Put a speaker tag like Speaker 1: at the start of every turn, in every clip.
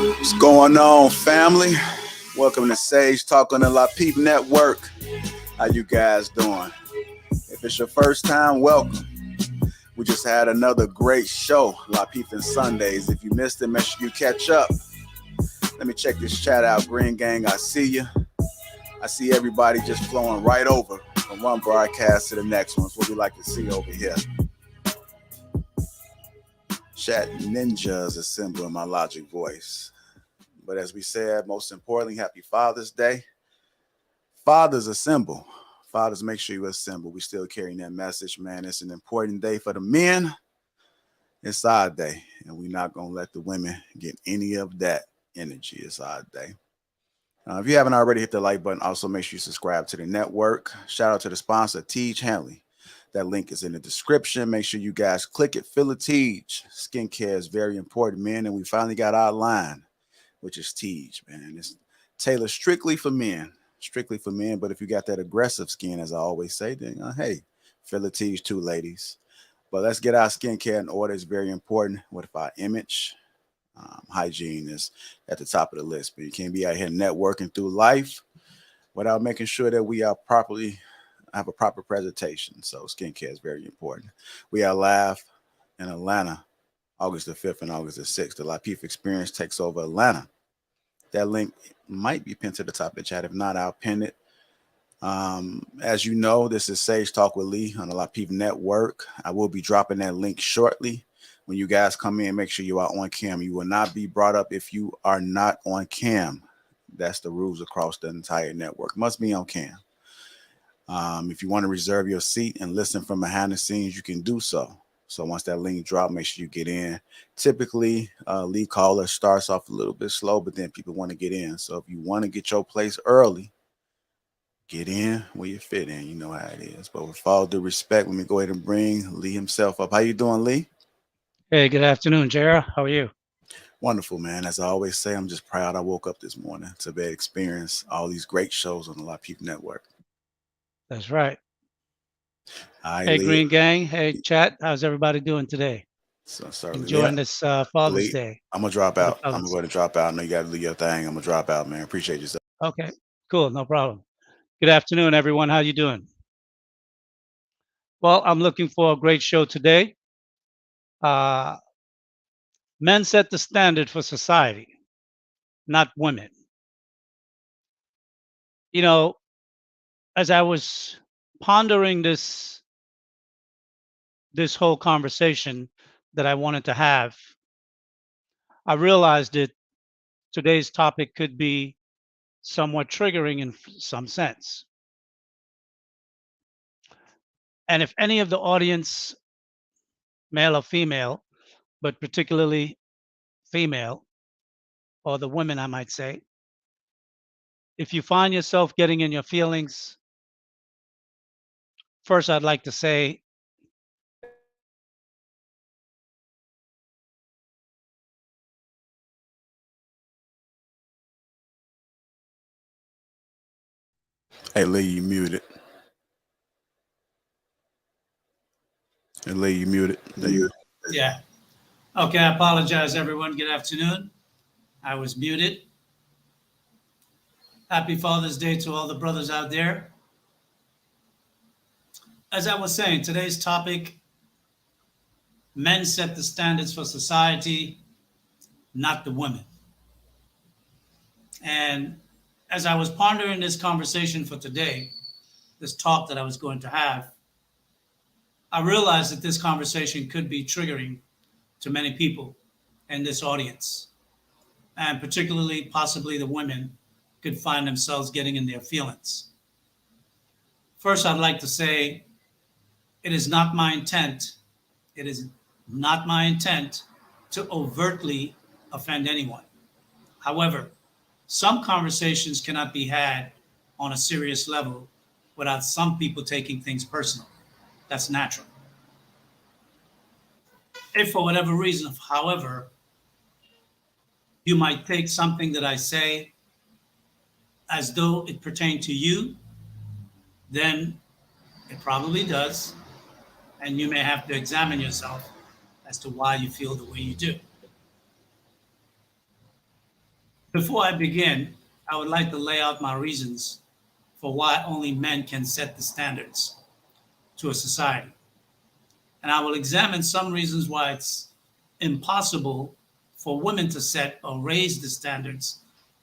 Speaker 1: What's going on, family? Welcome to Sage Talk on the Lapeef Network. How you guys doing? If it's your first time, welcome. We just had another great show, Lapeef and Sundays. If you missed it, make sure you catch up. Let me check this chat out. Green Gang, I see you. I see everybody just flowing right over from one broadcast to the next one. It's what we like to see over here. Chat ninjas assemble in my logic voice. But as we said, most importantly, happy Father's Day. Fathers assemble. Fathers, make sure you assemble. We still carrying that message, man. It's an important day for the men. It's our day. And we're not going to let the women get any of that energy. It's our day. If you haven't already, hit the like button. Also, make sure you subscribe to the network. Shout out to the sponsor, Tej Hanley. That link is in the description. Make sure you guys click it. Feel the Tej. Skincare is very important, man. And we finally got our line, which is Tej, man. It's tailored strictly for men. Strictly for men. But if you got that aggressive skin, as I always say, then hey, feel the Tej too, ladies. But let's get our skincare in order. It's very important. What if our image? Hygiene is at the top of the list. But you can't be out here networking through life without making sure that we are properly have a proper presentation. So skincare is very important. We are live in Atlanta, August the 5th and August the 6th. The Lapeef Experience takes over Atlanta. That link might be pinned to the top of the chat. If not, I'll pin it. As you know, this is Sage Talk with Lee on the Lapeef Network. I will be dropping that link shortly. When you guys come in, make sure you are on cam. You will not be brought up if you are not on cam. That's the rules across the entire network. Must be on cam. If you want to reserve your seat and listen from behind the scenes, you can do so. So once that link drops, make sure you get in. Typically, lead caller starts off a little bit slow, but then people want to get in. So if you want to get your place early, get in where you fit in. You know how it is. But with all due respect, let me go ahead and bring Lee himself up. How you doing, Lee?
Speaker 2: Hey, good afternoon, Jara. How are you?
Speaker 1: Wonderful, man. As I always say, I'm just proud I woke up this morning to be experience all these great shows on the Lapeef Network.
Speaker 2: That's right.
Speaker 1: Hi,
Speaker 2: Hey,
Speaker 1: Lee.
Speaker 2: Green Gang. Hey, chat. How's everybody doing today?
Speaker 1: So, certainly,
Speaker 2: Enjoying this Father's
Speaker 1: Lee,
Speaker 2: Day.
Speaker 1: I'm going to drop out. I'm going to drop out. I know you got to do your thing. I'm going to drop out, man. Appreciate yourself.
Speaker 2: Okay, cool. No problem. Good afternoon, everyone. How you doing? Well, I'm looking for a great show today. Men set the standard for society, not women. You know, as I was pondering this whole conversation that I wanted to have, I realized that today's topic could be somewhat triggering in some sense. And if any of the audience, male or female, but particularly female, or the women, I might say, if you find yourself getting in your feelings, first I'd like to say,
Speaker 1: Hey, Lee, you muted. Hey, Lee, you muted. There you go.
Speaker 3: Yeah. Okay, I apologize, everyone. Good afternoon. I was muted. Happy Father's Day to all the brothers out there. As I was saying, today's topic, men set the standards for society, not the women. And as I was pondering this conversation for today, this talk that I was going to have, I realized that this conversation could be triggering to many people in this audience, and particularly possibly the women could find themselves getting in their feelings. First, I'd like to say it is not my intent, it is not my intent to overtly offend anyone. However, some conversations cannot be had on a serious level without some people taking things personal. That's natural. If for whatever reason, however, you might take something that I say as though it pertained to you, then it probably does. And you may have to examine yourself as to why you feel the way you do. Before I begin, I would like to lay out my reasons for why only men can set the standards to a society. And I will examine some reasons why it's impossible for women to set or raise the standards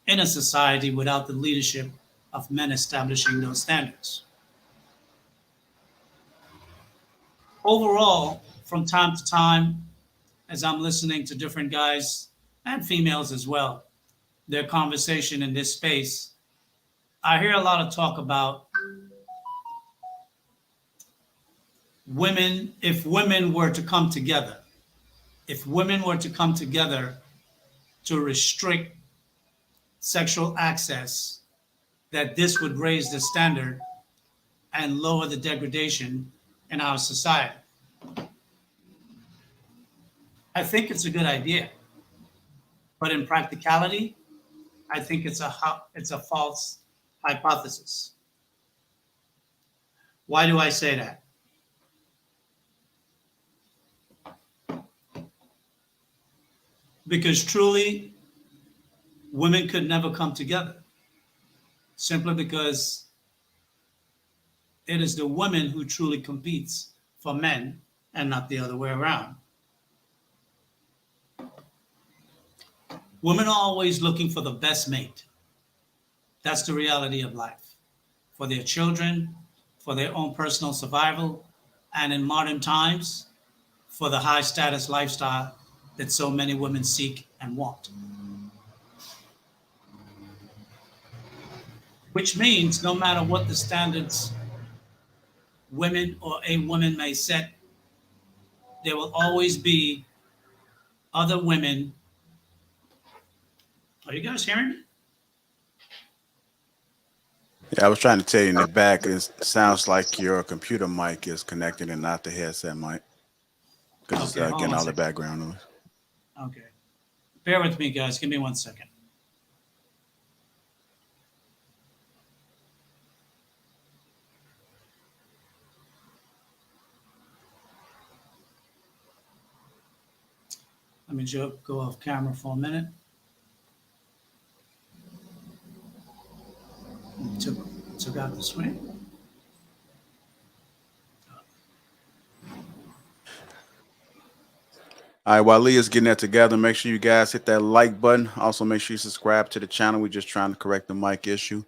Speaker 3: in a society without the leadership of men establishing those standards. Overall, from time to time, as I'm listening to different guys and females as well, their conversation in this space, I hear a lot of talk about women, if women were to come together, if women were to come together to restrict sexual access, that this would raise the standard and lower the degradation in our society. I think it's a good idea, but in practicality, I think it's a false hypothesis. Why do I say that? Because truly, women could never come together, simply because it is the woman who truly competes for men and not the other way around. Women are always looking for the best mate. That's the reality of life. For their children, for their own personal survival, and in modern times, for the high status lifestyle that so many women seek and want. Which means no matter what the standards women or a woman may set, there will always be other women. Are you guys hearing me?
Speaker 1: Yeah, I was trying to tell you in the back, it sounds like your computer mic is connected and not the headset mic because it's
Speaker 3: Okay, hold on
Speaker 1: getting
Speaker 3: one
Speaker 1: all the
Speaker 3: second.
Speaker 1: background noise.
Speaker 3: Okay. Bear with me, guys. Give me 1 second. Let me just go off camera for a minute. Took out the screen.
Speaker 1: All right, while Leah's getting that together, make sure you guys hit that like button. Also, make sure you subscribe to the channel. We're just trying to correct the mic issue.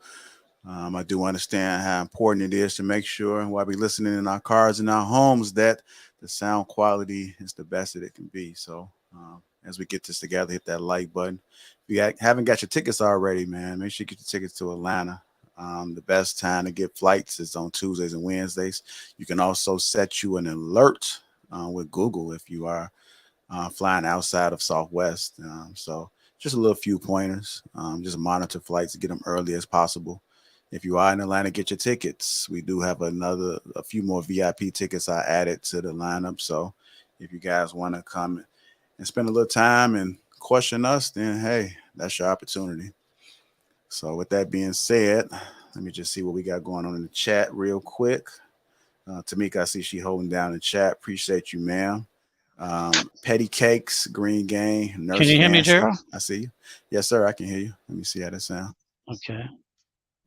Speaker 1: I do understand how important it is to make sure while we're listening in our cars and our homes that the sound quality is the best that it can be. So as we get this together, hit that like button. If you haven't got your tickets already, man, make sure you get your tickets to Atlanta. The best time to get flights is on Tuesdays and Wednesdays. You can also set you an alert with Google if you are flying outside of Southwest. So just a little few pointers. Just monitor flights to get them early as possible. If you are in Atlanta, get your tickets. We do have a few more VIP tickets I added to the lineup. So if you guys want to come and spend a little time and question us, then hey, that's your opportunity. So with that being said, let me just see what we got going on in the chat real quick. Tamika, I see she holding down the chat. Appreciate you, ma'am. Petty Cakes, Green Gang,
Speaker 2: Can
Speaker 1: Nurse
Speaker 2: you hear me,
Speaker 1: Nancy.
Speaker 2: Gerald?
Speaker 1: I see you. Yes, sir. I can hear you. Let me see how that sound.
Speaker 2: Okay.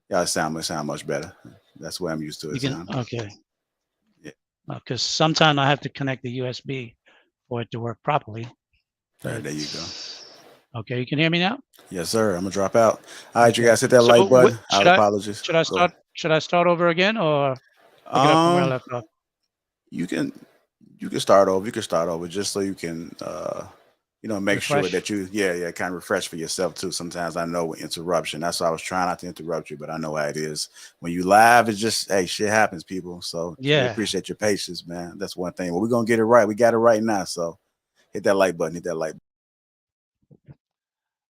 Speaker 1: Yeah, it sound much better. That's where I'm used to
Speaker 2: You
Speaker 1: it
Speaker 2: can,
Speaker 1: sound.
Speaker 2: okay.
Speaker 1: Yeah.
Speaker 2: Because sometimes I have to connect the USB for it to work properly.
Speaker 1: All right, there you go.
Speaker 2: Okay. You can hear me now?
Speaker 1: Yes, sir. I'm gonna drop out. All right, you
Speaker 2: Okay.
Speaker 1: guys hit that
Speaker 2: So
Speaker 1: like button. Our
Speaker 2: should I
Speaker 1: apologies.
Speaker 2: should I
Speaker 1: Go.
Speaker 2: start over again or pick it up from where I
Speaker 1: Um,
Speaker 2: left off?
Speaker 1: you can you can start over. You can start over just so you can make sure
Speaker 2: Refresh.
Speaker 1: that you kind of refresh for yourself too. Sometimes I know with interruption. That's why I was trying not to interrupt you, but I know how it is. When you live, it's just hey, shit happens, people. So we
Speaker 2: Yeah.
Speaker 1: appreciate your patience, man. That's one thing. Well, we're gonna get it right. We got it right now. So hit that like button, hit that like.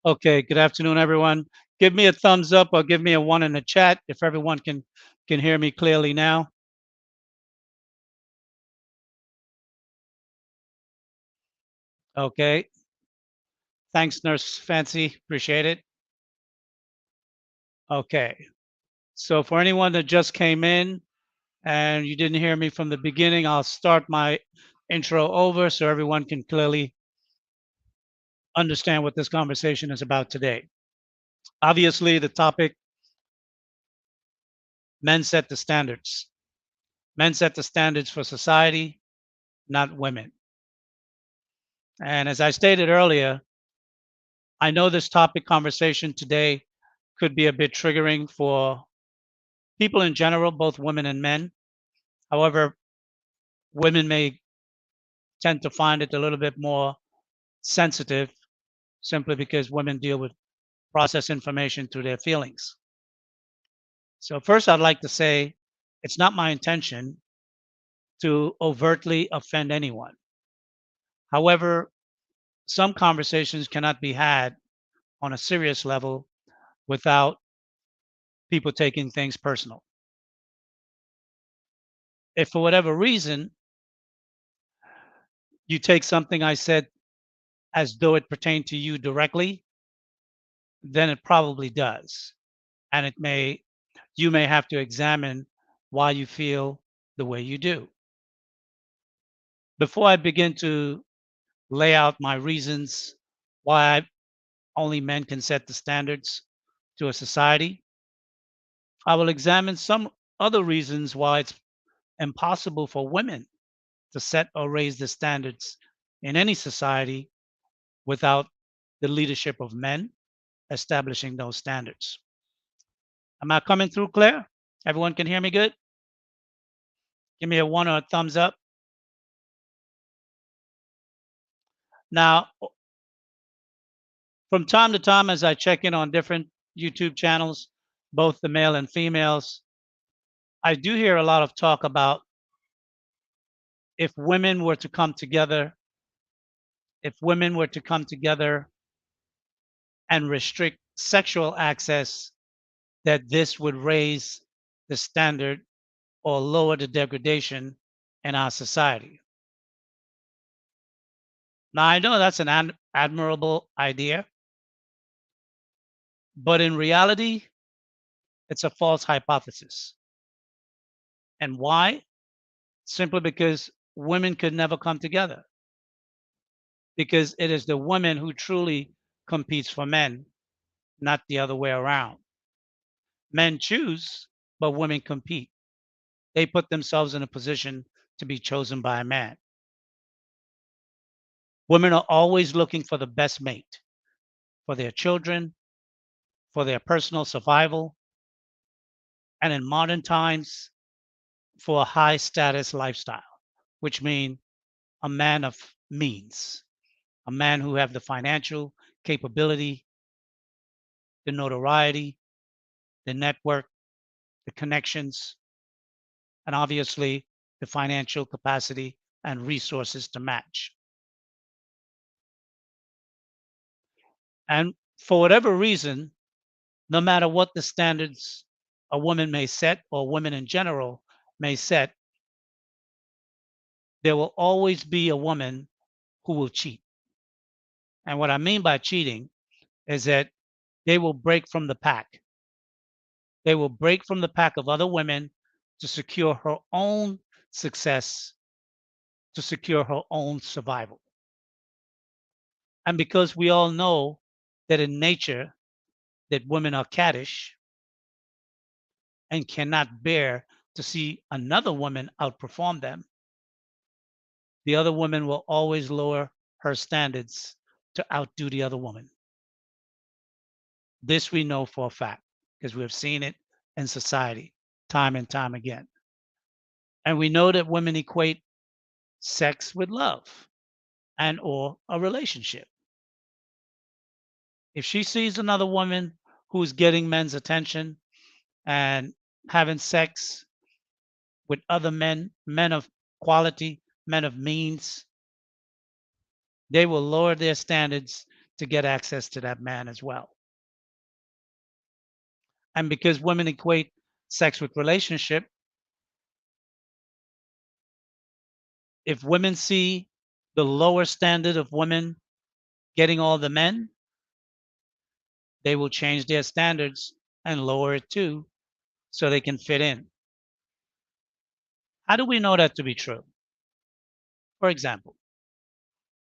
Speaker 2: Okay. Good afternoon, everyone. Give me a thumbs up or give me a one in the chat if everyone can hear me clearly now. Okay. Thanks, Nurse Fancy. Appreciate it. Okay. So for anyone that just came in and you didn't hear me from the beginning, I'll start my intro over so everyone can clearly understand what this conversation is about today. Obviously, the topic, men set the standards. Men set the standards for society, not women. And as I stated earlier, I know this topic conversation today could be a bit triggering for people in general, both women and men. However, women may tend to find it a little bit more sensitive simply because women deal with process information through their feelings. So, first, I'd like to say it's not my intention to overtly offend anyone. However, some conversations cannot be had on a serious level without people taking things personal. If for whatever reason you take something I said as though it pertained to you directly, then it probably does. And you may have to examine why you feel the way you do. Before I begin to lay out my reasons why only men can set the standards to a society, I will examine some other reasons why it's impossible for women to set or raise the standards in any society without the leadership of men establishing those standards. Am I coming through clear? Everyone can hear me good? Give me a one or a thumbs up. Now, from time to time, as I check in on different YouTube channels, both the male and females, I do hear a lot of talk about if women were to come together, if women were to come together and restrict sexual access, that this would raise the standard or lower the degradation in our society. Now, I know that's an admirable idea, but in reality, it's a false hypothesis. And why? Simply because women could never come together, because it is the women who truly competes for men, not the other way around. Men choose, but women compete. They put themselves in a position to be chosen by a man. Women are always looking for the best mate for their children, for their personal survival, and in modern times, for a high status lifestyle, which means a man of means, a man who have the financial capability, the notoriety, the network, the connections, and obviously the financial capacity and resources to match. And for whatever reason, no matter what the standards a woman may set or women in general may set, there will always be a woman who will cheat. And what I mean by cheating is that they will break from the pack. They will break from the pack of other women to secure her own success, to secure her own survival. And because we all know that in nature that women are cattish, and cannot bear to see another woman outperform them, the other woman will always lower her standards to outdo the other woman. This we know for a fact because we have seen it in society time and time again. And we know that women equate sex with love and or a relationship. If she sees another woman who's getting men's attention and having sex with other men, men of quality, men of means, they will lower their standards to get access to that man as well. And because women equate sex with relationship, if women see the lower standard of women getting all the men, they will change their standards and lower it too so they can fit in. How do we know that to be true? For example,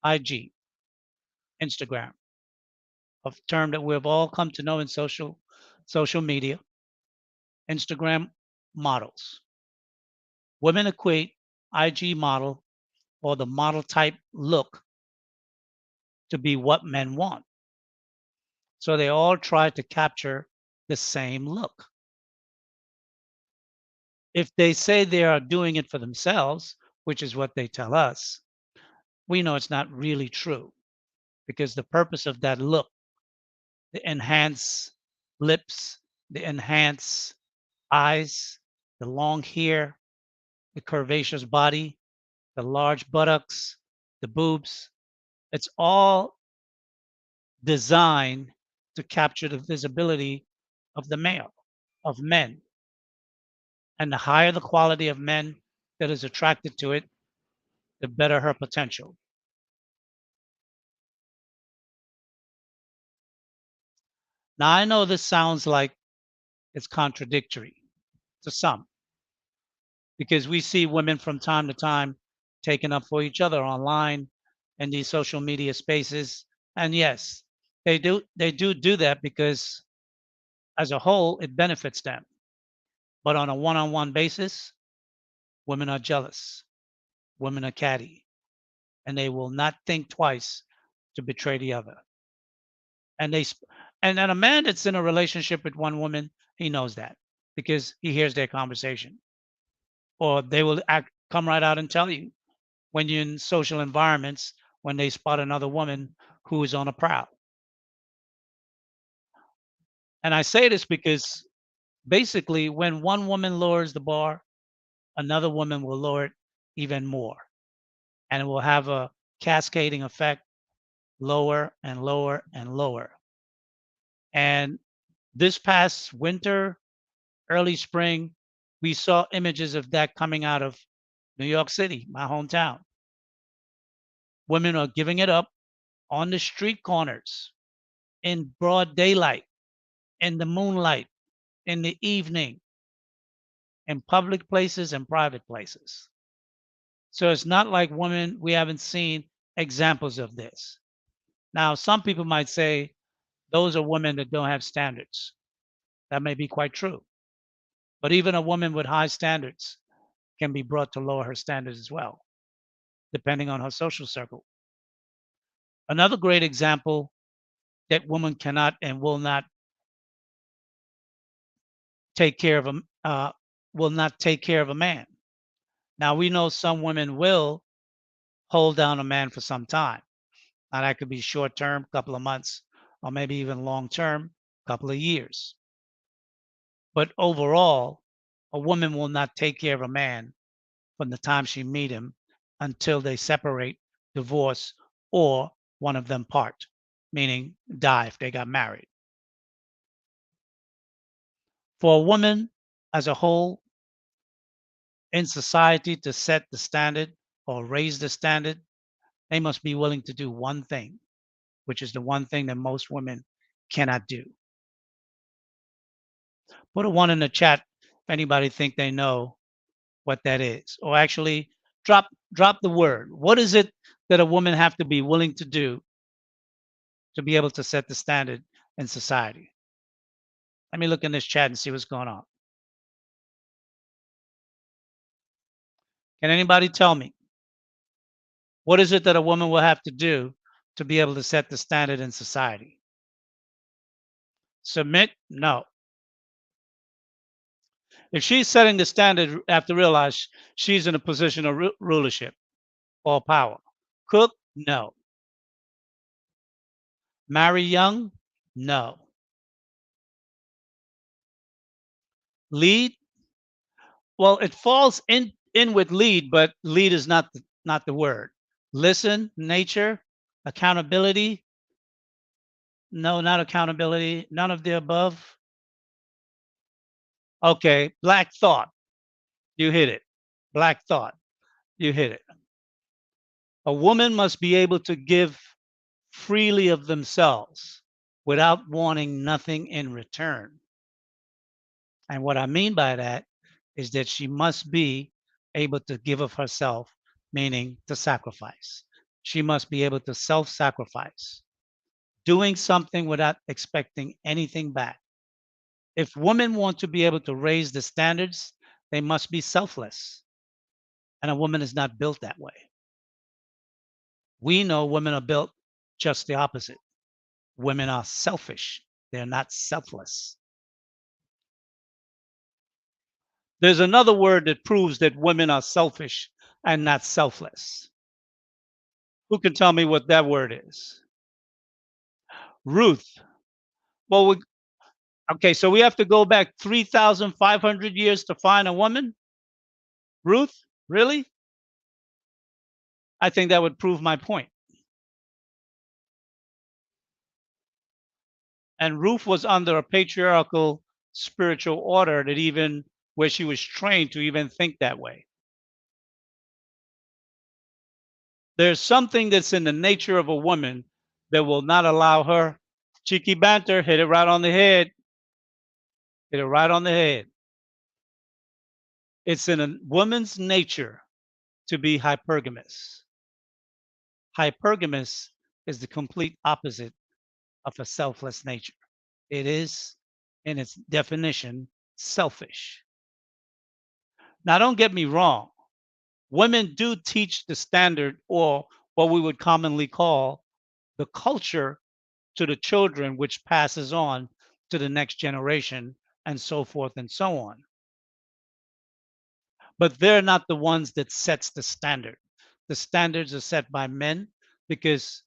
Speaker 2: IG, Instagram, a term that we've all come to know in social media, Instagram models. Women equate IG model or the model type look to be what men want. So they all try to capture the same look. If they say they are doing it for themselves, which is what they tell us, we know it's not really true because the purpose of that look, the enhanced lips, the enhanced eyes, the long hair, the curvaceous body, the large buttocks, the boobs, it's all designed to capture the visibility of the male, of men. And the higher the quality of men that is attracted to it, the better her potential. Now, I know this sounds like it's contradictory to some because we see women from time to time taking up for each other online in these social media spaces. And yes, they do that because as a whole, it benefits them. But on a one-on-one basis, women are jealous, women are catty, and they will not think twice to betray the other. And and a man that's in a relationship with one woman, he knows that because he hears their conversation, or they will come right out and tell you when you're in social environments when they spot another woman who is on a prowl. And I say this because basically, when one woman lowers the bar, another woman will lower it even more, and it will have a cascading effect, lower and lower and lower. And this past winter, early spring, we saw images of that coming out of New York City, my hometown. Women are giving it up on the street corners, in broad daylight, in the moonlight, in the evening, in public places and private places. So it's not like women, we haven't seen examples of this. Now, some people might say those are women that don't have standards. That may be quite true. But even a woman with high standards can be brought to lower her standards as well, depending on her social circle. Another great example that woman cannot and will not take care of a will not take care of a man. Now we know some women will hold down a man for some time. Now that could be short term, couple of months, or maybe even long term, couple of years. But overall, a woman will not take care of a man from the time she meet him until they separate, divorce, or one of them part, meaning die if they got married. For a woman as a whole in society to set the standard or raise the standard, they must be willing to do one thing, which is the one thing that most women cannot do. Put a one in the chat if anybody think they know what that is. Or actually drop the word. What is it that a woman have to be willing to do to be able to set the standard in society? Let me look in this chat and see what's going on. Can anybody tell me what is it that a woman will have to do to be able to set the standard in society? Submit? No. If she's setting the standard, have to realize she's in a position of rulership or power. Cook? No. Marry young? No. Lead? Well, it falls in with lead, but lead is not the word. Listen, nature, accountability? No, not accountability. None of the above. Okay, black thought. You hit it. Black thought. You hit it. A woman must be able to give freely of themselves without wanting nothing in return. And what I mean by that is that she must be able to give of herself, meaning to sacrifice. She must be able to self sacrifice, doing something without expecting anything back. If women want to be able to raise the standards, they must be selfless. And a woman is not built that way. We know women are built just the opposite. Women are selfish, they're not selfless. There's another word that proves that women are selfish and not selfless. Who can tell me what that word is? Ruth. Well, okay, so we have to go back 3,500 years to find a woman? Ruth? Really? I think that would prove my point. And Ruth was under a patriarchal spiritual order that even where she was trained to even think that way. There's something that's in the nature of a woman that will not allow her cheeky banter, hit it right on the head. Hit it right on the head. It's in a woman's nature to be hypergamous. Hypergamous is the complete opposite of a selfless nature. It is, in its definition, selfish. Now, don't get me wrong. Women do teach the standard or what we would commonly call the culture to the children, which passes on to the next generation and so forth and so on. But they're not the ones that sets the standard. The standards are set by men because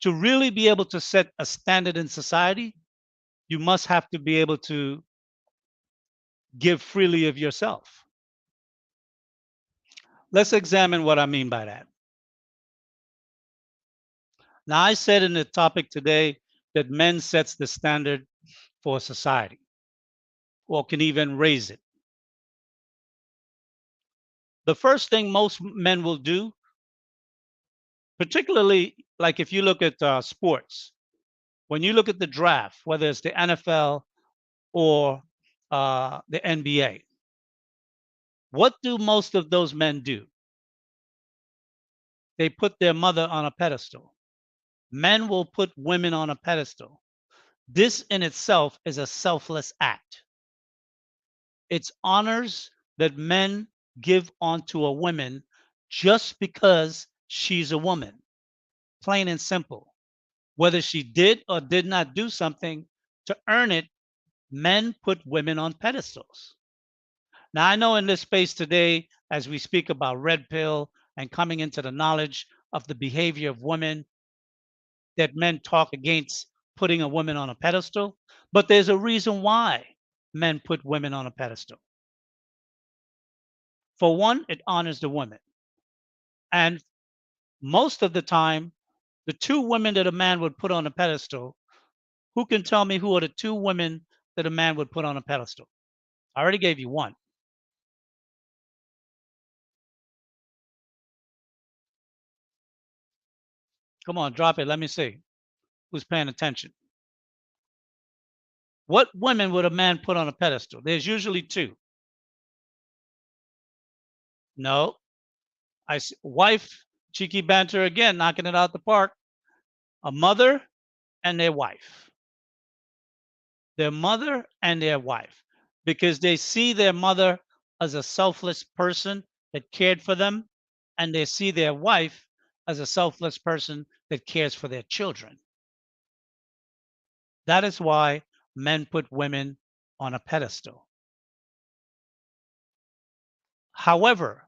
Speaker 2: to really be able to set a standard in society, you must have to be able to give freely of yourself. Let's examine what I mean by that. Now, I said in the topic today that men sets the standard for society or can even raise it. The first thing most men will do, particularly like if you look at sports, when you look at the draft, whether it's the NFL or the NBA, what do most of those men do? They put their mother on a pedestal. Men will put women on a pedestal. This in itself is a selfless act. It's honors that men give onto a woman just because she's a woman, plain and simple. Whether she did or did not do something to earn it, men put women on pedestals. Now, I know in this space today, as we speak about red pill and coming into the knowledge of the behavior of women, that men talk against putting a woman on a pedestal, but there's a reason why men put women on a pedestal. For one, it honors the woman. And most of the time, the two women that a man would put on a pedestal, who can tell me who are the two women that a man would put on a pedestal? I already gave you one. Come on, drop it. Let me see who's paying attention. What women would a man put on a pedestal? There's usually two. No, I see wife, cheeky banter again, knocking it out the park. A mother and their wife. Their mother and their wife, because they see their mother as a selfless person that cared for them, and they see their wife as a selfless person that cares for their children. That is why men put women on a pedestal. However,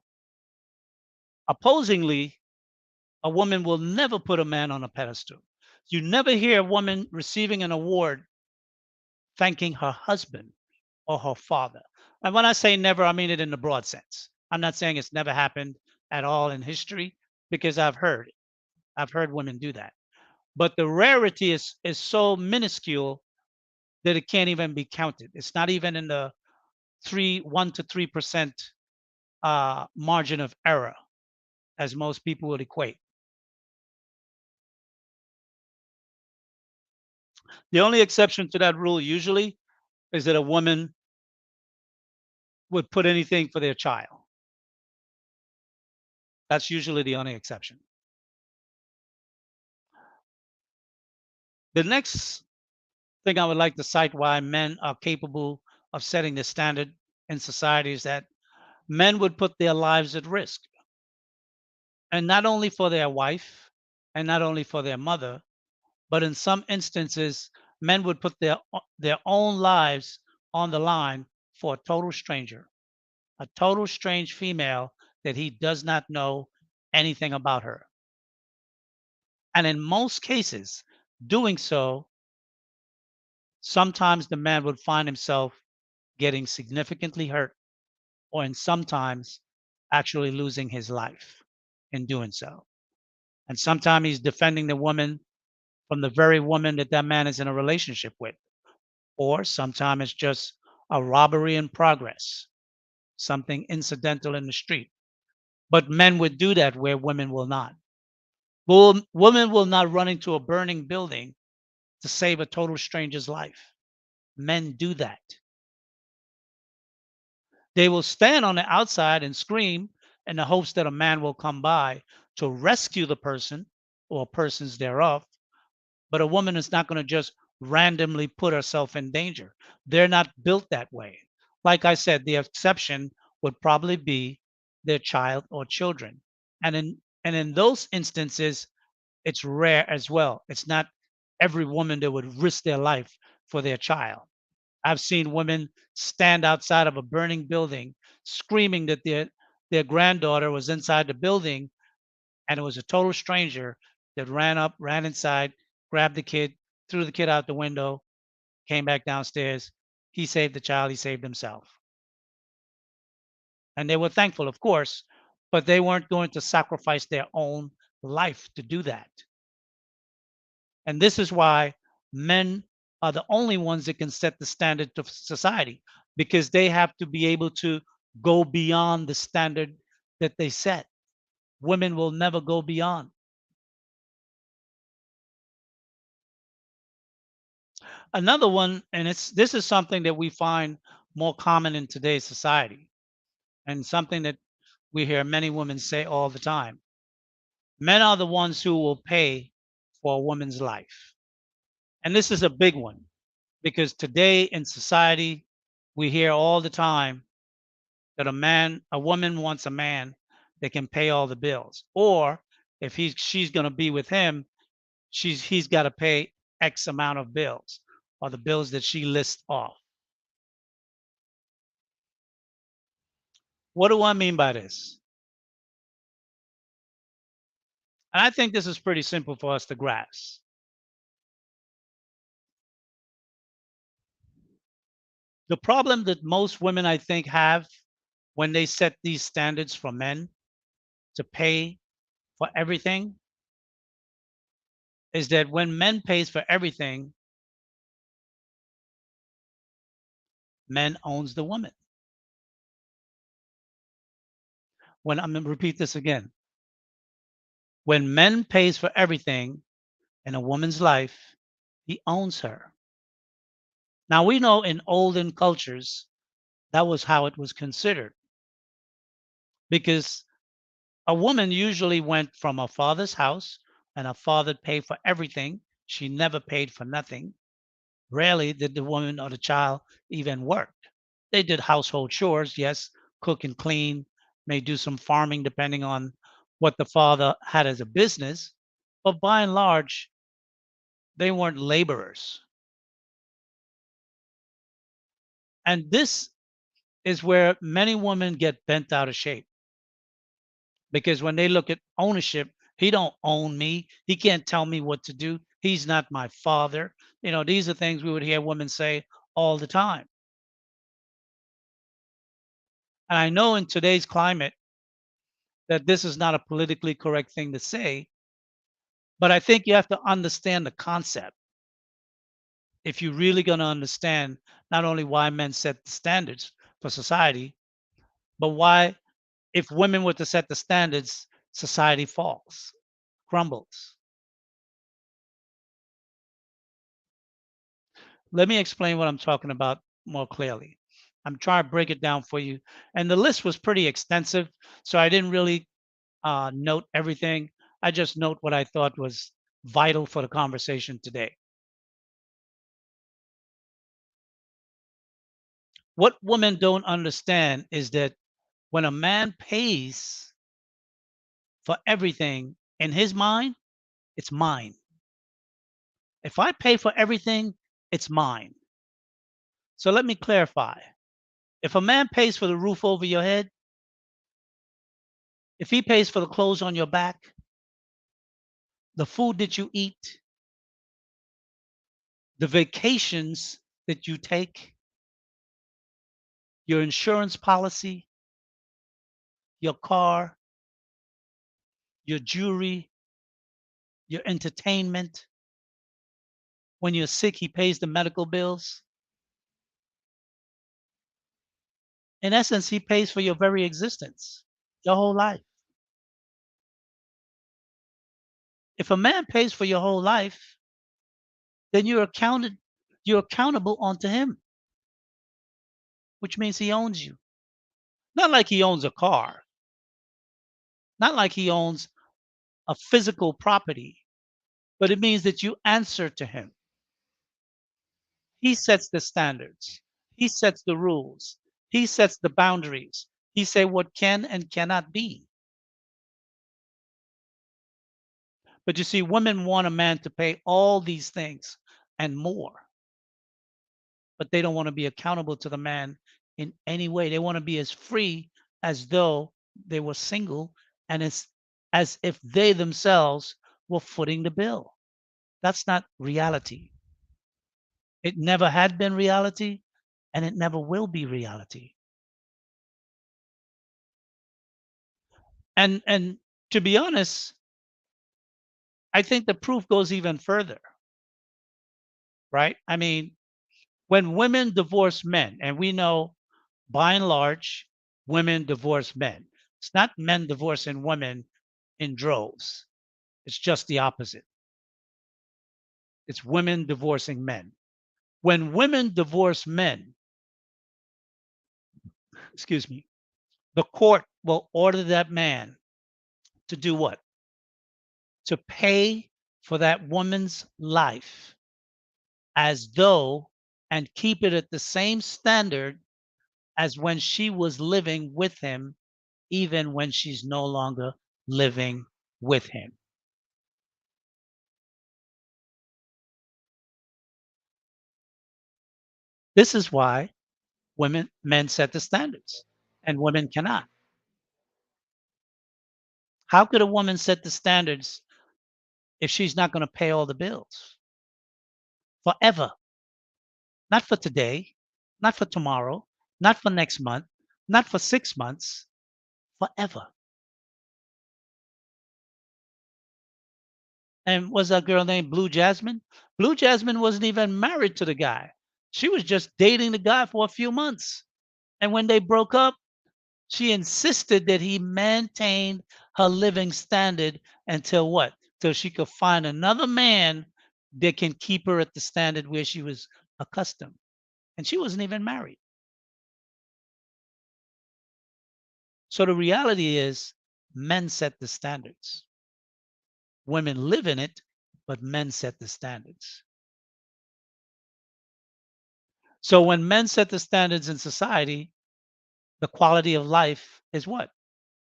Speaker 2: opposingly, a woman will never put a man on a pedestal. You never hear a woman receiving an award thanking her husband or her father. And when I say never, I mean it in the broad sense. I'm not saying it's never happened at all in history because I've heard women do that. But the rarity is so minuscule that it can't even be counted. It's not even in the 1 to 3% margin of error, as most people would equate. The only exception to that rule usually is that a woman would put anything for their child. That's usually the only exception. The next thing I would like to cite why men are capable of setting the standard in society is that men would put their lives at risk, and not only for their wife and not only for their mother, but in some instances, men would put their own lives on the line for a total stranger, a total strange female that he does not know anything about her. And in most cases, doing so, sometimes the man would find himself getting significantly hurt, or in sometimes actually losing his life in doing so. And sometimes he's defending the woman from the very woman that that man is in a relationship with. Or sometimes it's just a robbery in progress, something incidental in the street. But men would do that where women will not. Women will not run into a burning building to save a total stranger's life. Men do that. They will stand on the outside and scream in the hopes that a man will come by to rescue the person or persons thereof. But a woman is not going to just randomly put herself in danger. They're not built that way. Like I said, the exception would probably be their child or children. And in those instances, it's rare as well. It's not every woman that would risk their life for their child. I've seen women stand outside of a burning building screaming that their granddaughter was inside the building, and it was a total stranger that ran up, ran inside, grabbed the kid, threw the kid out the window, came back downstairs. He saved the child, he saved himself. And they were thankful, of course, but they weren't going to sacrifice their own life to do that. And this is why men are the only ones that can set the standard of society, because they have to be able to go beyond the standard that they set. Women will never go beyond. Another one, and this is something that we find more common in today's society, and something that we hear many women say all the time. Men are the ones who will pay for a woman's life. And this is a big one because today in society, we hear all the time that a woman wants a man that can pay all the bills. Or if she's going to be with him, he's got to pay X amount of bills or the bills that she lists off. What do I mean by this? And I think this is pretty simple for us to grasp. The problem that most women, I think, have when they set these standards for men to pay for everything is that when men pays for everything, men owns the woman. When I'm going to repeat this again. When men pays for everything in a woman's life, he owns her. Now we know in olden cultures that was how it was considered because a woman usually went from a father's house and a father paid for everything. She never paid for nothing. Rarely did the woman or the child even work. They did household chores, yes, cook and clean, may do some farming depending on what the father had as a business, but by and large, they weren't laborers. And this is where many women get bent out of shape because when they look at ownership, he don't own me. He can't tell me what to do. He's not my father. These are things we would hear women say all the time. And I know in today's climate that this is not a politically correct thing to say, but I think you have to understand the concept if you're really going to understand not only why men set the standards for society, but why, if women were to set the standards, society falls, crumbles. Let me explain what I'm talking about more clearly. I'm trying to break it down for you. And the list was pretty extensive, so I didn't really note everything. I just note what I thought was vital for the conversation today. What women don't understand is that when a man pays for everything in his mind, it's mine. If I pay for everything, it's mine. So let me clarify. If a man pays for the roof over your head, if he pays for the clothes on your back, the food that you eat, the vacations that you take, your insurance policy, your car, your jewelry, your entertainment, when you're sick, he pays the medical bills. In essence, he pays for your very existence, your whole life. If a man pays for your whole life, then you're accountable unto him, which means he owns you. Not like he owns a car, not like he owns a physical property, but it means that you answer to him. He sets the standards. He sets the rules. He sets the boundaries. He said what can and cannot be. But you see, women want a man to pay all these things and more, but they don't want to be accountable to the man in any way. They want to be as free as though they were single and as if they themselves were footing the bill. That's not reality. It never had been reality and it never will be reality. And to be honest, I think the proof goes even further, right? I mean, when women divorce men, and we know by and large, women divorce men. It's not men divorcing women in droves. It's just the opposite. It's women divorcing men. When women divorce men, excuse me, the court will order that man to do what? To pay for that woman's life as though and keep it at the same standard as when she was living with him, even when she's no longer living with him. This is why men set the standards and women cannot. How could a woman set the standards if she's not going to pay all the bills forever? Not for today, not for tomorrow, not for next month, not for 6 months, forever. And was that girl named Blue Jasmine? Blue Jasmine wasn't even married to the guy. She was just dating the guy for a few months. And when they broke up, she insisted that he maintain her living standard until what? Till she could find another man that can keep her at the standard where she was accustomed. And she wasn't even married. So the reality is men set the standards. Women live in it, but men set the standards. So when men set the standards in society, the quality of life is what?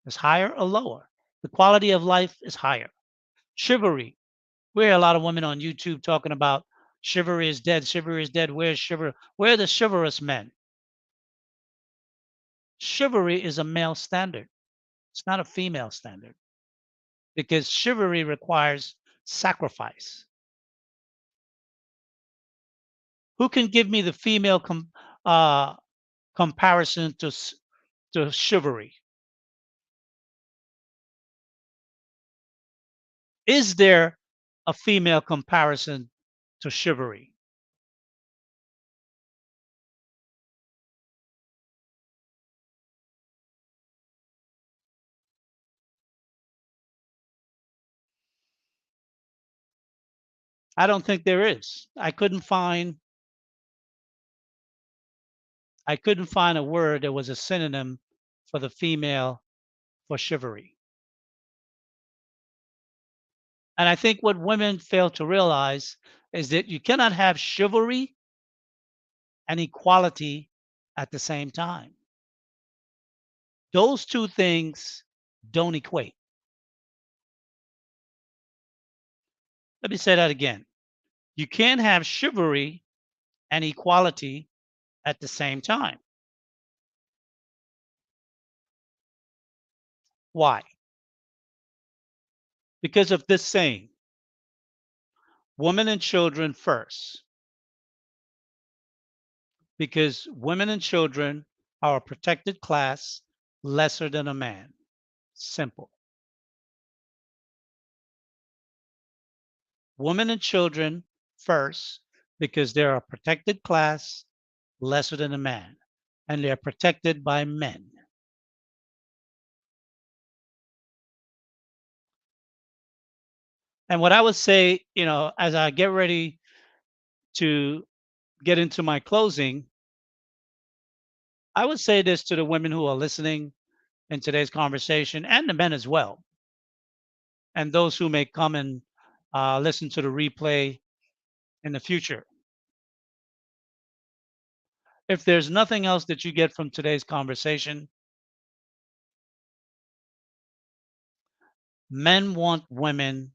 Speaker 2: is higher or lower. The quality of life is higher. Chivalry. We hear a lot of women on YouTube talking about chivalry is dead. Chivalry is dead. Where's chivalry? Where are the chivalrous men? Chivalry is a male standard. It's not a female standard because chivalry requires sacrifice. Who can give me the female uh, comparison to chivalry? Is there a female comparison to chivalry? I don't think there is. I couldn't find a word that was a synonym for the female for chivalry. And I think what women fail to realize is that you cannot have chivalry and equality at the same time. Those two things don't equate. Let me say that again. You can't have chivalry and equality at the same time. Why? Because of this saying, women and children first. Because women and children are a protected class lesser than a man. Simple. Women and children first because they're a protected class lesser than a man and they're protected by men. And what I would say, as I get ready to get into my closing, I would say this to the women who are listening in today's conversation and the men as well, and those who may come and listen to the replay in the future. If there's nothing else that you get from today's conversation, men want women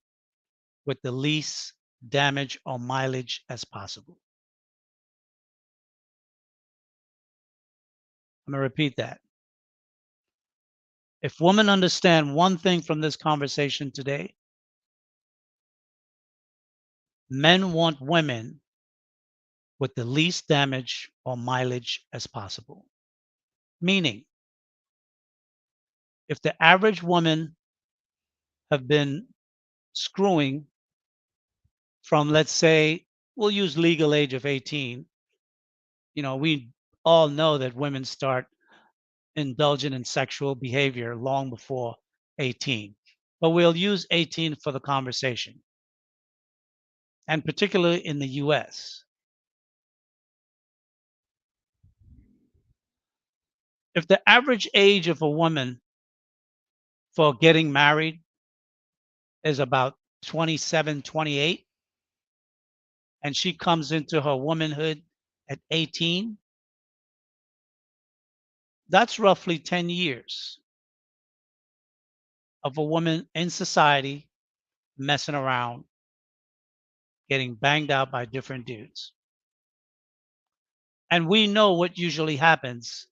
Speaker 2: with the least damage or mileage as possible. I'm going to repeat that. If women understand one thing from this conversation today, men want women with the least damage or mileage as possible. Meaning, if the average woman have been screwing from, let's say, we'll use legal age of 18, we all know that women start indulging in sexual behavior long before 18. But we'll use 18 for the conversation, and particularly in the US. If the average age of a woman for getting married is about 27, 28, and she comes into her womanhood at 18, that's roughly 10 years of a woman in society messing around, getting banged out by different dudes. And we know what usually happens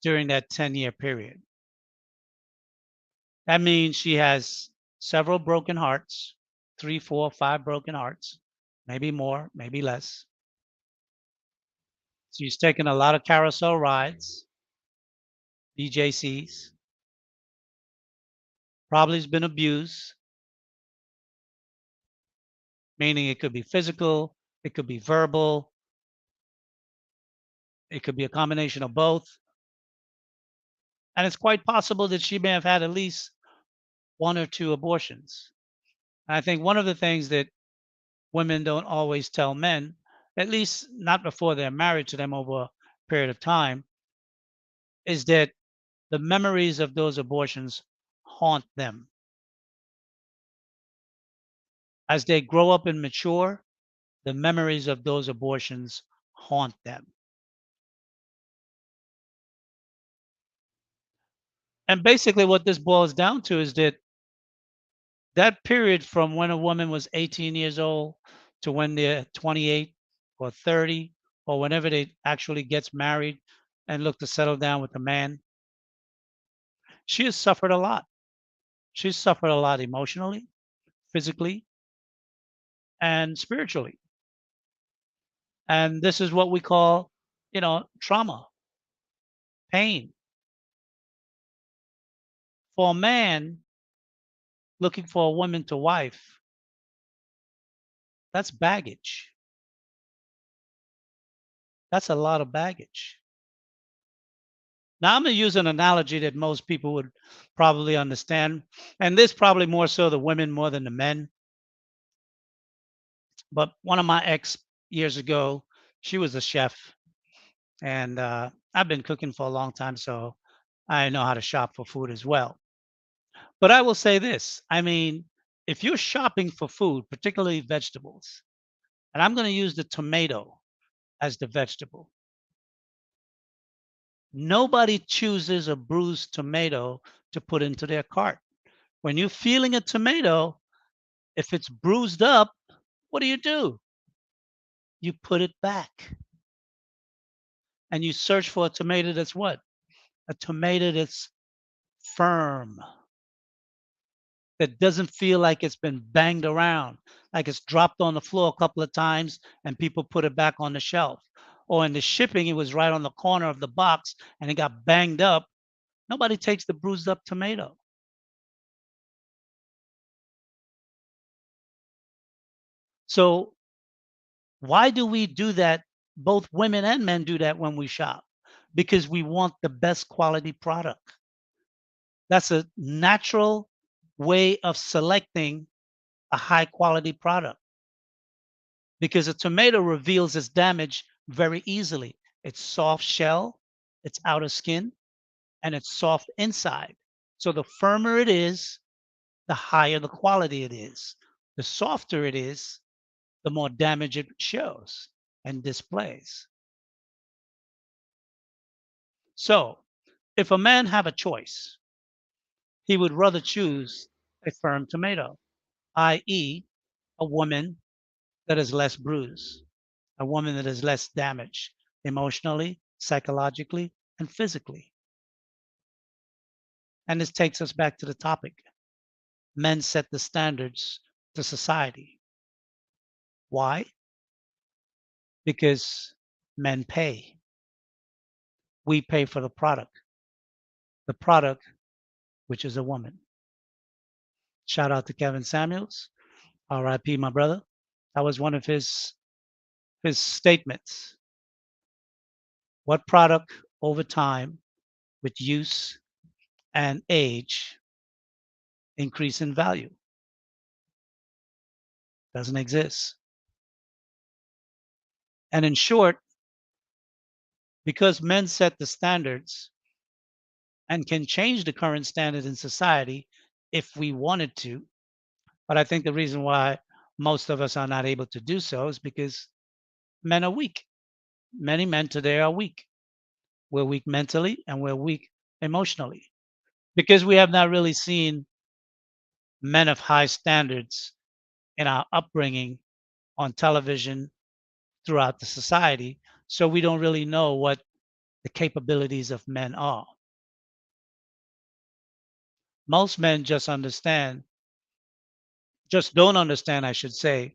Speaker 2: during that 10-year period. That means she has several broken hearts, 3, 4, 5 broken hearts, maybe more, maybe less. She's taken a lot of carousel rides, BJCs, probably has been abused, meaning it could be physical, it could be verbal, it could be a combination of both. And it's quite possible that she may have had at least 1 or 2 abortions. And I think one of the things that women don't always tell men, at least not before they're married to them over a period of time, is that the memories of those abortions haunt them. As they grow up and mature, the memories of those abortions haunt them. And basically, what this boils down to is that that period from when a woman was 18 years old to when they're 28 or 30 or whenever they actually gets married and look to settle down with a man, she has suffered a lot. She's suffered a lot emotionally, physically, and spiritually. And this is what we call, trauma, pain. For a man looking for a woman to wife, that's baggage. That's a lot of baggage. Now, I'm going to use an analogy that most people would probably understand. And this probably more so the women more than the men. But one of my ex years ago, she was a chef. And I've been cooking for a long time. So I know how to shop for food as well. But I will say this, I mean, if you're shopping for food, particularly vegetables, and I'm going to use the tomato as the vegetable, nobody chooses a bruised tomato to put into their cart. When you're feeling a tomato, if it's bruised up, what do? You put it back and you search for a tomato that's what? A tomato that's firm, that doesn't feel like it's been banged around, like it's dropped on the floor a couple of times and people put it back on the shelf. Or in the shipping, it was right on the corner of the box and it got banged up. Nobody takes the bruised up tomato. So, why do we do that? Both women and men do that when we shop because we want the best quality product. That's a natural way of selecting a high quality product because a tomato reveals its damage very easily. It's soft shell, it's outer skin, and it's soft inside. So the firmer it is, the higher the quality it is. The softer it is, the more damage it shows and displays. So if a man have a choice, he would rather choose a firm tomato, i.e., a woman that is less bruised, a woman that is less damaged emotionally, psychologically, and physically. And this takes us back to the topic. Men set the standards to society. Why? Because men pay. We pay for the product, which is a woman. Shout out to Kevin Samuels, RIP, my brother. That was one of his statements. What product over time with use and age increase in value? Doesn't exist. And in short, because men set the standards and can change the current standard in society if we wanted to, but I think the reason why most of us are not able to do so is because men are weak. Many men today are weak. We're weak mentally and we're weak emotionally because we have not really seen men of high standards in our upbringing on television throughout the society. So we don't really know what the capabilities of men are. Most men just don't understand, I should say,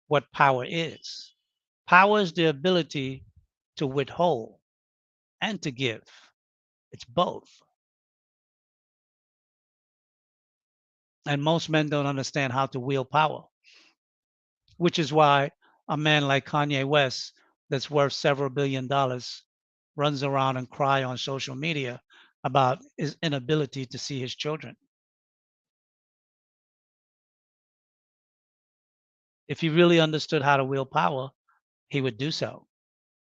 Speaker 2: what power is. Power is the ability to withhold and to give. It's both. And most men don't understand how to wield power, which is why a man like Kanye West, that's worth several $billion, runs around and cry on social media about his inability to see his children. If he really understood how to wield power, he would do so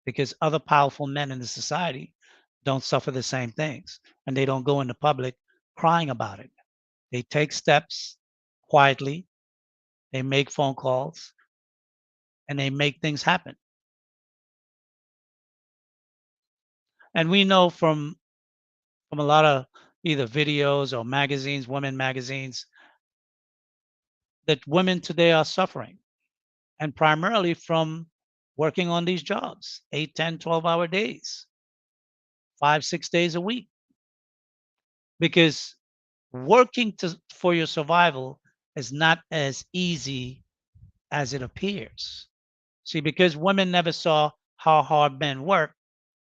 Speaker 2: because other powerful men in the society don't suffer the same things and they don't go into public crying about it. They take steps quietly, they make phone calls, and they make things happen. And we know from a lot of either videos or magazines, women magazines, that women today are suffering, and primarily from working on these jobs, 8, 10, 12-hour days, 5, 6 days a week, because working for your survival is not as easy as it appears. See, because women never saw how hard men work,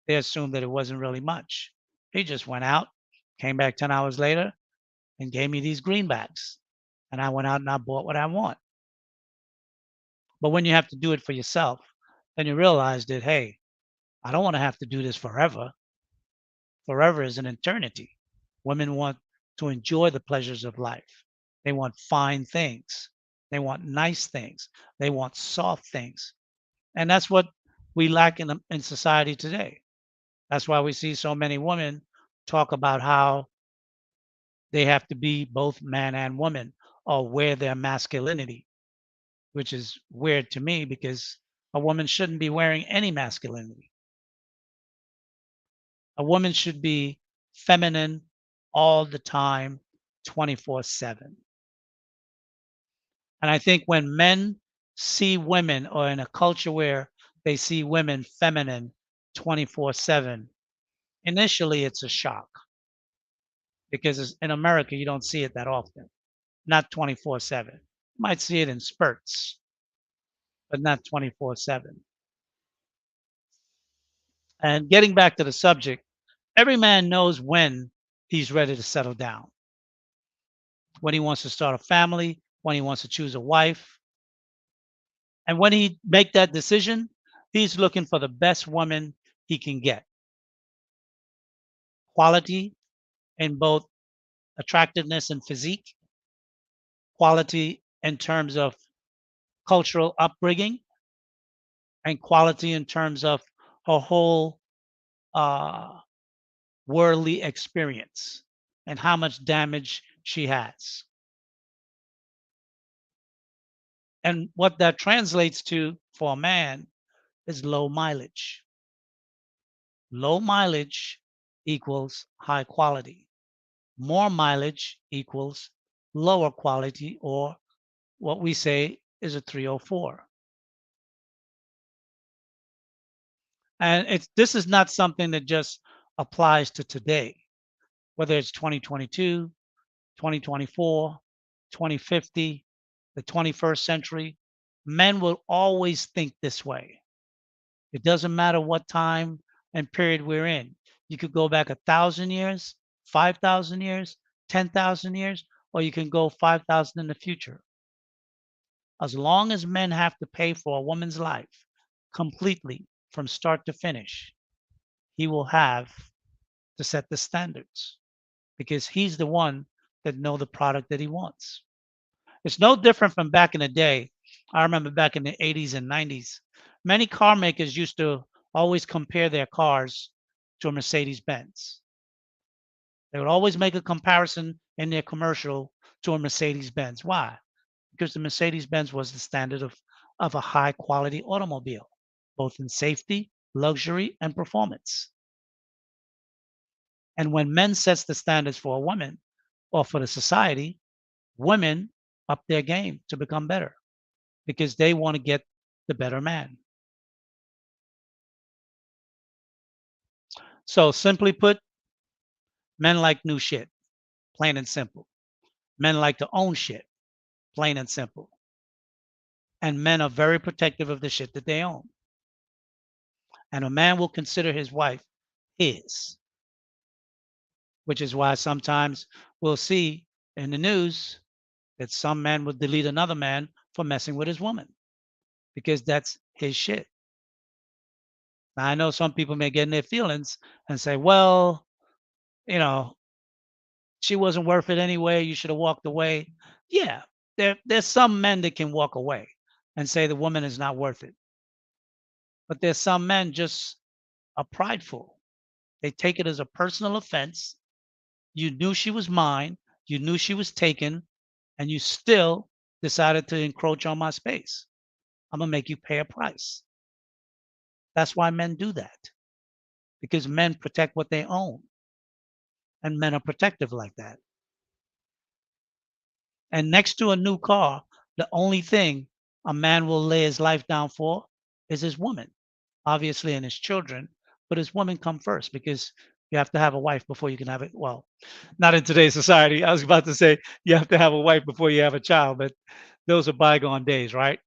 Speaker 2: they assumed that it wasn't really much. He just went out, came back 10 hours later, and gave me these greenbacks. And I went out and I bought what I want. But when you have to do it for yourself, then you realize that, hey, I don't want to have to do this forever. Forever is an eternity. Women want to enjoy the pleasures of life. They want fine things. They want nice things. They want soft things. And that's what we lack in society today. That's why we see so many women talk about how they have to be both man and woman or wear their masculinity, which is weird to me because a woman shouldn't be wearing any masculinity. A woman should be feminine all the time, 24/7. And I think when men see women, or in a culture where they see women feminine 24/7, initially it's a shock because in America, you don't see it that often, not 24/7. You might see it in spurts, but not 24/7. And getting back to the subject, every man knows when he's ready to settle down, when he wants to start a family, when he wants to choose a wife. And when he make that decision, he's looking for the best woman he can get. Quality in both attractiveness and physique, quality in terms of cultural upbringing, and quality in terms of her whole uh, worldly experience and how much damage she has. And what that translates to for a man is low mileage. Low mileage equals high quality. More mileage equals lower quality, or what we say is a 304. And this is not something that just applies to today, whether it's 2022, 2024, 2050, the 21st century. Men will always think this way. It doesn't matter what time and period we're in. You could go back 1,000 years, 5,000 years, 10,000 years, or you can go 5,000 in the future. As long as men have to pay for a woman's life completely from start to finish, he will have to set the standards because he's the one that know the product that he wants. It's no different from back in the day. I remember back in the 80s and 90s, many car makers used to always compare their cars to a Mercedes Benz. They would always make a comparison in their commercial to a Mercedes Benz. Why? Because the Mercedes Benz was the standard of a high quality automobile, both in safety, luxury, and performance. And when men sets the standards for a woman or for the society, women up their game to become better because they want to get the better man. So simply put, men like new shit, plain and simple. Men like to own shit, plain and simple. And men are very protective of the shit that they own. And a man will consider his wife his, which is why sometimes we'll see in the news that some man will delete another man for messing with his woman because that's his shit. Now, I know some people may get in their feelings and say, well, you know, she wasn't worth it anyway. You should have walked away. Yeah, there's some men that can walk away and say the woman is not worth it. But there's some men just are prideful. They take it as a personal offense. You knew she was mine. You knew she was taken, and you still decided to encroach on my space. I'm gonna make you pay a price. That's why men do that, because men protect what they own. and men are protective like that. And next to a new car, the only thing a man will lay his life down for is his woman, obviously, and his children. But his woman come first because you have to have a wife before you can have it. Well, not in today's society. I was about to say you have to have a wife before you have a child, but those are bygone days, right?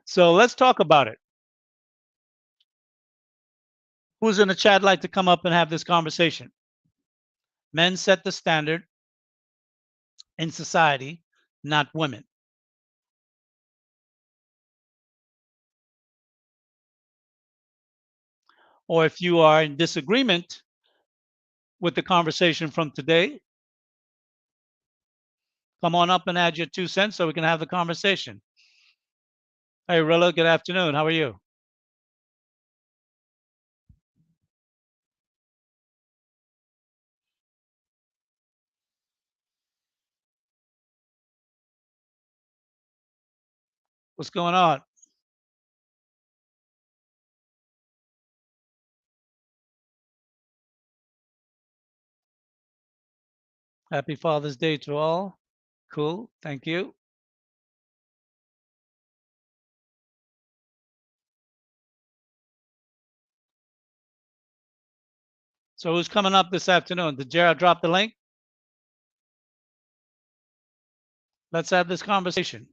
Speaker 2: So let's talk about it. Who's in the chat like to come up and have this conversation? Men set the standard in society, not women. Or if you are in disagreement with the conversation from today, come on up and add your 2 cents so we can have the conversation. Hey, Rilla, good afternoon. How are you? What's going on? Happy Father's Day to all. Cool. Thank you. So who's coming up this afternoon? Did Jared drop the link? Let's have this conversation.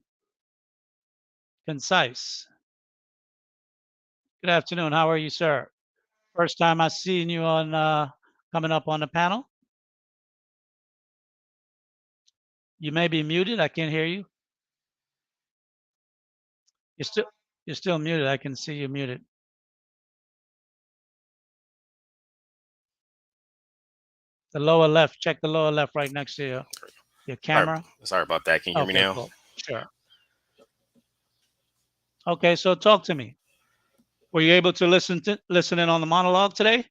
Speaker 2: Concise. Good afternoon. How are you, sir? First time I seen you on coming up on the panel. You may be muted. I can't hear you. You're still muted. I can see you muted. The lower left. Check the lower left right next to your camera.
Speaker 4: Sorry about that. Can you hear me
Speaker 2: Okay,
Speaker 4: now?
Speaker 2: cool. Sure. Okay, so talk to me. Were you able to listen in on the monologue today?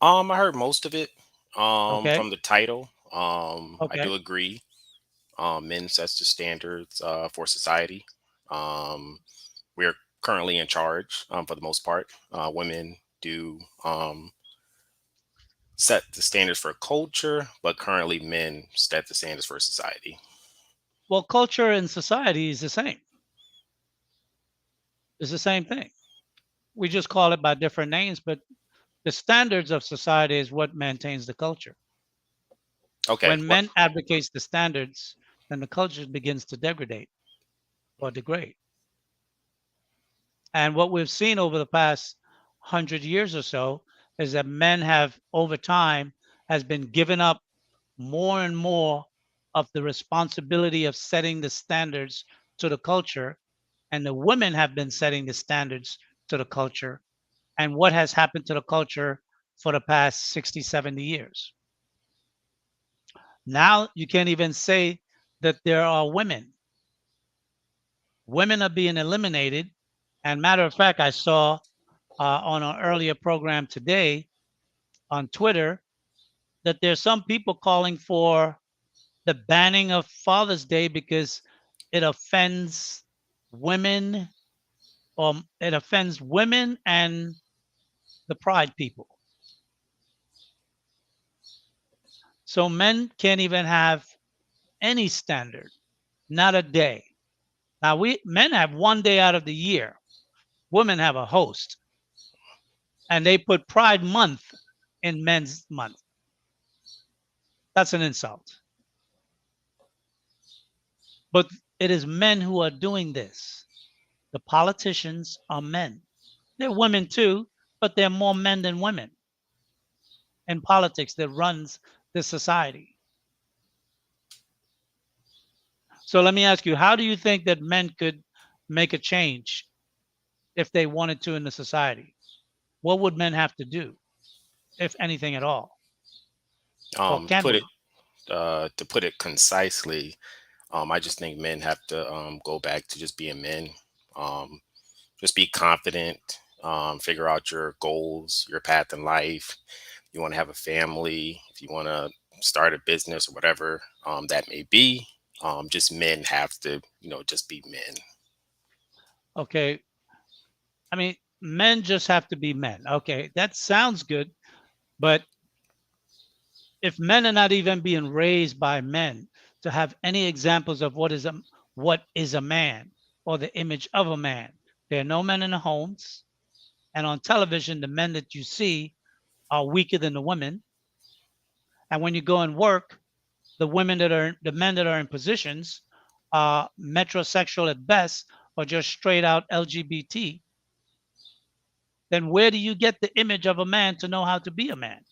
Speaker 4: I heard most of it.
Speaker 2: Okay.
Speaker 4: From the title. I
Speaker 2: Okay.
Speaker 4: do agree. Men sets the standards for society. We're currently in charge for the most part. Women do set the standards for culture, but currently men set the standards for society.
Speaker 2: Well, culture and society is the same. It's the same thing. We just call it by different names, but the standards of society is what maintains the culture.
Speaker 4: Okay.
Speaker 2: When men advocates the standards, then the culture begins to degrade or degrade. And what we've seen over the past 100 years or so is that men have, over time, has been given up more and more of the responsibility of setting the standards to the culture, and the women have been setting the standards to the culture. And what has happened to the culture for the past 60, 70 years? Now you can't even say that there are women. Women are being eliminated. And matter of fact, I saw on an earlier program today on Twitter that there's some people calling for the banning of Father's Day because it offends women, or it offends women and the pride people. So men can't even have any standard, not a day. Now we men have one day out of the year. Women have a host, and they put Pride Month in Men's Month. That's an insult. But it is men who are doing this. The politicians are men. They're women too, but they're more men than women in politics that runs this society. So let me ask you, how do you think that men could make a change if they wanted to in the society? What would men have to do, if anything at all? Or
Speaker 4: Um,
Speaker 2: can
Speaker 4: put it
Speaker 2: we?
Speaker 4: to put it concisely, I just think men have to go back to just being men. Um, just be confident. Figure out your goals, your path in life. You want to have a family. If you want to start a business or whatever that may be, just men have to, just be men.
Speaker 2: Okay. I mean, men just have to be men. Okay. That sounds good. But if men are not even being raised by men to have any examples of what is a man or the image of a man, there are no men in the homes, and on television, the men that you see are weaker than the women. And when you go and work, the men that are in positions are metrosexual at best or just straight out LGBT. Then where do you get the image of a man to know how to be a man?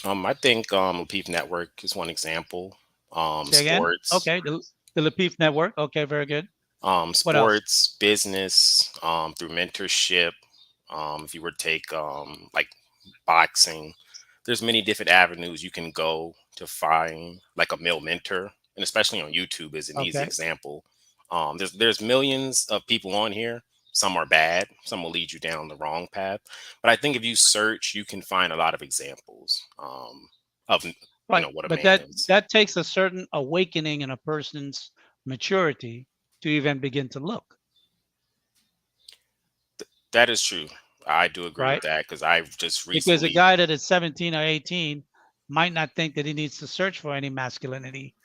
Speaker 4: I think Lapeef Network is one example.
Speaker 2: Say again.
Speaker 4: Sports,
Speaker 2: Okay, the Lapeef Network. Okay, very good. What else?
Speaker 4: sports, business, through mentorship. If you were to take like boxing, there's many different avenues you can go to find like a male mentor, and especially on YouTube is an easy
Speaker 2: Okay.
Speaker 4: example. There's millions of people on here. Some are bad, some will lead you down the wrong path. But I think if you search, you can find a lot of examples of
Speaker 2: Right.
Speaker 4: what a
Speaker 2: But
Speaker 4: man
Speaker 2: that
Speaker 4: is.
Speaker 2: that takes a certain awakening in a person's maturity to even begin to look,
Speaker 4: That is true. I do agree with
Speaker 2: right?
Speaker 4: that because I've just
Speaker 2: Because a
Speaker 4: recently.
Speaker 2: guy that is 17 or 18 might not think that he needs to search for any masculinity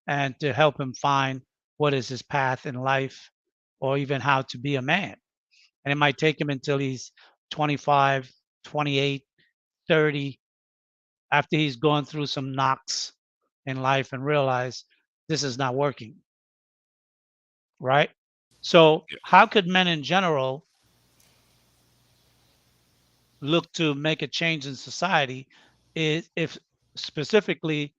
Speaker 2: and to help him find what is his path in life or even how to be a man. And it might take him until he's 25, 28, 30, after he's gone through some knocks in life and realize this is not working, right? So, how could men in general look to make a change in society is if specifically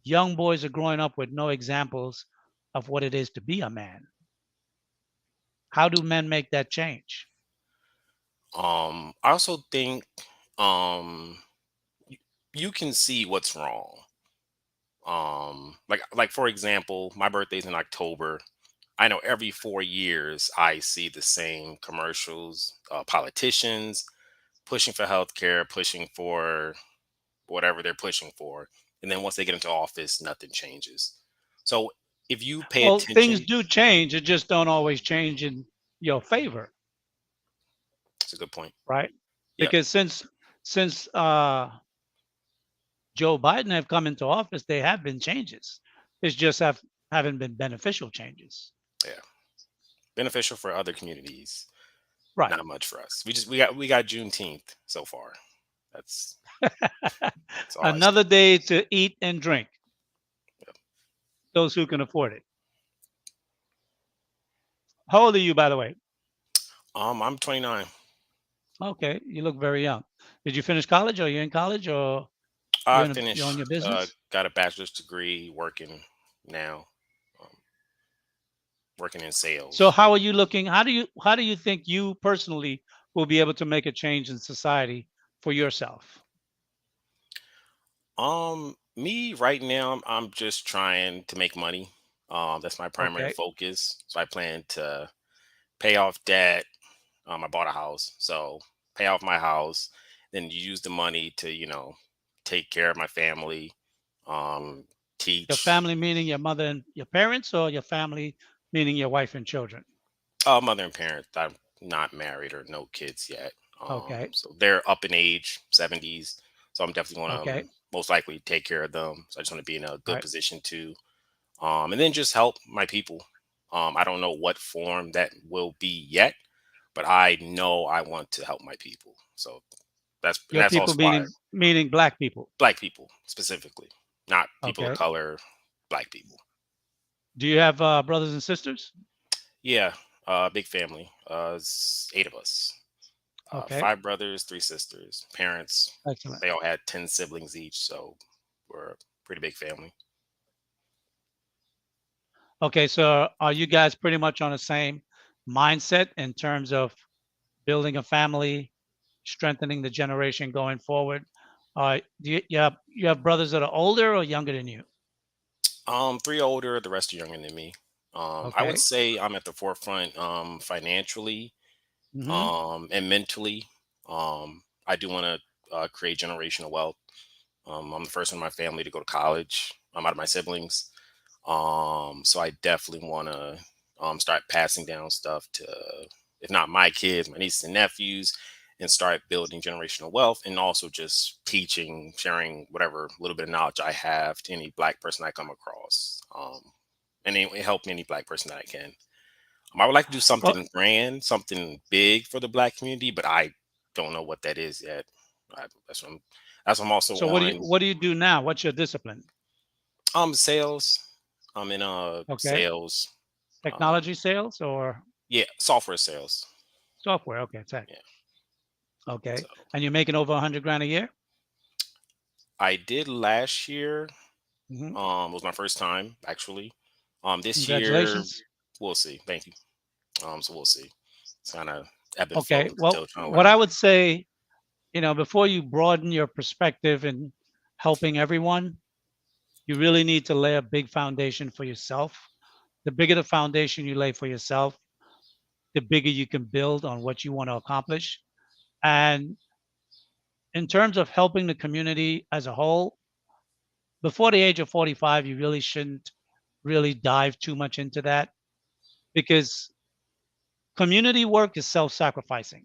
Speaker 2: young boys are growing up with no examples of what it is to be a man? How do men make that change?
Speaker 4: I also think um, y- you can see what's wrong. Like for example, my birthday's in October. I know every 4 years I see the same commercials, politicians pushing for healthcare, pushing for whatever they're pushing for, and then once they get into office, nothing changes. So if you pay
Speaker 2: Well, things
Speaker 4: attention,
Speaker 2: do change. It just don't always change in your favor,
Speaker 4: it's a good point.
Speaker 2: right?
Speaker 4: Yeah,
Speaker 2: Because since Joe Biden have come into office, there have been changes. It's just haven't been beneficial changes.
Speaker 4: yeah, beneficial for other communities,
Speaker 2: Right.
Speaker 4: not much for us. We got Juneteenth so far. That's that's all I see.
Speaker 2: Another day to eat and drink, those who can afford it. How old are you, by the way?
Speaker 4: I'm 29.
Speaker 2: Okay, you look very young. Did you finish college, or you're in college, or
Speaker 4: I
Speaker 2: you're on
Speaker 4: finished,
Speaker 2: your business?
Speaker 4: got a bachelor's degree, working now, um, working in
Speaker 2: So
Speaker 4: sales.
Speaker 2: how are you looking? How do you think you personally will be able to make a change in society for yourself?
Speaker 4: Me right now, I'm just trying to make money. That's my primary
Speaker 2: Okay,
Speaker 4: focus. So I plan to pay off debt. I bought a house, so pay off my house, then use the money to, take care of my family, um,
Speaker 2: your
Speaker 4: teach.
Speaker 2: family meaning your mother and your parents, or your family meaning your wife and children?
Speaker 4: Mother and parents. I'm not married or no kids yet.
Speaker 2: Okay,
Speaker 4: So they're up in age, 70s. So I'm definitely going to
Speaker 2: okay,
Speaker 4: most likely take care of them. So I just want to be in a good
Speaker 2: right.
Speaker 4: position to, and then just help my people. I don't know what form that will be yet, but I know I want to help my people. So and
Speaker 2: Your
Speaker 4: that's
Speaker 2: people
Speaker 4: also why
Speaker 2: meaning black people.
Speaker 4: black people specifically, not people of
Speaker 2: Okay.
Speaker 4: color, black people.
Speaker 2: Do you have brothers and sisters?
Speaker 4: Yeah, big family. It's 8 of us.
Speaker 2: Okay,
Speaker 4: 5 brothers, 3 sisters. Parents,
Speaker 2: excellent.
Speaker 4: they all had 10 siblings each, so we're a pretty big family.
Speaker 2: Okay, so are you guys pretty much on the same mindset in terms of building a family, strengthening the generation going forward? Do you have brothers that are older or younger than you?
Speaker 4: Three older, the rest are younger than me. I would
Speaker 2: Okay.
Speaker 4: say I'm at the forefront, financially,
Speaker 2: Hmm.
Speaker 4: and mentally. I do want to create generational wealth. I'm the first one in my family to go to college. I'm out of my siblings. So I definitely want to start passing down stuff to, if not my kids, my nieces and nephews, and start building generational wealth, and also just teaching, sharing whatever little bit of knowledge I have to any black person I come across, and help any black person that I can. I would like to do
Speaker 2: Well,
Speaker 4: something grand, something big for the black community, but I don't know what that is yet. That's what I'm also
Speaker 2: so
Speaker 4: on.
Speaker 2: what do you do now? What's your discipline?
Speaker 4: Sales. I'm in
Speaker 2: Okay.
Speaker 4: sales.
Speaker 2: Technology sales or
Speaker 4: Yeah, software sales.
Speaker 2: software? Okay, tech.
Speaker 4: Yeah.
Speaker 2: Okay.
Speaker 4: So
Speaker 2: And you're making over 100 grand a year?
Speaker 4: I did last year.
Speaker 2: Hmm.
Speaker 4: Was my first time actually. This year
Speaker 2: Congratulations.
Speaker 4: we'll see. Thank you. So we'll see. It's kind of ebb and flow.
Speaker 2: Okay. Well,
Speaker 4: Still trying to
Speaker 2: what
Speaker 4: learn.
Speaker 2: I would say, before you broaden your perspective in helping everyone, you really need to lay a big foundation for yourself. The bigger the foundation you lay for yourself, the bigger you can build on what you want to accomplish. And in terms of helping the community as a whole, before the age of 45, you really shouldn't really dive too much into that because community work is self-sacrificing,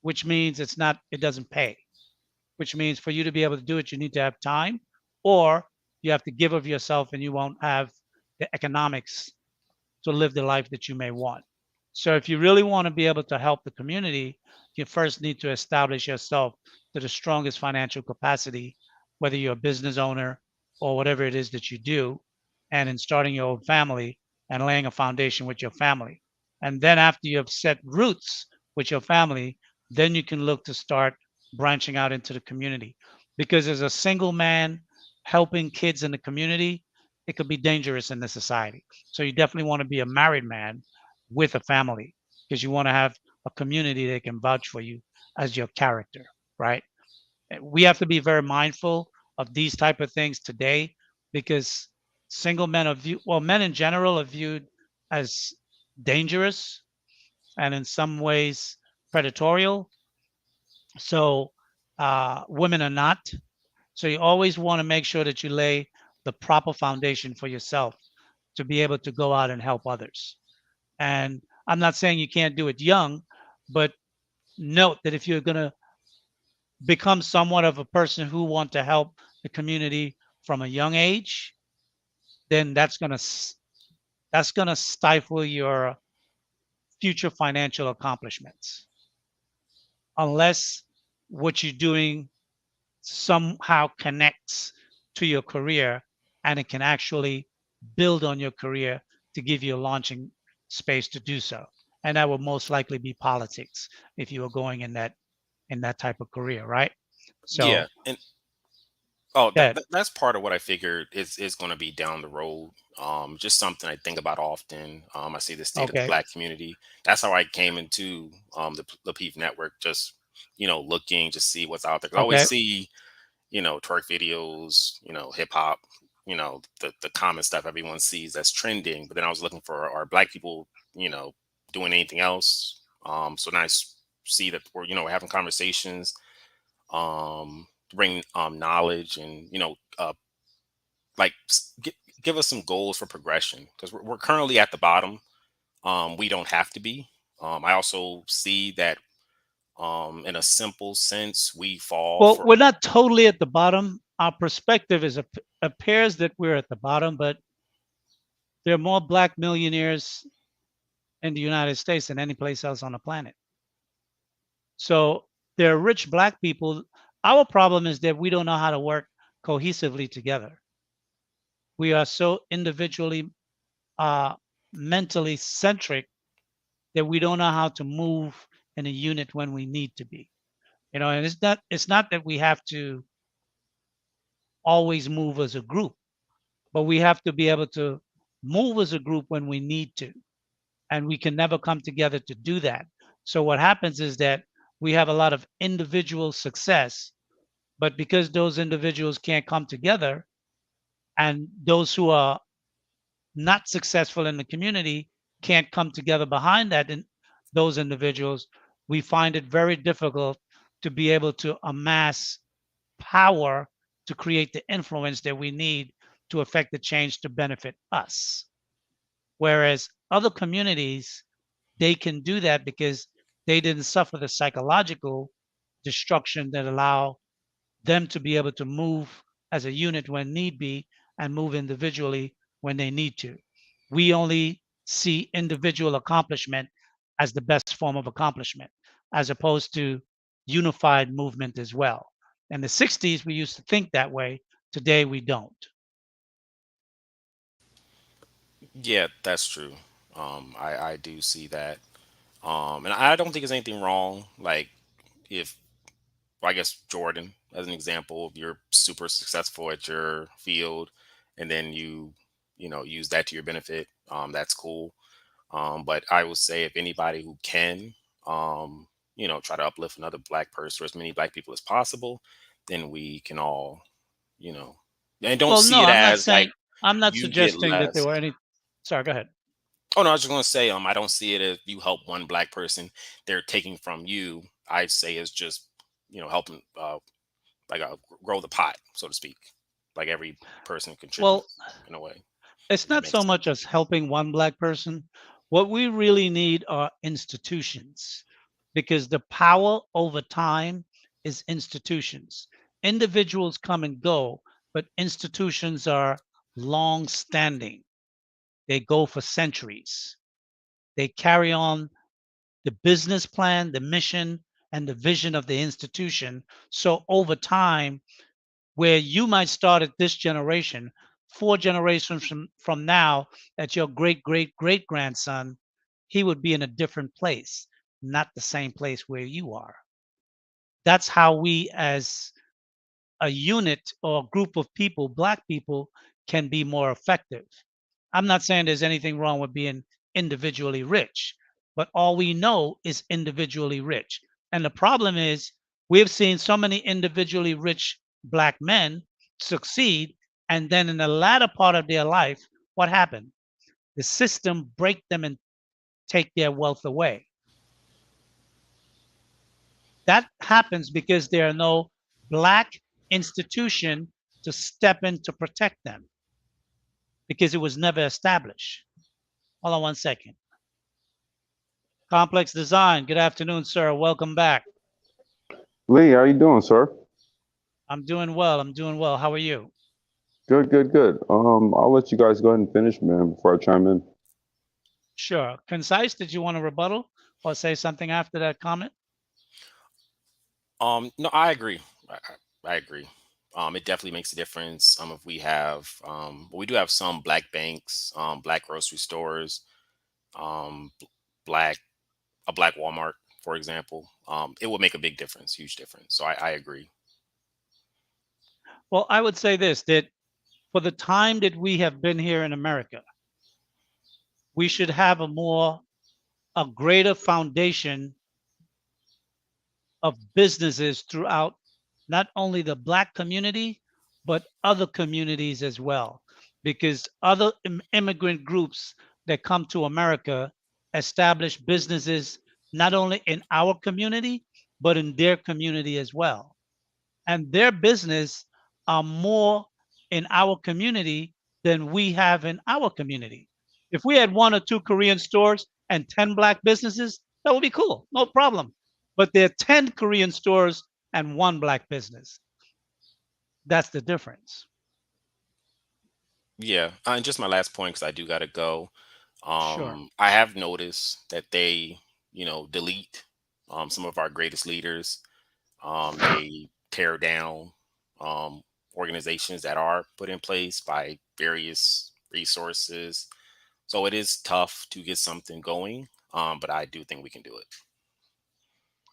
Speaker 2: which means it doesn't pay, which means for you to be able to do it, you need to have time or you have to give of yourself and you won't have the economics to live the life that you may want. So if you really want to be able to help the community, you first need to establish yourself to the strongest financial capacity, whether you're a business owner or whatever it is that you do, and in starting your own family and laying a foundation with your family. And then after you have set roots with your family, then you can look to start branching out into the community. Because as a single man helping kids in the community, it could be dangerous in this society. So you definitely want to be a married man with a family because you want to have a community that can vouch for you as your character, right? We have to be very mindful of these type of things today because single men are viewed, well, men in general are viewed as dangerous and in some ways predatorial. So women are not. So you always want to make sure that you lay the proper foundation for yourself to be able to go out and help others. And I'm not saying you can't do it young, but note that if you're going to become somewhat of a person who want to help the community from a young age, then that's going to stifle your future financial accomplishments unless what you're doing somehow connects to your career and it can actually build on your career to give you a launching space to do so. And that will most likely be politics if you are going in that type of career, right?
Speaker 4: Yeah,
Speaker 2: So
Speaker 4: and oh,
Speaker 2: that
Speaker 4: that's part of what I figured is going to be down the road. Just something I think about often. I see the state of the
Speaker 2: okay,
Speaker 4: black community. That's how I came into the Lapeef Network. Just looking to see what's out there. 'Cause I always
Speaker 2: okay,
Speaker 4: see twerk videos, hip hop, the common stuff everyone sees that's trending. But then I was looking for are black people, doing anything else? So then see that we're we're having conversations to bring knowledge and like give us some goals for progression because we're currently at the bottom. We don't have to be. I also see that in a simple sense we fall
Speaker 2: well,
Speaker 4: for.
Speaker 2: we're not totally at the bottom. Our perspective appears that we're at the bottom, but there are more black millionaires in the United States than any place else on the planet. So there are rich black people. Our problem is that we don't know how to work cohesively together. We are so individually, uh, mentally centric that we don't know how to move in a unit when we need to be. And it's not that we have to always move as a group, but we have to be able to move as a group when we need to. And we can never come together to do that. So what happens is that we have a lot of individual success, but because those individuals can't come together and those who are not successful in the community can't come together behind those individuals, we find it very difficult to be able to amass power to create the influence that we need to affect the change to benefit us. Whereas other communities, they can do that because they didn't suffer the psychological destruction that allow them to be able to move as a unit when need be and move individually when they need to. We only see individual accomplishment as the best form of accomplishment, as opposed to unified movement as well. In the 60s, we used to think that way. Today, we don't.
Speaker 4: Yeah, that's true. I do see that. And I don't think there's anything wrong. Like if I guess Jordan, as an example, if you're super successful at your field, and then you use that to your benefit, that's cool. But I would say if anybody who can, try to uplift another black person or as many black people as possible, then we can all, you know, and don't
Speaker 2: Well,
Speaker 4: see
Speaker 2: no,
Speaker 4: it as like
Speaker 2: I'm not
Speaker 4: you get
Speaker 2: suggesting that there
Speaker 4: less.
Speaker 2: were any. Sorry, go ahead.
Speaker 4: Oh no, I was just gonna say, I don't see it as you help one black person, they're taking from you. I'd say it's just, helping grow the pot, so to speak. Like every person
Speaker 2: Well,
Speaker 4: contributes in a way.
Speaker 2: it's
Speaker 4: If that
Speaker 2: not so
Speaker 4: makes
Speaker 2: much
Speaker 4: sense.
Speaker 2: as helping one black person. What we really need are institutions because the power over time is institutions. Individuals come and go, but institutions are long standing. They go for centuries. They carry on the business plan, the mission, and the vision of the institution. So over time, where you might start at this generation, 4 generations from now, at your great great great grandson, he would be in a different place, not the same place where you are. That's how we, as a unit or group of people, black people, can be more effective. I'm not saying there's anything wrong with being individually rich, but all we know is individually rich. And the problem is we've seen so many individually rich black men succeed. And then in the latter part of their life, what happened? The system break them and take their wealth away. That happens because there are no black institution to step in to protect them because it was never established. Hold on one second. Complex Design. Good afternoon, sir. Welcome back.
Speaker 5: Lee, how you doing, sir?
Speaker 2: I'm doing well. I'm doing well. How are you?
Speaker 5: Good, good, good. I'll let you guys go ahead and finish, man, before I chime in.
Speaker 2: Sure. Concise, did you want to rebuttal or say something after that comment?
Speaker 4: No, I agree. I agree. It definitely makes a difference. If we have, we do have some black banks, black grocery stores, b- black a black Walmart, for example. It would make a big difference, huge difference. So I agree.
Speaker 2: Well, I would say this that for the time that we have been here in America, we should have a greater foundation of businesses throughout not only the black community but other communities as well, because other immigrant groups that come to America establish businesses not only in our community but in their community as well, and their business are more in our community than we have in our community. If we had 1 or 2 Korean stores and 10 black businesses, that would be cool, no problem. But there are 10 Korean stores and 1 black business. That's the difference.
Speaker 4: Yeah. And just my last point, because I do got to go.
Speaker 2: Sure.
Speaker 4: I have noticed that they, delete some of our greatest leaders. They tear down um, organizations that are put in place by various resources. So it is tough to get something going, but I do think we can do it.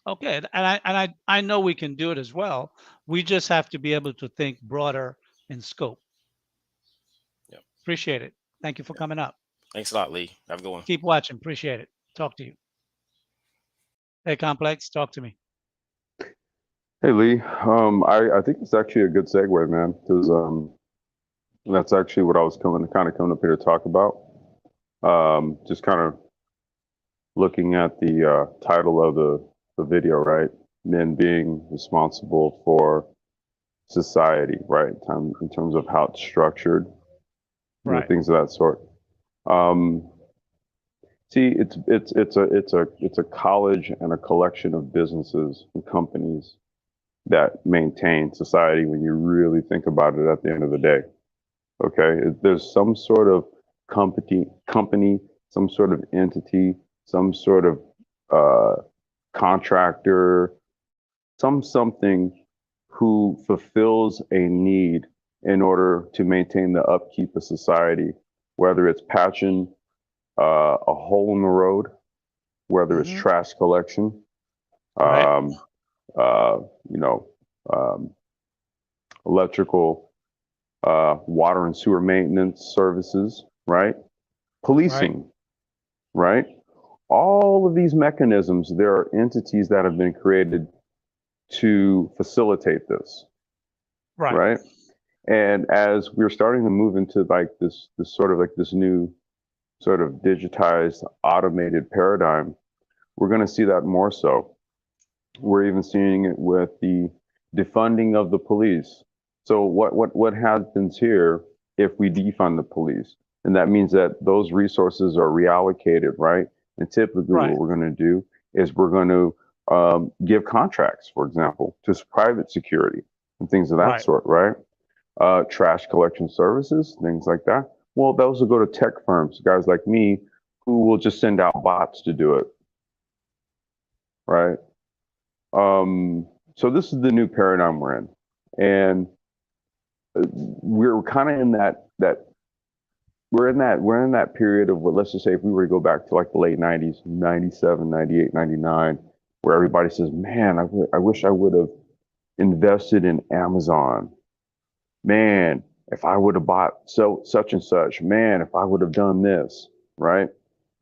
Speaker 2: Okay. And I know we can do it as well. We just have to be able to think broader in scope.
Speaker 4: Yeah.
Speaker 2: Appreciate it. Thank you for
Speaker 4: Yeah.
Speaker 2: coming up.
Speaker 4: Thanks a lot, Lee. Have a good one.
Speaker 2: Keep watching. Appreciate it. Talk to you. Hey, Complex, talk to me.
Speaker 5: Hey, Lee. I think it's actually a good segue, man, because that's actually what I was coming up here to talk about. Just kind of looking at the title of the video, right? Men being responsible for society, right? In terms of how it's structured,
Speaker 2: Right.
Speaker 5: things of that sort. Um, See, it's a college and a collection of businesses and companies that maintain society when you really think about it at the end of the day. Okay. There's some sort of company, some sort of entity, some sort of contractor, something who fulfills a need in order to maintain the upkeep of society, whether it's patching a hole in the road, whether it's
Speaker 2: Hmm.
Speaker 5: trash collection,
Speaker 2: Right.
Speaker 5: um, you know, electrical, water and sewer maintenance services, right?
Speaker 2: Right.
Speaker 5: Policing, right? All of these mechanisms, there are entities that have been created to facilitate this,
Speaker 2: Right.
Speaker 5: right? And as we're starting to move into like this sort of like this new sort of digitized, automated paradigm, we're going to see that more so. We're even seeing it with the defunding of the police. So what happens here if we defund the police? And that means that those resources are reallocated, right? And typically
Speaker 2: Right.
Speaker 5: what we're going to do is we're going to give contracts, for example, to private security and things of that
Speaker 2: Right.
Speaker 5: sort, right? Trash collection services, things like that. Well, those will go to tech firms, guys like me, who will just send out bots to do it, right? So this is the new paradigm we're in, and we're kind of in that we're in that period of what, let's just say if we were to go back to like the late 90s, 97, 98, 99, where everybody says, man, I wish I would have invested in Amazon. Man, if I would have bought such and such, man, if I would have done this, right?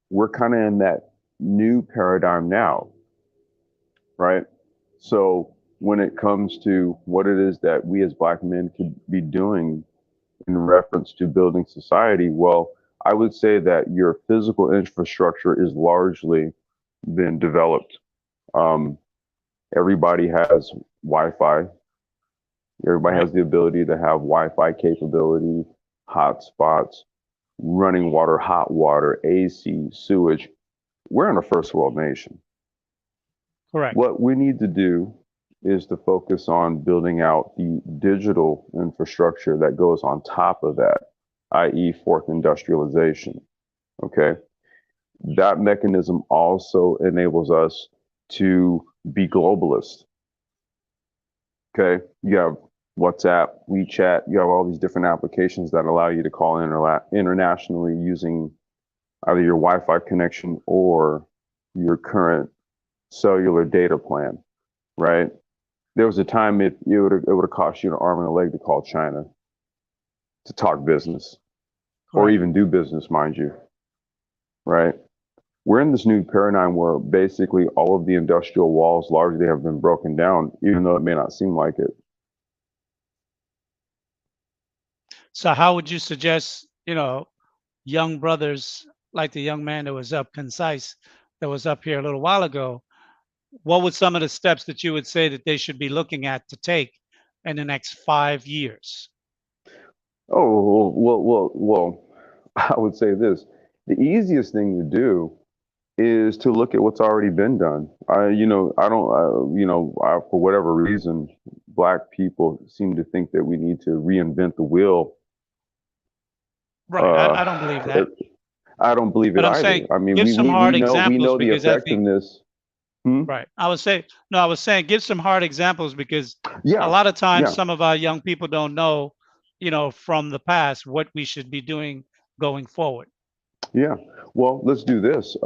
Speaker 5: We're kind of in that new paradigm now, right? So when it comes to what it is that we as Black men could be doing in reference to building society, well, I would say that your physical infrastructure is largely been developed. Um, Everybody has Wi-Fi. Everybody
Speaker 2: Right.
Speaker 5: has the ability to have Wi-Fi capability, hotspots, running water, hot water, AC, sewage. We're in a first world nation.
Speaker 2: Correct.
Speaker 5: What we need to do is to focus on building out the digital infrastructure that goes on top of that, i.e., fourth industrialization. Okay. That mechanism also enables us to be globalist. Okay. You have WhatsApp, WeChat, you have all these different applications that allow you to call internationally using either your Wi-Fi connection or your current cellular data plan, right? There was a time it would have cost you an arm and a leg to call China to talk business or
Speaker 2: Correct.
Speaker 5: even do business, mind you, right? We're in this new paradigm where basically all of the industrial walls largely have been broken down, even though it may not seem like it.
Speaker 2: So how would you suggest, young brothers like the young man that was up concise that was up here a little while ago, what would some of the steps that you would say that they should be looking at to take in the next 5 years?
Speaker 5: Oh, well, I would say this. The easiest thing to do is to look at what's already been done. I don't, for whatever reason, Black people seem to think that we need to reinvent the wheel.
Speaker 2: Right. I don't believe
Speaker 5: Uh,
Speaker 2: that.
Speaker 5: I don't believe
Speaker 2: But
Speaker 5: it
Speaker 2: I'm
Speaker 5: either.
Speaker 2: saying
Speaker 5: I mean,
Speaker 2: give some hard
Speaker 5: we
Speaker 2: examples
Speaker 5: know the
Speaker 2: because I think
Speaker 5: effectiveness. Hmm?
Speaker 2: right. I would say no, I was saying give some hard examples because a
Speaker 5: Yeah,
Speaker 2: lot of times
Speaker 5: yeah,
Speaker 2: some of our young people don't know, from the past what we should be doing going forward.
Speaker 5: yeah. Well, let's do this.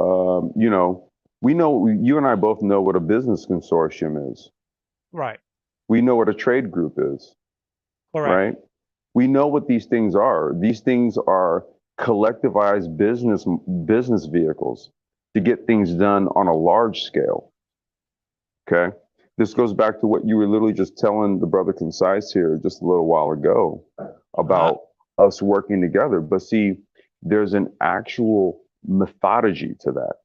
Speaker 5: We know you and I both know what a business consortium is.
Speaker 2: Right.
Speaker 5: We know what a trade group is,
Speaker 2: Correct.
Speaker 5: right? We know what these things are. These things are collectivized business vehicles to get things done on a large scale. Okay. This goes back to what you were literally just telling the brother Concise here just a little while ago
Speaker 2: Uh-huh.
Speaker 5: about us working together. But see, there's an actual methodology to that.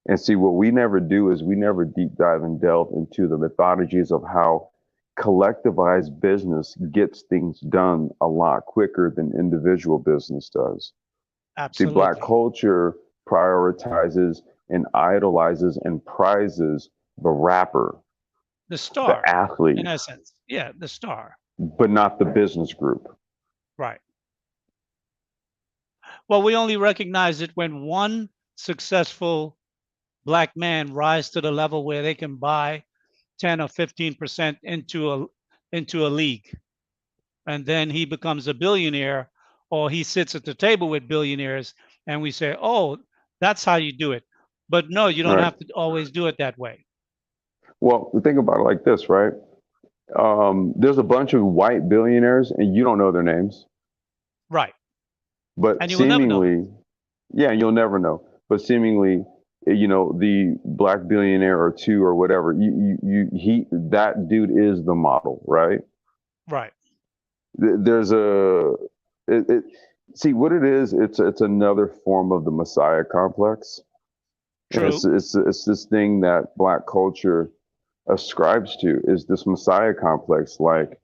Speaker 5: And see, what we never do is we never deep dive and delve into the methodologies of how collectivized business gets things done a lot quicker than individual business does. See, Black
Speaker 2: Absolutely.
Speaker 5: culture prioritizes and idolizes and prizes the rapper,
Speaker 2: The
Speaker 5: the
Speaker 2: star,
Speaker 5: athlete,
Speaker 2: in essence. Yeah, the star.
Speaker 5: but not the business group.
Speaker 2: Right. Well, we only recognize it when one successful black man rise to the level where they can buy 10 or 15% into a league, and then he becomes a billionaire, or he sits at the table with billionaires, and we say, oh, that's how you do it. But no, you don't
Speaker 5: Right.
Speaker 2: have to always do it that way.
Speaker 5: Well, think about it like this, right? There's a bunch of white billionaires and you don't know their names,
Speaker 2: Right.
Speaker 5: but
Speaker 2: And you will never know them.
Speaker 5: seemingly, yeah, you'll never know. But seemingly, the black billionaire or two or whatever, that dude is the model, right?
Speaker 2: Right.
Speaker 5: There's see what it is. It's another form of the Messiah complex. And
Speaker 2: True.
Speaker 5: it's this thing that black culture ascribes to, is this Messiah complex. Like,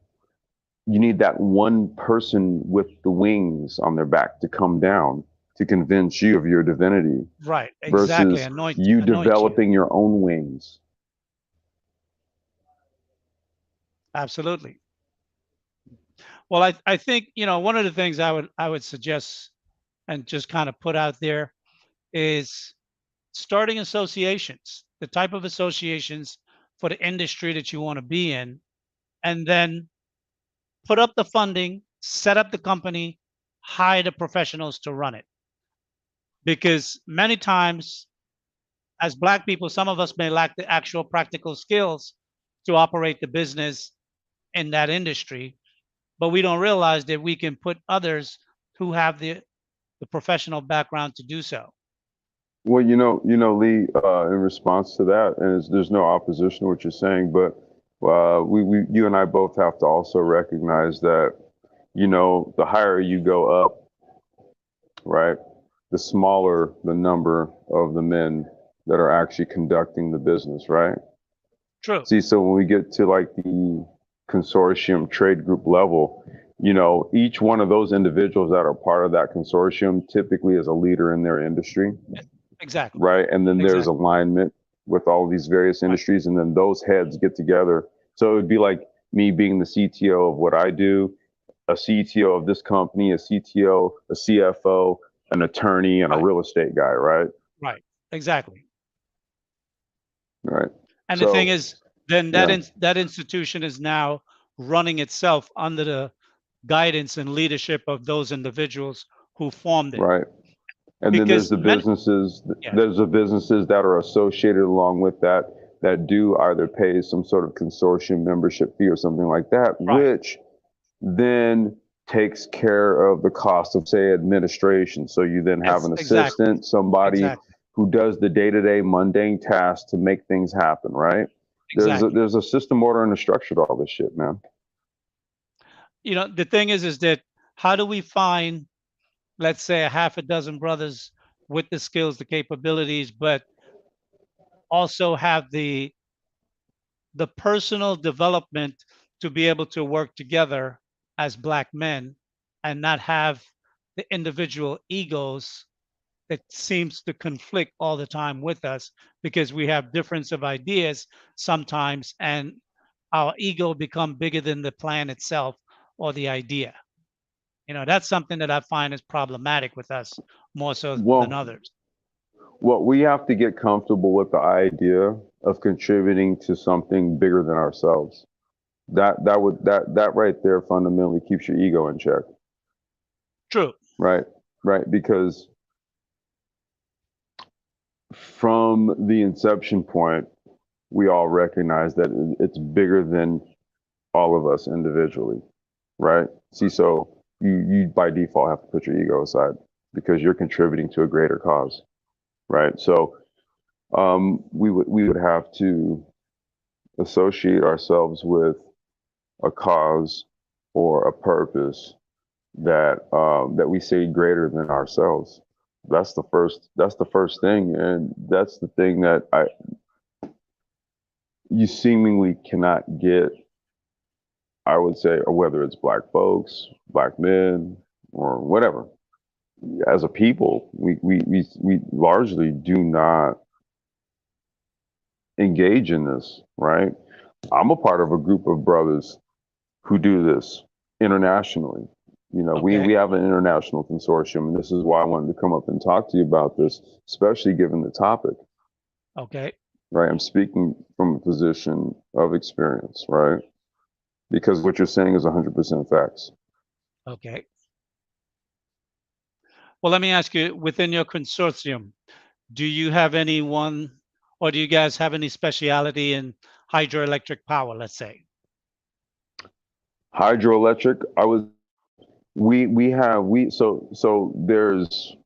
Speaker 5: you need that one person with the wings on their back to come down to convince you of your divinity
Speaker 2: Right. Exactly.
Speaker 5: versus
Speaker 2: Anoint
Speaker 5: you
Speaker 2: you.
Speaker 5: developing your own wings.
Speaker 2: Absolutely. Well, I think, one of the things I would suggest and just kind of put out there is starting associations, the type of associations for the industry that you want to be in, and then put up the funding, set up the company, hire the professionals to run it. Because many times, as Black people, some of us may lack the actual practical skills to operate the business in that industry, but we don't realize that we can put others who have the professional background to do so.
Speaker 5: Well, Lee, in response to that, and there's no opposition to what you're saying, but you and I both have to also recognize that, the higher you go up, right, the smaller the number of the men that are actually conducting the business, right?
Speaker 2: True.
Speaker 5: See, so when we get to like the consortium trade group level, each one of those individuals that are part of that consortium typically is a leader in their industry,
Speaker 2: Exactly.
Speaker 5: right? And then there's
Speaker 2: Exactly.
Speaker 5: alignment with all these various industries, and then those heads get together. So it would be like me being the CTO of what I do, a CTO of this company, a CTO, a CFO, an attorney, and a
Speaker 2: Right.
Speaker 5: real estate guy, right?
Speaker 2: Right. Exactly.
Speaker 5: Right.
Speaker 2: And the thing
Speaker 5: So,
Speaker 2: is, then
Speaker 5: yeah,
Speaker 2: that institution is now running itself under the guidance and leadership of those individuals who formed it.
Speaker 5: right. And then
Speaker 2: Because many, yeah,
Speaker 5: there's the businesses that are associated along with that do either pay some sort of consortium membership fee or something like that,
Speaker 2: right.
Speaker 5: which then takes care of the cost of, say, administration. So you then have
Speaker 2: Yes,
Speaker 5: an
Speaker 2: exactly.
Speaker 5: assistant, somebody
Speaker 2: Exactly.
Speaker 5: who does the day-to-day mundane tasks to make things happen, right?
Speaker 2: Exactly.
Speaker 5: There's a system, order, and a structure to all this shit, man.
Speaker 2: The thing is that how do we find, let's say, a half a dozen brothers with the skills, the capabilities, but also have the personal development to be able to work together as Black men and not have the individual egos that seems to conflict all the time with us, because we have difference of ideas sometimes, and our ego become bigger than the plan itself or the idea. That's something that I find is problematic with us more so than
Speaker 5: Well,
Speaker 2: others.
Speaker 5: we have to get comfortable with the idea of contributing to something bigger than ourselves. That right there fundamentally keeps your ego in check.
Speaker 2: True.
Speaker 5: Right. Right. Because from the inception point, we all recognize that it's bigger than all of us individually. Right. See, so you by default have to put your ego aside because you're contributing to a greater cause. Right. So we would have to associate ourselves with a cause or a purpose that we say greater than ourselves. That's the first thing, and that's the thing that you seemingly cannot get. I would say, or whether it's Black folks, Black men, or whatever, as a people, we largely do not engage in this, right? I'm a part of a group of brothers who do this internationally. You know, we
Speaker 2: Okay.
Speaker 5: have an international consortium, and this is why I wanted to come up and talk to you about this, especially given the topic,
Speaker 2: Okay.
Speaker 5: right? I'm speaking from a position of experience, right? Because what you're saying is 100% facts.
Speaker 2: Okay. Well, let me ask you, within your consortium, do you have anyone, or do you guys have any speciality in hydroelectric power, let's say?
Speaker 5: Hydroelectric, I was so there's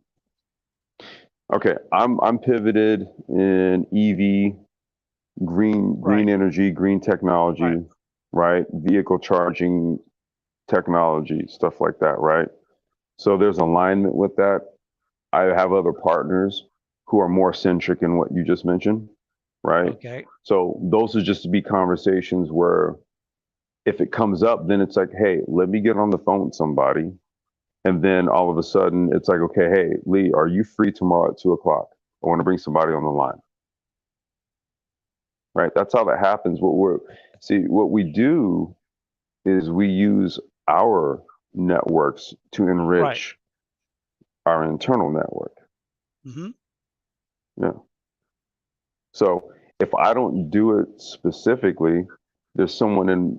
Speaker 5: okay, I'm pivoted in EV,
Speaker 2: Right.
Speaker 5: green energy, green
Speaker 2: Right.
Speaker 5: technology, right? Vehicle charging technology, stuff like that, right? So there's alignment with that. I have other partners who are more centric in what you just mentioned, right?
Speaker 2: Okay.
Speaker 5: So those would just be conversations where if it comes up, then it's like, hey, let me get on the phone with somebody. And then all of a sudden it's like, okay, hey, Lee, are you free tomorrow at 2 o'clock? I want to bring somebody on the line. Right. That's how that happens. What we do is we use our networks to
Speaker 2: Right.
Speaker 5: enrich our internal network.
Speaker 2: Hmm.
Speaker 5: Yeah. So if I don't do it specifically, there's someone in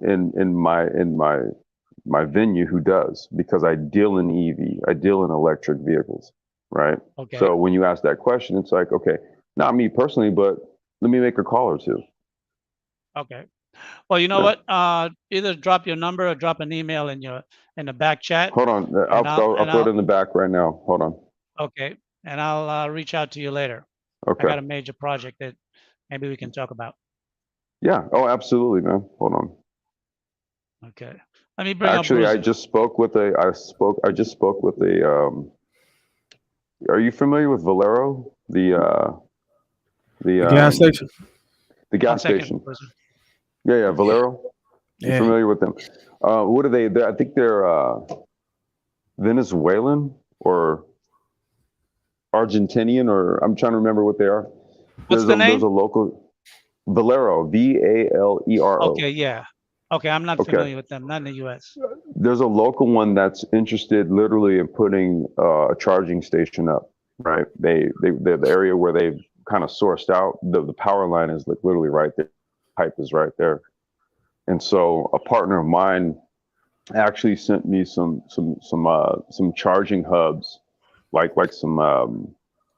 Speaker 5: my venue who does, because I deal in EV, I deal in electric vehicles, right?
Speaker 2: Okay.
Speaker 5: So when you ask that question, it's like, okay, not me personally, but let me make a call or two.
Speaker 2: Okay. Well, you know
Speaker 5: Yeah.
Speaker 2: what? Either drop your number or drop an email in the back chat,
Speaker 5: Hold on,
Speaker 2: and
Speaker 5: I'll throw it in the back right now. Hold on.
Speaker 2: okay, and I'll reach out to you later. I
Speaker 5: Okay.
Speaker 2: got a major project that maybe we can talk about.
Speaker 5: Yeah. Oh, absolutely, man. Hold on.
Speaker 2: Okay. Let me bring up
Speaker 5: Actually,
Speaker 2: Bruiser.
Speaker 5: I just spoke with are you familiar with Valero?
Speaker 6: The gas
Speaker 5: The
Speaker 6: station.
Speaker 5: the
Speaker 2: One
Speaker 5: gas
Speaker 2: second,
Speaker 5: station.
Speaker 2: Bruiser.
Speaker 5: Yeah, Valero. You
Speaker 6: Yeah.
Speaker 5: familiar with them? What are they? I think they're Venezuelan or Argentinian, or I'm trying to remember what they are.
Speaker 2: What's the
Speaker 5: There's
Speaker 2: name?
Speaker 5: a local Valero, Valero.
Speaker 2: Okay, yeah. Okay, I'm not
Speaker 5: Okay.
Speaker 2: familiar with them. Not in the U.S.
Speaker 5: There's a local one that's interested literally in putting a charging station up. Right. They're the area where they've kind of sourced out. The power line is like literally right there. Pipe is right there. And so a partner of mine actually sent me some charging hubs, like some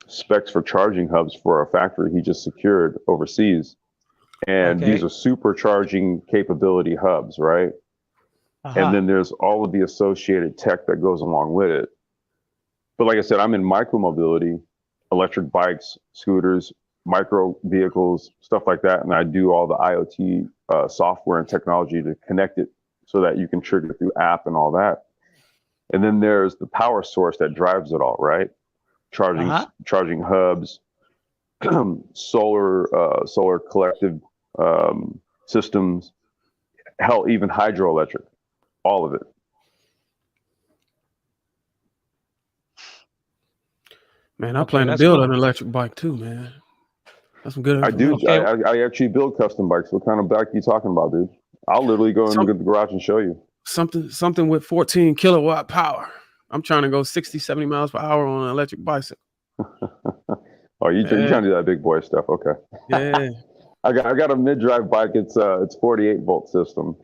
Speaker 5: specs for charging hubs for a factory he just secured overseas. And these
Speaker 2: Okay.
Speaker 5: are supercharging capability hubs, right? And
Speaker 2: Uh-huh.
Speaker 5: then there's all of the associated tech that goes along with it. But like I said, I'm in micromobility, electric bikes, scooters, micro vehicles, stuff like that. And I do all the IoT software and technology to connect it so that you can trigger through app and all that. And then there's the power source that drives it all, right?
Speaker 2: Uh-huh.
Speaker 5: Charging hubs, solar collective systems, hell, even hydroelectric, all of it.
Speaker 6: Man, I
Speaker 2: Okay,
Speaker 6: plan to
Speaker 2: that's
Speaker 6: build
Speaker 2: cool.
Speaker 6: an electric bike too, man. That's some good
Speaker 5: I do.
Speaker 6: information.
Speaker 2: Okay.
Speaker 5: I actually build custom bikes. What kind of bike are you talking about, dude? I'll literally go into
Speaker 6: Some,
Speaker 5: the garage and show you.
Speaker 6: something with 14 kilowatt power. I'm trying to go 60, 70 miles per hour on an electric bicycle.
Speaker 5: Oh, you
Speaker 6: Yeah.
Speaker 5: trying to do that big boy stuff? Okay.
Speaker 6: Yeah.
Speaker 5: I got a mid drive bike. It's 48 volt system.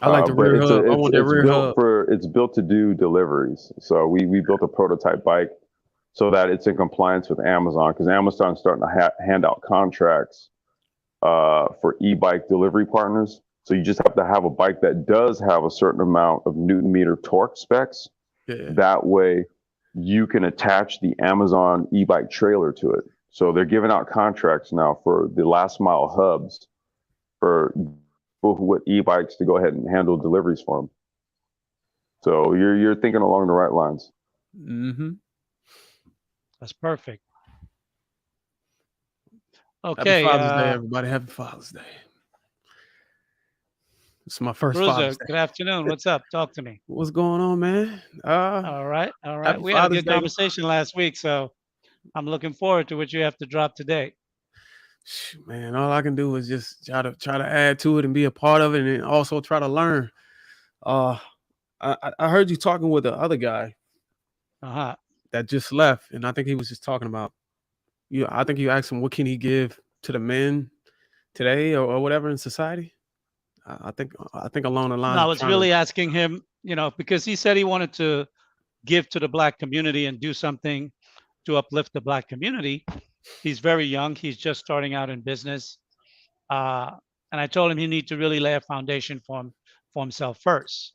Speaker 6: I like the
Speaker 5: But
Speaker 6: rear hub. I want that rear hub.
Speaker 5: it's built to do deliveries. So we built a prototype bike so that it's in compliance with Amazon, because Amazon's starting to hand out contracts for e-bike delivery partners. So you just have to have a bike that does have a certain amount of Newton meter torque specs.
Speaker 6: Yeah.
Speaker 5: That way you can attach the Amazon e-bike trailer to it. So they're giving out contracts now for the last mile hubs for people with e-bikes to go ahead and handle deliveries for them. So you're thinking along the right lines.
Speaker 6: Mm-hmm.
Speaker 2: That's perfect.
Speaker 6: Happy
Speaker 2: Okay.
Speaker 6: Father's Day, everybody. Happy Father's Day. It's my first
Speaker 2: Bruiser,
Speaker 6: Father's Day.
Speaker 2: good afternoon. What's up? Talk to me.
Speaker 6: What's going on, man?
Speaker 2: All right. All right.
Speaker 6: Happy
Speaker 2: We had a
Speaker 6: Father's
Speaker 2: good
Speaker 6: Day.
Speaker 2: conversation last week, so I'm looking forward to what you have to drop today.
Speaker 6: Man, all I can do is just try to add to it and be a part of it, and also try to learn. Uh, I heard you talking with the other guy
Speaker 2: Uh-huh.
Speaker 6: that just left, and I think he was just talking about you. I think you asked him what can he give to the men today or whatever in society. I think along the
Speaker 2: No,
Speaker 6: lines
Speaker 2: I
Speaker 6: of
Speaker 2: was
Speaker 6: trying to.
Speaker 2: really asking him, because he said he wanted to give to the black community and do something to uplift the black community. He's very young. He's just starting out in business. Uh, and I told him he needs to really lay a foundation for himself first.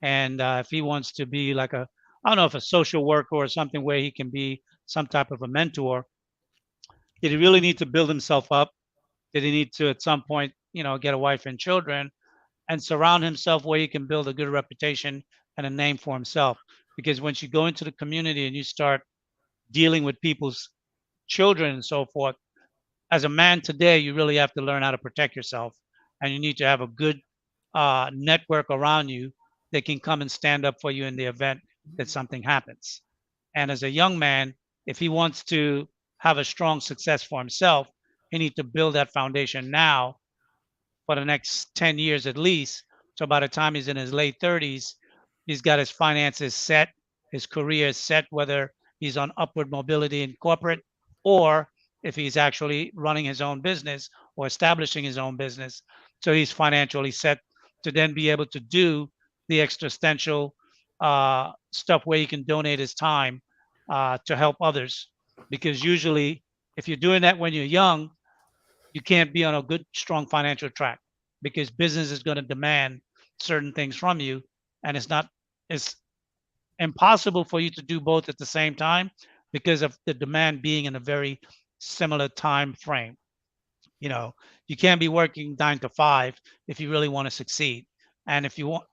Speaker 2: And if he wants to be like I don't know if a social worker or something where he can be some type of a mentor, did he really need to build himself up? Did he need to, at some point, get a wife and children and surround himself where he can build a good reputation and a name for himself? Because once you go into the community and you start dealing with people's children and so forth, as a man today, you really have to learn how to protect yourself, and you need to have a good network around you that can come and stand up for you in the event that something happens. And as a young man, if he wants to have a strong success for himself, he needs to build that foundation now for the next 10 years at least. So by the time he's in his late 30s, he's got his finances set, his career is set, whether he's on upward mobility in corporate or if he's actually running his own business or establishing his own business. So he's financially set to then be able to do the existential stuff where he can donate his time to help others. Because usually, if you're doing that when you're young, you can't be on a good, strong financial track because business is going to demand certain things from you, and it's impossible for you to do both at the same time because of the demand being in a very similar time frame. You know, you can't be working 9 to 5 if you really want to succeed. And if you want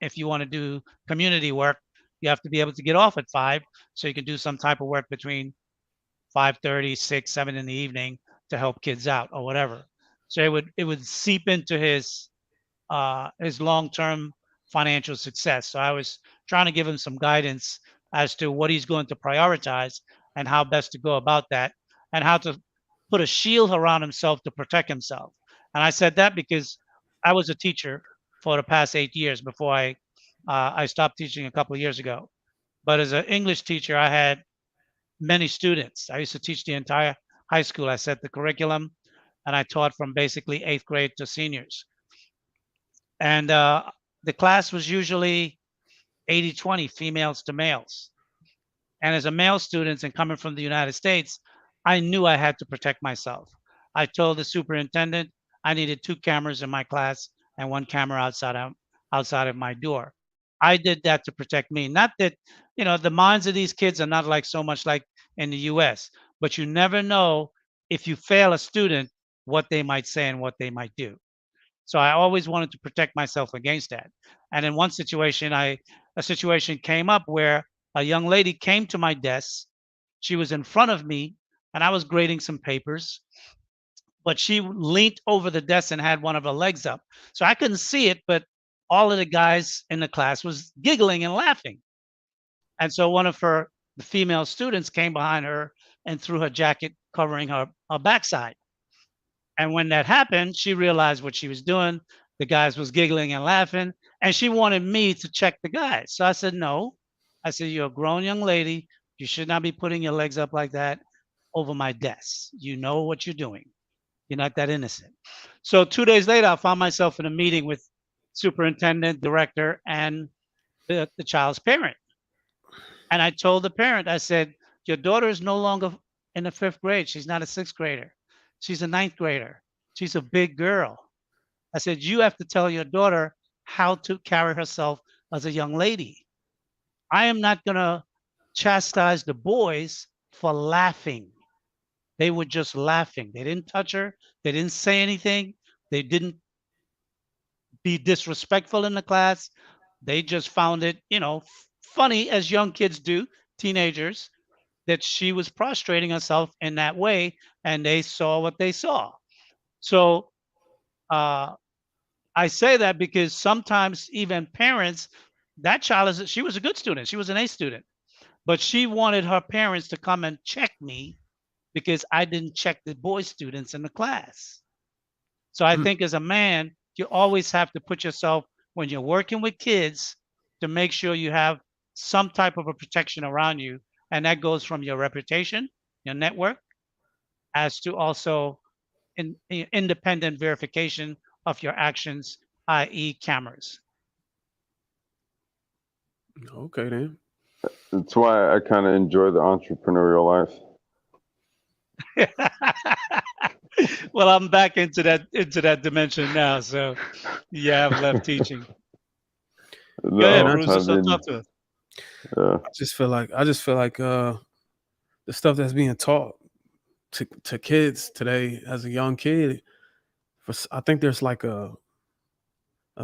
Speaker 2: to do community work, you have to be able to get off at 5 so you can do some type of work between 5:30, 6, 7 in the evening to help kids out or whatever. So it would seep into his long-term financial success. So I was trying to give him some guidance as to what he's going to prioritize and how best to go about that and how to put a shield around himself to protect himself. And I said that because I was a teacher for the past 8 years before I stopped teaching a couple of years ago. But as an English teacher, I had many students. I used to teach the entire high school. I set the curriculum and I taught from basically 8th grade to seniors. And the class was usually 80-20 females to males. And as a male student and coming from the United States, I knew I had to protect myself. I told the superintendent I needed 2 cameras in my class and 1 camera outside of my door. I did that to protect me. Not that, the minds of these kids are not like so much like in the US, but you never know if you fail a student what they might say and what they might do. So I always wanted to protect myself against that. And in one situation, a situation came up where a young lady came to my desk. She was in front of me, and I was grading some papers, but she leaned over the desk and had one of her legs up. So I couldn't see it, but all of the guys in the class was giggling and laughing. And so one of the female students came behind her and threw her jacket covering her backside. And when that happened, she realized what she was doing. The guys was giggling and laughing, and she wanted me to check the guys. So I said, no. I said, you're a grown young lady. You should not be putting your legs up like that over my desk. You know what you're doing. You're not that innocent. So 2 days later, I found myself in a meeting with superintendent, director, and the child's parent. And I told the parent, I said, your daughter is no longer in the 5th grade. She's not a 6th grader. She's a 9th grader. She's a big girl. I said, you have to tell your daughter how to carry herself as a young lady. I am not going to chastise the boys for laughing. They were just laughing. They didn't touch her. They didn't say anything. They didn't be disrespectful in the class. They just found it, funny as young kids do, teenagers, that she was prostrating herself in that way, and they saw what they saw. So uh, I say that because sometimes even parents, that child she was a good student. She was an A student, but she wanted her parents to come and check me because I didn't check the boy students in the class. So I
Speaker 6: Mm.
Speaker 2: think as a man, you always have to put yourself when you're working with kids to make sure you have some type of a protection around you. And that goes from your reputation, your network, as to also independent verification of your actions, i.e., cameras.
Speaker 6: Okay then.
Speaker 5: That's why I kind of enjoy the entrepreneurial life.
Speaker 2: Well, I'm back into that dimension now. So yeah, I've left teaching. Go ahead,
Speaker 6: And
Speaker 5: No,
Speaker 2: Bruce.
Speaker 5: I
Speaker 2: So
Speaker 5: didn't.
Speaker 2: talk to us.
Speaker 6: I just feel like the stuff that's being taught to kids today as a young kid, I think there's like a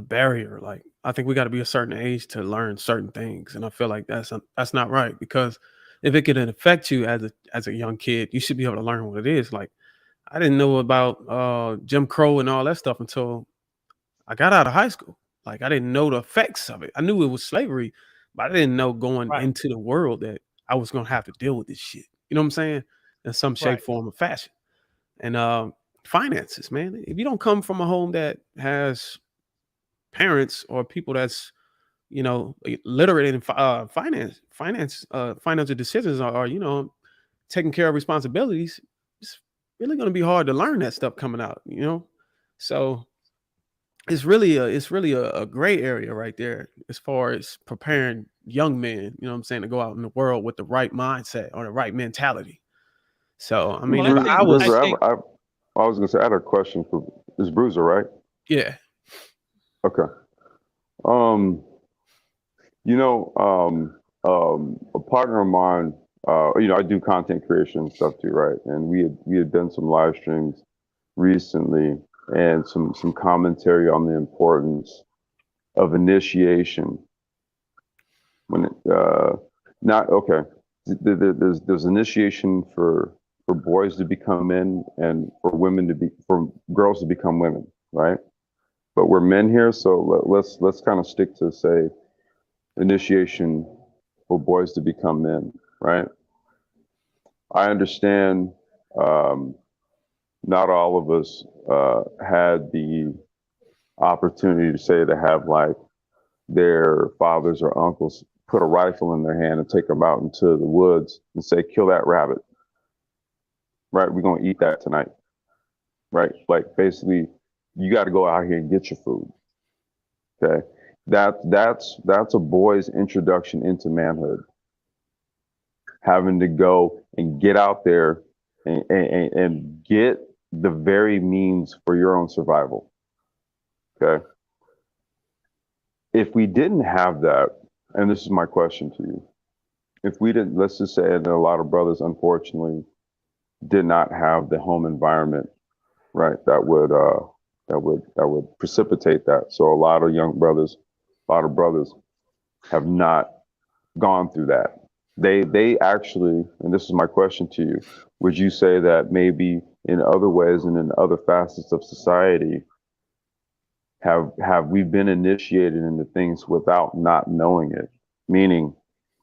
Speaker 6: barrier. Like I think we got to be a certain age to learn certain things, and I feel like that's not right, because if it could affect you as a young kid, you should be able to learn what it is. Like I didn't know about Jim Crow and all that stuff until I got out of high school. Like I didn't know the effects of it. I knew it was slavery, but I didn't know going
Speaker 2: Right,
Speaker 6: into the world that I was gonna have to deal with this shit. You know what I'm saying? In some shape,
Speaker 2: right.
Speaker 6: form, or fashion. And finances, man. If you don't come from a home that has parents or people that's literate in financial decisions, are taking care of responsibilities, it's really going to be hard to learn that stuff coming out. So it's really a gray area right there as far as preparing young men, you know what I'm saying, to go out in the world with the right mindset or the right mentality. So I
Speaker 2: Well,
Speaker 6: mean,
Speaker 2: I
Speaker 6: I
Speaker 2: think I
Speaker 6: was,
Speaker 5: Bruiser,
Speaker 2: think
Speaker 5: I was gonna say I had a question for this Bruiser, right?
Speaker 6: yeah.
Speaker 5: Okay. Um, a partner of mine, I do content creation and stuff too, right? And we had done some live streams recently and some commentary on the importance of initiation when not okay. There's initiation for boys to become men and for girls to become women, right? But we're men here, so let's kind of stick to say initiation for boys to become men, right? I understand um, not all of us had the opportunity to say to have like their fathers or uncles put a rifle in their hand and take them out into the woods and say, kill that rabbit, right? We're going to eat that tonight, right? Like basically, you got to go out here and get your food. Okay. That's a boy's introduction into manhood. Having to go and get out there and get the very means for your own survival. Okay. If we didn't have that, and this is my question to you, if we didn't, let's just say that a lot of brothers, unfortunately, did not have the home environment, right? That would precipitate that. So a lot of brothers have not gone through that. They actually, and this is my question to you, would you say that maybe in other ways and in other facets of society, have we been initiated into things without not knowing it? Meaning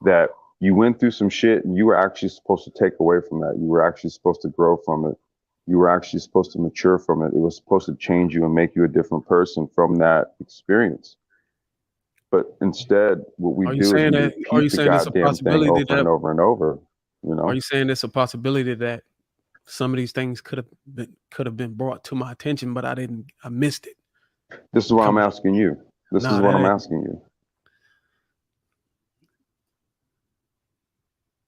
Speaker 5: that you went through some shit and you were actually supposed to take away from that. You were actually supposed to grow from it. You were actually supposed to mature from it. It was supposed to change you and make you a different person from that experience. But instead, what we
Speaker 6: Are you
Speaker 5: do is
Speaker 6: saying
Speaker 5: we
Speaker 6: that? Are you
Speaker 5: repeat the
Speaker 6: saying there's a
Speaker 5: goddamn thing
Speaker 6: possibility
Speaker 5: over and
Speaker 6: that?
Speaker 5: over and over.
Speaker 6: Are you saying there's a possibility that some of these things could have been brought to my attention, but I missed it.
Speaker 5: This is what I'm
Speaker 6: Come on.
Speaker 5: asking you. This is
Speaker 6: Nah,
Speaker 5: what
Speaker 6: that
Speaker 5: I'm
Speaker 6: ain't.
Speaker 5: asking you.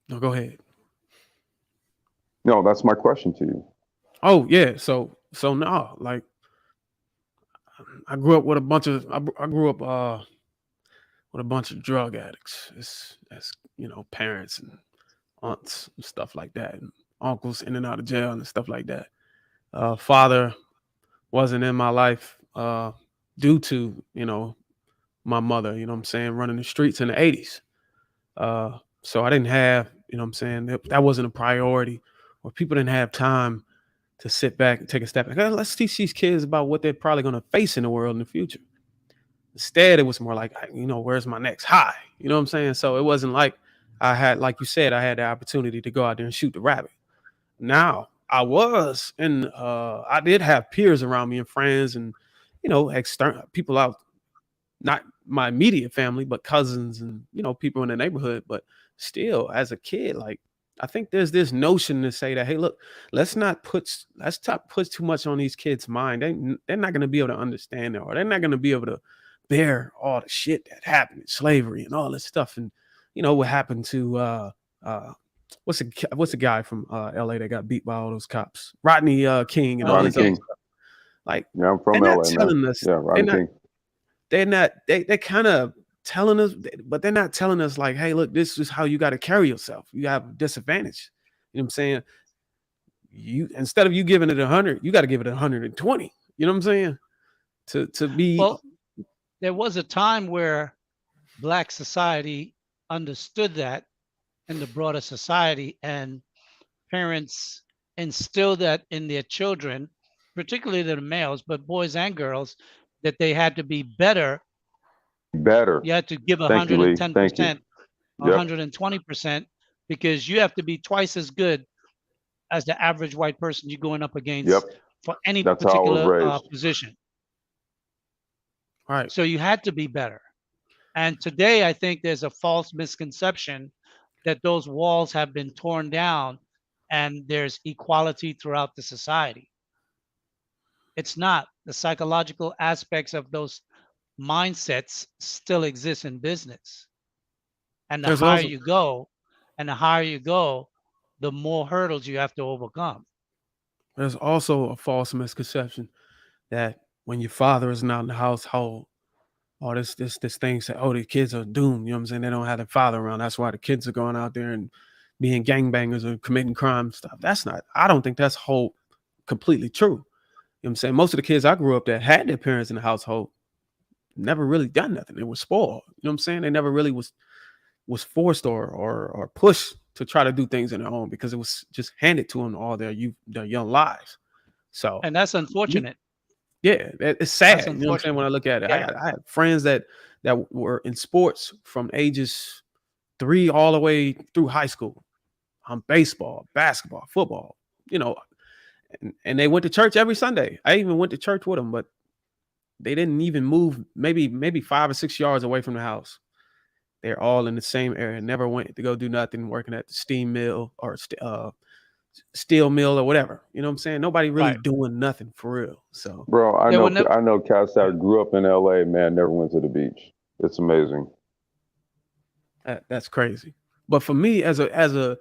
Speaker 6: No, go ahead.
Speaker 5: No, that's my question to you.
Speaker 6: Oh yeah. So no, like I grew up with a bunch of I grew up with a bunch of drug addicts. It's parents and aunts and stuff like that, and uncles in and out of jail and stuff like that. Father wasn't in my life due to my mother. You know what I'm saying, running the streets in the 80s. So I didn't have, you know what I'm saying, that wasn't a priority, or people didn't have time to sit back and take a step back. Let's teach these kids about what they're probably going to face in the world in the future. Instead, it was more like, where's my next high? You know what I'm saying? So it wasn't like I had, like you said, I had the opportunity to go out there and shoot the rabbit. Now I was, and I did have peers around me and friends and, external people out, not my immediate family, but cousins and, people in the neighborhood. But still, as a kid, like, I think there's this notion to say that, hey, look, let's not put too much on these kids' mind. They're not going to be able to understand it, or they're not going to be able to bear all the shit that happened in slavery and all this stuff. And what happened to what's the guy from LA that got beat by all those cops? Rodney King and all
Speaker 5: Rodney
Speaker 6: these other
Speaker 5: King.
Speaker 6: stuff. Like,
Speaker 5: Yeah, I'm from
Speaker 6: they're
Speaker 5: LA,
Speaker 6: not telling
Speaker 5: man.
Speaker 6: us.
Speaker 5: Yeah, Rodney King.
Speaker 6: They're kind of telling us, but they're not telling us like, hey, look, this is how you got to carry yourself. You have a disadvantage. You know what I'm saying? You, instead of you giving it 100, you got to give it 120. You know what I'm saying? To be.
Speaker 2: Well, there was a time where Black society understood that in the broader society, and parents instilled that in their children, particularly the males, but boys and girls, that they had to be better. You had to give
Speaker 5: Thank you, Lee. Thank you.
Speaker 2: 110%, 120%, because you have to be twice as good as the average white person you're going up against for any
Speaker 5: That's how I was
Speaker 2: particular
Speaker 5: raised.
Speaker 2: position.
Speaker 6: Right.
Speaker 2: So you had to be better. And today, I think there's a false misconception that those walls have been torn down and there's equality throughout the society. It's not. The psychological aspects of those mindsets still exist in business. And the
Speaker 6: There's
Speaker 2: higher
Speaker 6: also-
Speaker 2: you go, the more hurdles you have to overcome.
Speaker 6: There's also a false misconception that when your father is not in the household, or this thing say, oh, the kids are doomed. You know what I'm saying? They don't have their father around. That's why the kids are going out there and being gangbangers or committing crime stuff. I don't think that's completely true. You know what I'm saying? Most of the kids I grew up that had their parents in the household never really done nothing. They were spoiled. You know what I'm saying? They never really was forced or pushed to try to do things on their own, because it was just handed to them all their young lives. So,
Speaker 2: And that's unfortunate.
Speaker 6: Yeah, it's sad.
Speaker 2: That's
Speaker 6: You know what I'm saying? When I look at it,
Speaker 2: Yeah.
Speaker 6: I had friends that were in sports from ages 3 all the way through high school, on baseball, basketball, football, and they went to church every Sunday. I even went to church with them, but they didn't even move maybe 5 or 6 yards away from the house. They're all in the same area. Never went to go do nothing, working at the steam mill or steel mill or whatever. You know what I'm saying? Nobody really doing nothing for real. So,
Speaker 5: bro, I know cats that grew up in LA, man, never went to the beach. It's amazing.
Speaker 6: That's crazy. But for me, as a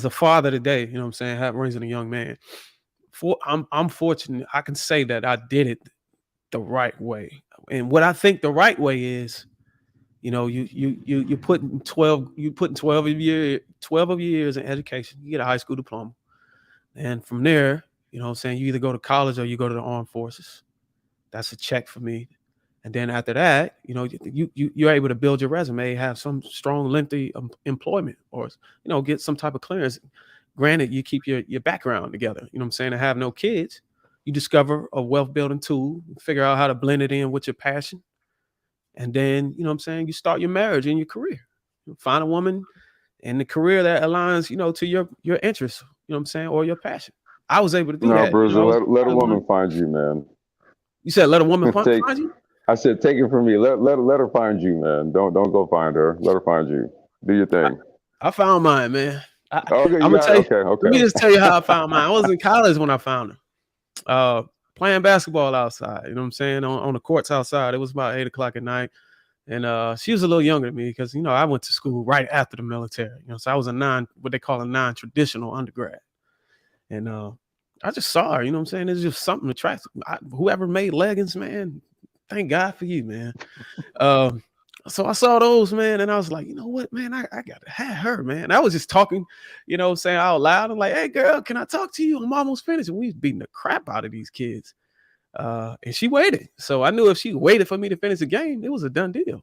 Speaker 6: father today, you know what I'm saying, raising a young man, I'm fortunate. I can say that I did it the right way. And what I think the right way is, you putting 12 of years in education, you get a high school diploma. And from there, you know what I'm saying, you either go to college or you go to the armed forces. That's a check for me. And then after that, you're able to build your resume, have some strong, lengthy employment, or, get some type of clearance. Granted, you keep your background together, you know what I'm saying, to have no kids. You discover a wealth building tool, figure out how to blend it in with your passion. And then, you know what I'm saying, you start your marriage and your career. You find a woman in the career that aligns, to your interests, you know what I'm saying, or your passion. I was able to do that.
Speaker 5: Bruiser, let a woman find you, man.
Speaker 6: You said let a woman find you?
Speaker 5: I said take it from me. Let her find you, man. Don't go find her. Let her find you. Do your thing.
Speaker 6: I found mine, man.
Speaker 5: Okay.
Speaker 6: Let me just tell you how I found mine. I was in college when I found her. Playing basketball outside, you know what I'm saying, on the courts outside. It was about 8:00 at night. And she was a little younger than me because, I went to school right after the military. So I was what they call a non-traditional undergrad. And I just saw her, you know what I'm saying? It's just something attractive. Whoever made leggings, man, thank God for you, man. So I saw those, man, and I was like, you know what, man, I got to have her, man. I was just talking, saying out loud. I'm like, hey, girl, can I talk to you? I'm almost finished. And we was beating the crap out of these kids. And she waited. So I knew if she waited for me to finish the game, it was a done deal.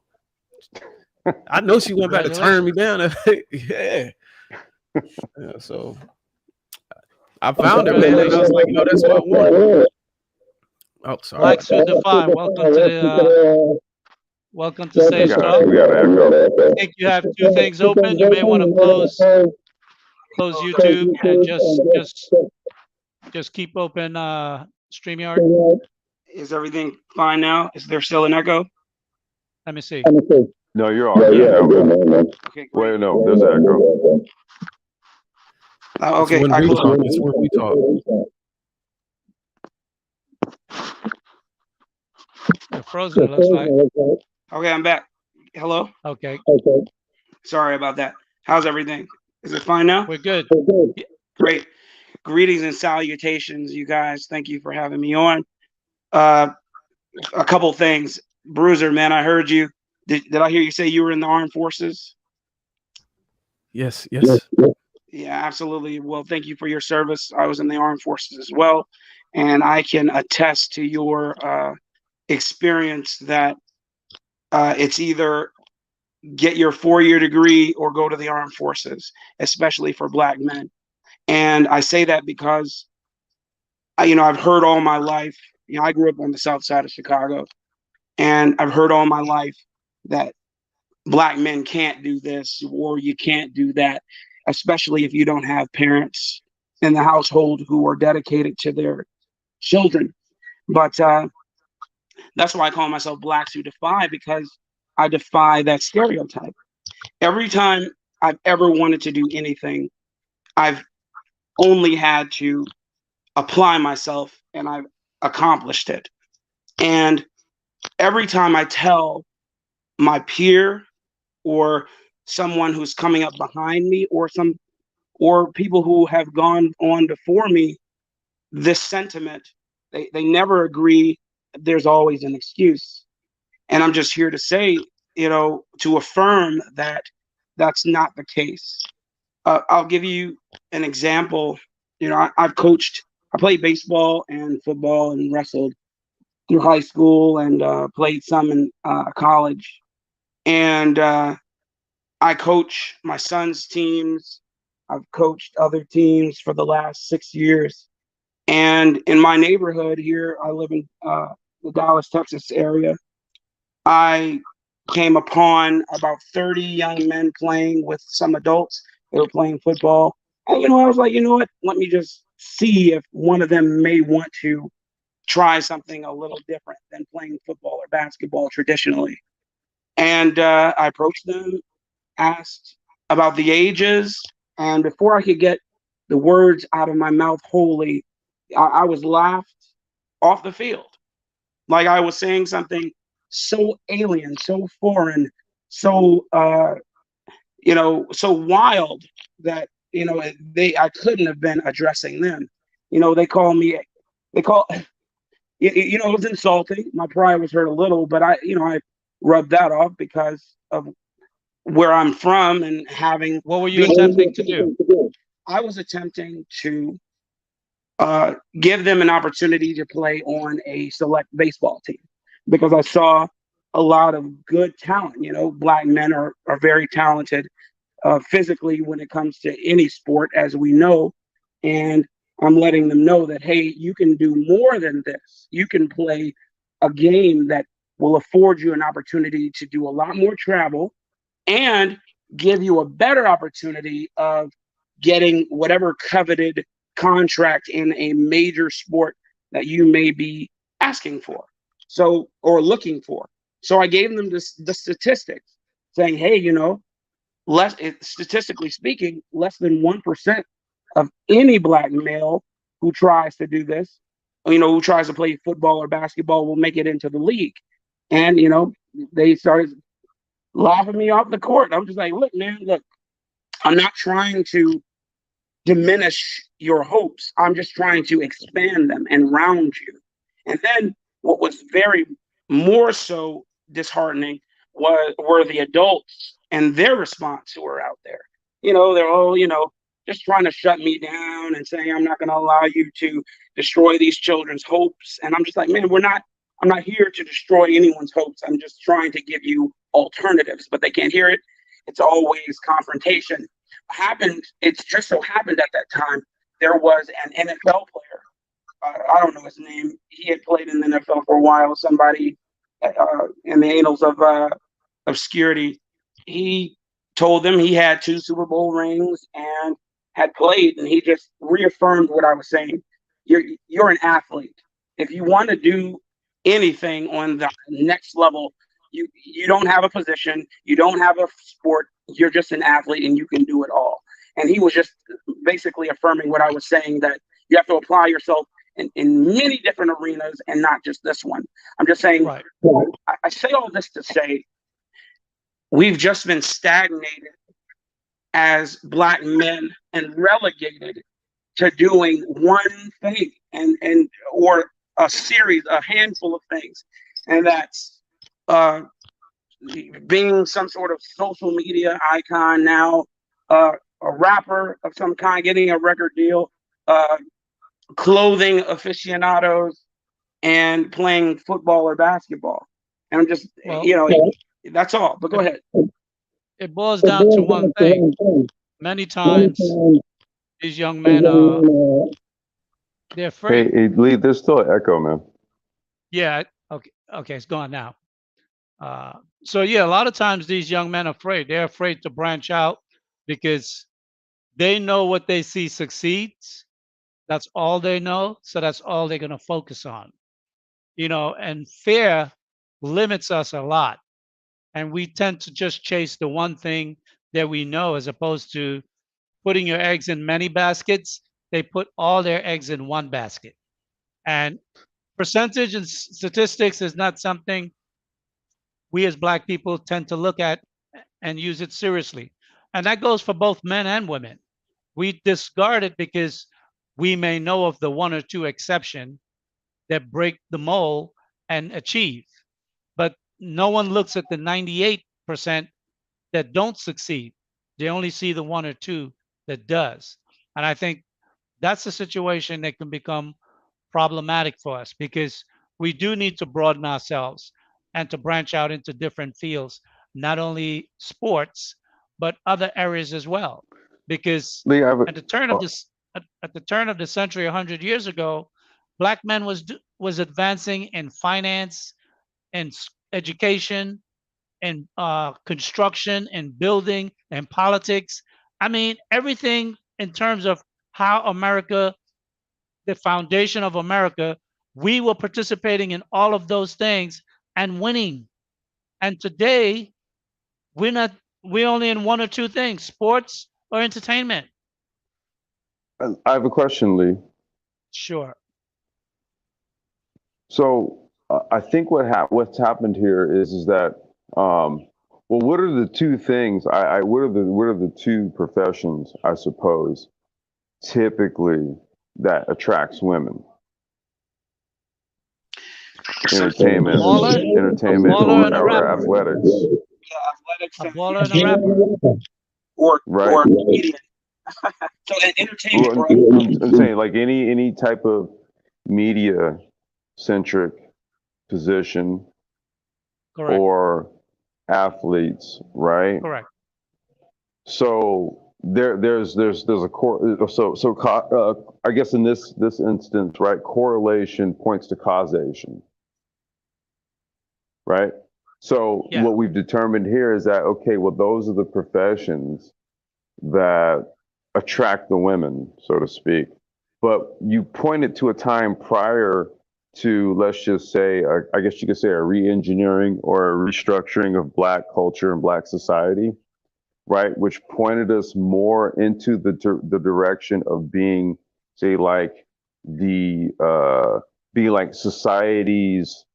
Speaker 6: I know she went back to turn me down. Yeah. So I found it, man. And I was like, that's what I want. Oh, sorry.
Speaker 2: Black Suit Defy. Welcome to Sage Talk.
Speaker 5: We got an echo.
Speaker 2: I think you have two things open. You may want to close YouTube and just keep open StreamYard.
Speaker 7: Is everything fine now? Is there still an echo?
Speaker 2: Let me see.
Speaker 5: No, you're all good. Man.
Speaker 7: Okay, great.
Speaker 5: Wait, no, there's an echo.
Speaker 7: Okay,
Speaker 6: When
Speaker 7: I
Speaker 6: we
Speaker 7: closed
Speaker 6: talk,
Speaker 7: it.
Speaker 6: it's when we talk.
Speaker 2: You're frozen, it looks like.
Speaker 7: Okay, I'm back. Hello?
Speaker 2: Okay,
Speaker 7: Sorry about that. How's everything? Is it fine now?
Speaker 2: we're good.
Speaker 7: Great. Greetings and salutations, you guys. Thank you for having me on. A couple things. Bruiser, man, I heard you. Did I hear you say you were in the armed forces?
Speaker 6: Yes.
Speaker 7: Yeah, absolutely. Well, thank you for your service. I was in the armed forces as well, and I can attest to your experience that it's either get your 4-year degree or go to the armed forces, especially for Black men. And I say that because I've heard all my life. I grew up on the south side of Chicago, and I've heard all my life that Black men can't do this or you can't do that, especially if you don't have parents in the household who are dedicated to their children. But that's why I call myself Blacks Who Defy, because I defy that stereotype. Every time I've ever wanted to do anything, I've only had to apply myself and I've accomplished it. And every time I tell my peer or someone who's coming up behind me or people who have gone on before me this sentiment, they never agree. There's always an excuse. And I'm just here to say, to affirm that that's not the case. I'll give you an example. I played baseball and football and wrestled through high school and played some in college. And I coach my son's teams. I've coached other teams for the last 6 years. And in my neighborhood here, I live in the Dallas, Texas area. I came upon about 30 young men playing with some adults. They were playing football. And, I was like, what? Let me just see if one of them may want to try something a little different than playing football or basketball traditionally. And I approached them, asked about the ages, and before I could get the words out of my mouth wholly, I was laughed off the field. Like I was saying something so alien, so foreign, so so wild that I couldn't have been addressing them. It was insulting. My pride was hurt a little, but I rubbed that off because of where I'm from and having.
Speaker 2: What were you attempting to do?
Speaker 7: I was attempting to give them an opportunity to play on a select baseball team because I saw a lot of good talent. Black men are very talented physically when it comes to any sport, as we know. And I'm letting them know that, hey, you can do more than this. You can play a game that will afford you an opportunity to do a lot more travel and give you a better opportunity of getting whatever coveted contract in a major sport that you may be asking for, or looking for. So I gave them the statistics saying, hey, statistically speaking, less than 1% of any Black male who tries to do this, who tries to play football or basketball will make it into the league. And, they started laughing me off the court. I'm just like, look, I'm not trying to diminish your hopes. I'm just trying to expand them and round you. And then what was very more so disheartening were the adults and their response who were out there. They're all, just trying to shut me down and saying, I'm not going to allow you to destroy these children's hopes. And I'm just like, man, I'm not here to destroy anyone's hopes. I'm just trying to give you alternatives, but they can't hear it. It's always confrontation. It just so happened at that time there was an NFL player. I don't know his name. He had played in the NFL for a while. Somebody in the annals of obscurity. He told them he had 2 Super Bowl rings and had played, and he just reaffirmed what I was saying. You're an athlete. If you want to do anything on the next level, you don't have a position, you don't have a sport. You're just an athlete, and you can do it all. And he was just basically affirming what I was saying, that you have to apply yourself in many different arenas and not just this one. I'm just saying,
Speaker 2: Right.
Speaker 7: I say all this to say we've just been stagnated as Black men and relegated to doing one thing or a handful of things. And that's being some sort of social media icon now, a rapper of some kind, getting a record deal, clothing aficionados, and playing football or basketball. And I'm just,
Speaker 2: Well,
Speaker 7: that's all. But go ahead.
Speaker 2: it boils down to one thing. Many times, these young men they're afraid.
Speaker 5: Hey, Lee, there's still an echo, man.
Speaker 2: Yeah. Okay, it's gone now. So yeah, a lot of times these young men are afraid. They're afraid to branch out because they know what they see succeeds. That's all they know. So that's all they're going to focus on. And fear limits us a lot. And we tend to just chase the one thing that we know, as opposed to putting your eggs in many baskets. They put all their eggs in one basket. And percentage and statistics is not something we as Black people tend to look at and use it seriously. And that goes for both men and women. We discard it because we may know of the 1 or 2 exception that break the mold and achieve. But no one looks at the 98% that don't succeed. They only see the 1 or 2 that does. And I think that's a situation that can become problematic for us, because we do need to broaden ourselves and to branch out into different fields, not only sports, but other areas as well. Because
Speaker 5: Lee, I have
Speaker 2: at the turn of this at the turn of the century, 100 years ago, Black men was advancing in finance and education and construction and building and politics. I mean, everything in terms of how America, the foundation of America, we were participating in all of those things and winning. And today, we're not. We're only in 1 or 2 things: sports or entertainment.
Speaker 5: I have a question, Lee.
Speaker 2: Sure.
Speaker 5: So I think what's happened here is that well, what are the 2 things? What are the 2 professions, I suppose, typically that attracts women? Entertainment,
Speaker 2: baller and a
Speaker 5: or
Speaker 2: rapper.
Speaker 5: athletics,
Speaker 7: Athletics
Speaker 2: A
Speaker 7: and
Speaker 2: baller and a rapper.
Speaker 5: right?
Speaker 7: or media. So entertainment.
Speaker 5: Well, I'm saying like any type of media centric position
Speaker 2: Correct.
Speaker 5: or athletes, right?
Speaker 2: Correct.
Speaker 5: So there's a core. I guess in this instance, right, correlation points to causation, right? So
Speaker 2: Yeah.
Speaker 5: what we've determined here is that, okay, well, those are the professions that attract the women, so to speak. But you pointed to a time prior to, let's just say, I guess you could say a re-engineering or a restructuring of Black culture and Black society, right? Which pointed us more into the direction of being, say, like being like society's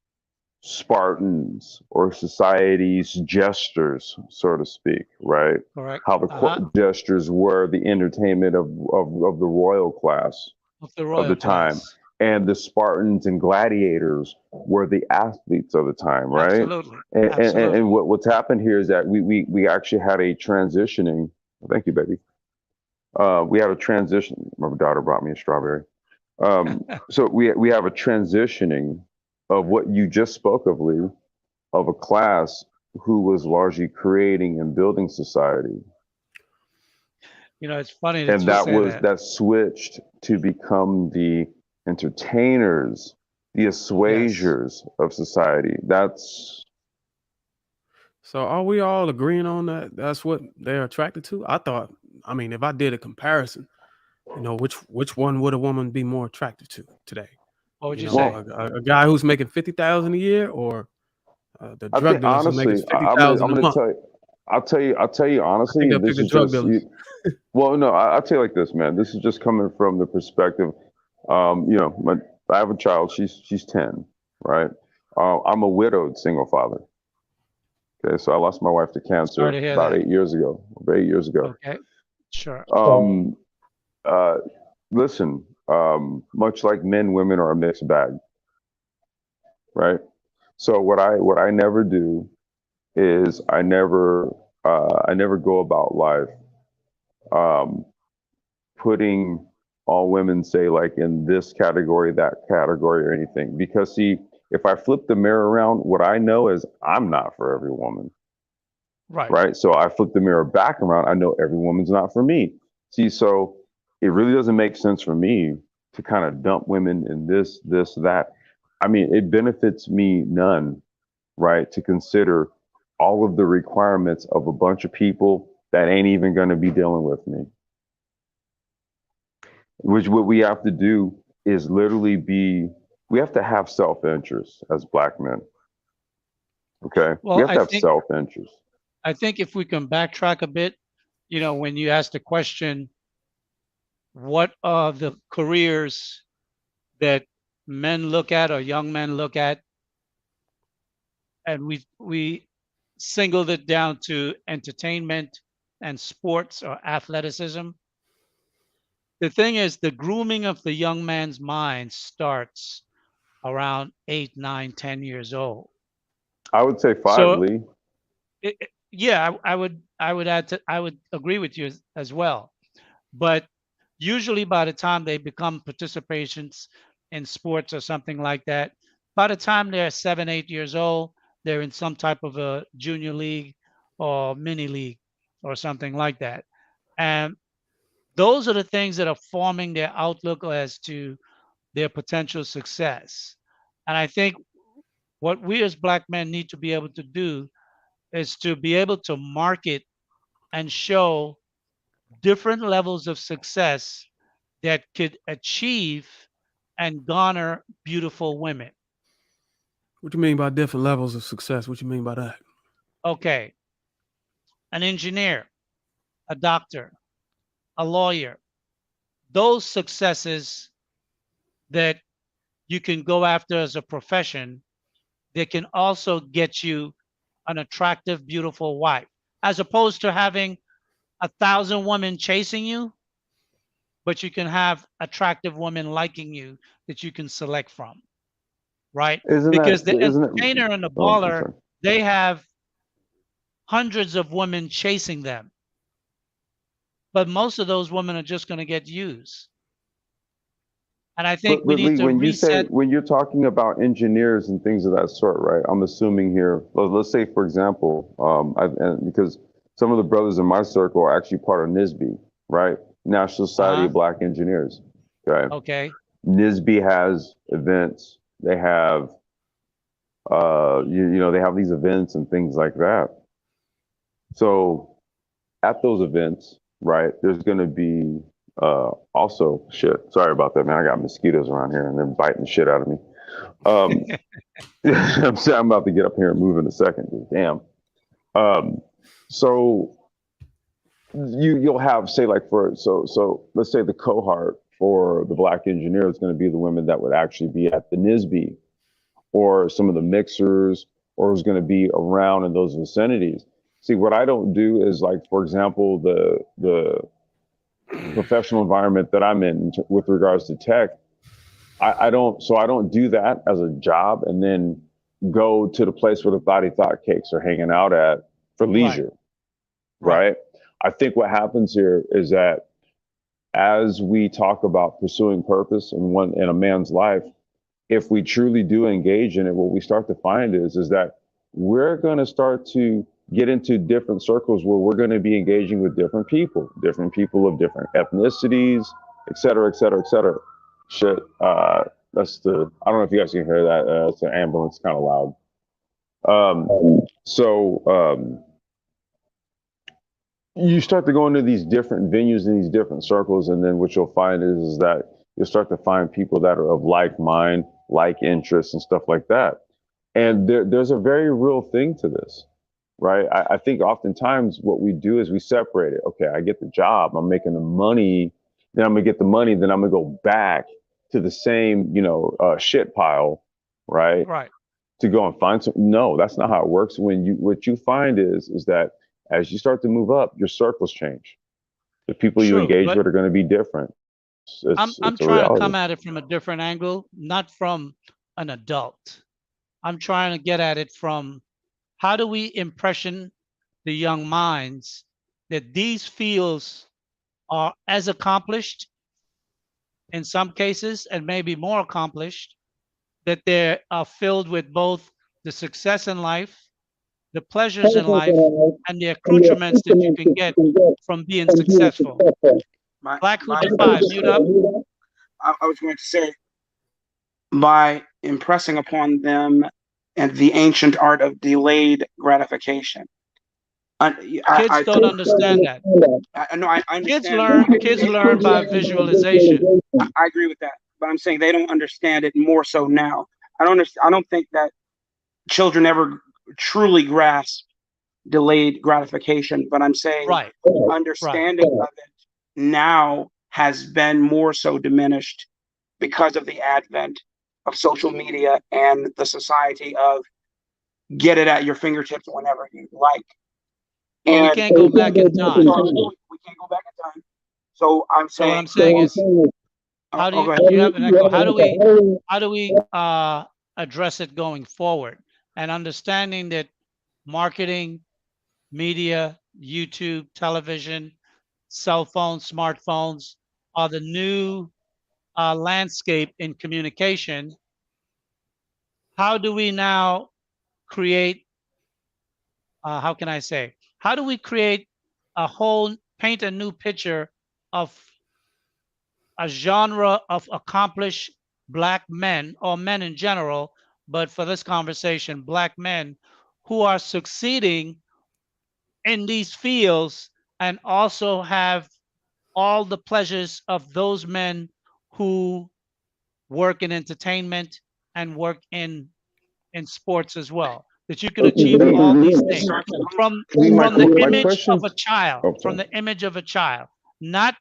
Speaker 5: Spartans or society's jesters, so to speak, right?
Speaker 2: Correct.
Speaker 5: How the jesters were the entertainment of the royal class
Speaker 2: Of the
Speaker 5: of
Speaker 2: royal
Speaker 5: the time,
Speaker 2: class.
Speaker 5: and the Spartans and gladiators were the athletes of the time, right?
Speaker 2: Absolutely.
Speaker 5: And what's happened here is that we actually had a transitioning. Thank you, baby. We had a transition. My daughter brought me a strawberry. So we have a transitioning of what you just spoke of, Lee, of a class who was largely creating and building society.
Speaker 2: You know, it's funny that
Speaker 5: And
Speaker 2: you say that.
Speaker 5: that switched to become the entertainers, the
Speaker 2: Yes.
Speaker 5: assuagers of society. That's
Speaker 6: So are we all agreeing on that? That's what they're attracted to? I thought, I mean, if I did a comparison, you know, which one would a woman be more attracted to today?
Speaker 2: What would
Speaker 6: You
Speaker 2: you
Speaker 6: know,
Speaker 2: say?
Speaker 6: a guy who's making 50,000 a year, or the
Speaker 5: I
Speaker 6: drug
Speaker 5: think
Speaker 6: dealers who making
Speaker 5: honestly, I'm
Speaker 6: 50,000 a
Speaker 5: gonna
Speaker 6: month?
Speaker 5: tell you. I'll tell you
Speaker 6: I think
Speaker 5: honestly,
Speaker 6: I
Speaker 5: and
Speaker 6: pick
Speaker 5: this
Speaker 6: the
Speaker 5: is
Speaker 6: drug
Speaker 5: just
Speaker 6: dealers.
Speaker 5: well, no, I'll tell you like this, man. This is just coming from the perspective. You know, I have a child. She's 10, right? I'm a widowed single father. Okay, so I lost my wife to
Speaker 2: Sorry
Speaker 5: cancer
Speaker 2: to hear
Speaker 5: about
Speaker 2: that.
Speaker 5: 8 years ago. About 8 years ago.
Speaker 2: Okay. Sure.
Speaker 5: Um, uh, listen, much like men, women are a mixed bag, right? So what I never do is I never go about life um, putting all women, say, like in this category, that category, or anything. Because see, if I flip the mirror around, what I know is I'm not for every woman,
Speaker 2: Right.
Speaker 5: right? So I flip the mirror back around, I know every woman's not for me. See, so it really doesn't make sense for me to kind of dump women in this, that. I mean, it benefits me none, right? To consider all of the requirements of a bunch of people that ain't even going to be dealing with me. Which what we have to do is literally we have to have self-interest as black men. Okay? We
Speaker 2: Well,
Speaker 5: have to have self-interest.
Speaker 2: I think if we can backtrack a bit, you know, when you asked the question, what are the careers that men look at or young men look at, and we singled it down to entertainment and sports or athleticism. The thing is, the grooming of the young man's mind starts around 8, 9, 10 years old.
Speaker 5: I would say 5,
Speaker 2: So,
Speaker 5: Lee.
Speaker 2: yeah, I would add to, I would agree with you as well. But usually, by the time they become participations in sports or something like that, by the time they're 7, 8 years old, they're in some type of a junior league or mini league or something like that. And those are the things that are forming their outlook as to their potential success. And I think what we as black men need to be able to do is to be able to market and show different levels of success that could achieve and garner beautiful women.
Speaker 6: What you mean by different levels of success? What you mean by that?
Speaker 2: Okay, an engineer, a doctor, a lawyer, those successes that you can go after as a profession, they can also get you an attractive, beautiful wife, as opposed to having 1,000 women chasing you, but you can have attractive women liking you that you can select from, right? Because the
Speaker 5: Isn't it
Speaker 2: entertainer and the
Speaker 5: oh, I'm
Speaker 2: baller,
Speaker 5: sorry.
Speaker 2: they have hundreds of women chasing them, but most of those women are just going to get used. And I think we
Speaker 5: But
Speaker 2: need
Speaker 5: Lee,
Speaker 2: to
Speaker 5: when you say
Speaker 2: reset.
Speaker 5: when you're talking about engineers and things of that sort, right? I'm assuming here. Let's say, for example, because some of the brothers in my circle are actually part of NISB, right? National Society
Speaker 2: Uh-huh.
Speaker 5: of Black Engineers. Okay.
Speaker 2: Okay.
Speaker 5: NISB has events. They have, you know, they have these events and things like that. So at those events, right, there's going to be also shit. Sorry about that, man. I got mosquitoes around here and they're biting the shit out of me. I'm saying I'm about to get up here and move in a second, dude. Damn. So you'll have, say, like, so let's say the cohort for the black engineer is going to be the women that would actually be at the NISB or some of the mixers, or is going to be around in those vicinities. See, what I don't do is, like, for example, the professional environment that I'm in with regards to tech, I don't do that as a job and then go to the place where the thotty thought cakes are hanging out at for leisure, right? I think what happens here is that as we talk about pursuing purpose in a man's life, if we truly do engage in it, what we start to find is that we're going to start to get into different circles where we're going to be engaging with different people of different ethnicities, et cetera, et cetera, et cetera. Shit, that's the. I don't know if you guys can hear that. It's an ambulance, kind of loud. So you start to go into these different venues and these different circles, and then what you'll find is that you'll start to find people that are of like mind, like interests, and stuff like that. And there's a very real thing to this, right? I think oftentimes what we do is we separate it. Okay, I get the job, I'm making the money, then I'm gonna get the money, then I'm gonna go back to the same, shit pile, right?
Speaker 2: Right.
Speaker 5: To go and find some. No, that's not how it works. What you find is that as you start to move up, your circles change. The people you
Speaker 2: True,
Speaker 5: engage
Speaker 2: but
Speaker 5: with are going to be different.
Speaker 2: I'm
Speaker 5: It's a
Speaker 2: trying to
Speaker 5: reality.
Speaker 2: come at it from a different angle, not from an adult. I'm trying to get at it from how do we impression the young minds that these fields are as accomplished in some cases and maybe more accomplished, that they are filled with both the success in life, the pleasures in life, and the accoutrements that you can get from being successful.
Speaker 7: My,
Speaker 2: Black Who
Speaker 7: my,
Speaker 2: Defy, mute up.
Speaker 7: I was going to say, by impressing upon them and the ancient art of delayed gratification.
Speaker 2: Kids don't understand that.
Speaker 7: I understand.
Speaker 2: Kids learn by visualization.
Speaker 7: I agree with that, but I'm saying they don't understand it more so now. I don't think that children ever truly grasp delayed gratification, but I'm saying
Speaker 2: Right.
Speaker 7: understanding of it now has been more so diminished because of the advent of social media and the society of get it at your fingertips whenever you like.
Speaker 2: Well, we can't go back in time.
Speaker 7: We can't go back in time. So I'm
Speaker 2: So what
Speaker 7: saying.
Speaker 2: I'm saying is, how do
Speaker 7: go ahead.
Speaker 2: you have an echo? How do we address it going forward? And understanding that marketing, media, YouTube, television, cell phones, smartphones are the new landscape in communication. How do we now create? How can I say? How do we create paint a new picture of a genre of accomplished Black men, or men in general, but for this conversation, Black men who are succeeding in these fields and also have all the pleasures of those men who work in entertainment and work in sports as well, that you can achieve all these things from the image of a child, from the image of a child, not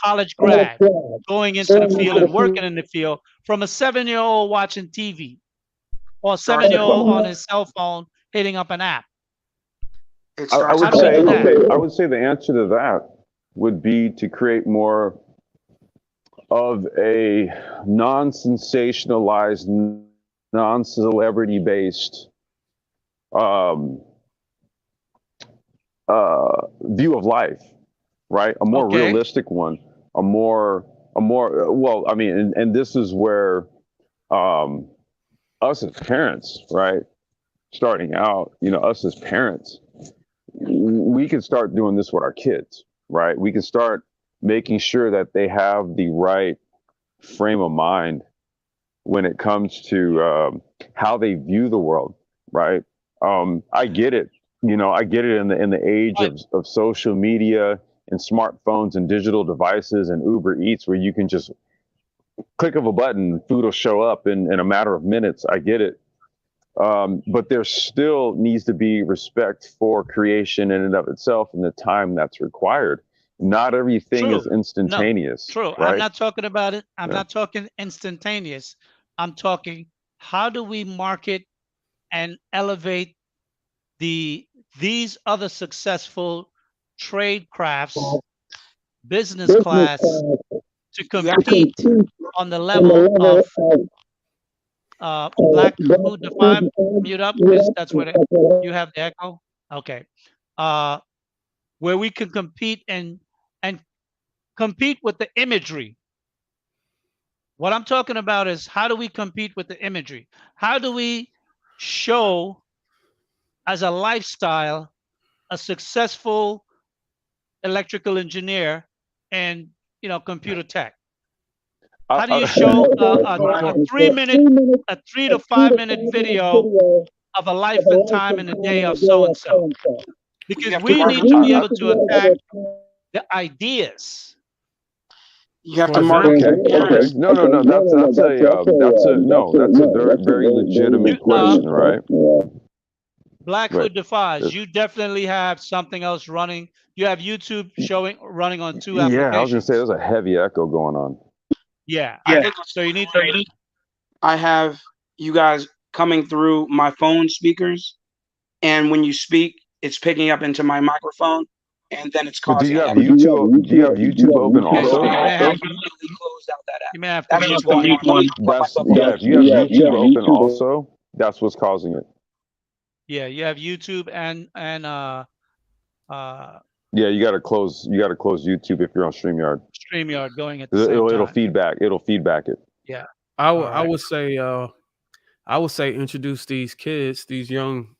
Speaker 2: college grad going into the field and working in the field, from a 7-year-old watching TV or a 7-year-old on his cell phone hitting up an app.
Speaker 5: I would say, I would say the answer to that would be to create more of a non-sensationalized, non-celebrity based view of life, right? A more realistic one, a more well, I mean, and this is where us as parents, right, starting out, us as parents, we can start doing this with our kids, right? We can start making sure that they have the right frame of mind when it comes to how they view the world, right? I get it, I get it in the age of social media and smartphones and digital devices and Uber Eats, where you can just click of a button, food will show up in a matter of minutes. I get it. But there still needs to be respect for creation in and of itself and the time that's required. Not everything is instantaneous.
Speaker 2: No, true. Right? I'm not talking about it. I'm not talking instantaneous. I'm talking, how do we market and elevate these other successful trade crafts, business class, to compete on the level of Black Who Defy. Mute up, because that's where you have the echo. Okay. Where we can compete and compete with the imagery. What I'm talking about is, how do we compete with the imagery? How do we show as a lifestyle, a successful electrical engineer and computer tech? How do you show a
Speaker 5: Well,
Speaker 2: 3 minute, a 3 to 5 minute video of a life and time in the day of so and so?
Speaker 7: You
Speaker 2: Because
Speaker 7: have to
Speaker 2: we need
Speaker 7: market
Speaker 2: to
Speaker 7: to
Speaker 2: be
Speaker 7: them.
Speaker 2: able to attack the ideas.
Speaker 7: You have
Speaker 6: For
Speaker 7: to market
Speaker 6: example,
Speaker 7: to
Speaker 5: okay,
Speaker 7: them.
Speaker 5: okay. No. That's a very
Speaker 2: You,
Speaker 5: legitimate question, right? Right.
Speaker 2: Blackfoot Defies,
Speaker 5: Yes.
Speaker 2: you definitely have something else running. You have YouTube running on two
Speaker 5: Yeah, I was gonna say
Speaker 2: applications.
Speaker 5: there's a heavy echo going on.
Speaker 2: Yeah.
Speaker 7: Yeah.
Speaker 2: So you need to.
Speaker 7: I have you guys coming through my phone speakers, and when you speak, it's picking up into my microphone, and then it's
Speaker 5: But do
Speaker 7: causing
Speaker 5: you have
Speaker 7: echo.
Speaker 5: YouTube? Do you have YouTube open
Speaker 2: Okay, so
Speaker 5: also?
Speaker 2: you may
Speaker 7: I
Speaker 2: have
Speaker 7: immediately closed out that app.
Speaker 2: you may have to
Speaker 7: That's
Speaker 2: mute
Speaker 7: what's going
Speaker 2: one.
Speaker 7: on. Let me put my
Speaker 5: That's
Speaker 7: football
Speaker 5: yeah.
Speaker 7: on.
Speaker 5: If you have YouTube open also, that's what's causing it.
Speaker 2: Yeah, you have YouTube and uh
Speaker 5: Yeah, you got to close. You got to close YouTube if you're on StreamYard.
Speaker 2: StreamYard going at the same
Speaker 5: It'll
Speaker 2: time.
Speaker 5: feedback. It'll feedback it.
Speaker 2: Yeah.
Speaker 6: I
Speaker 2: Alright.
Speaker 6: would say introduce these kids, these young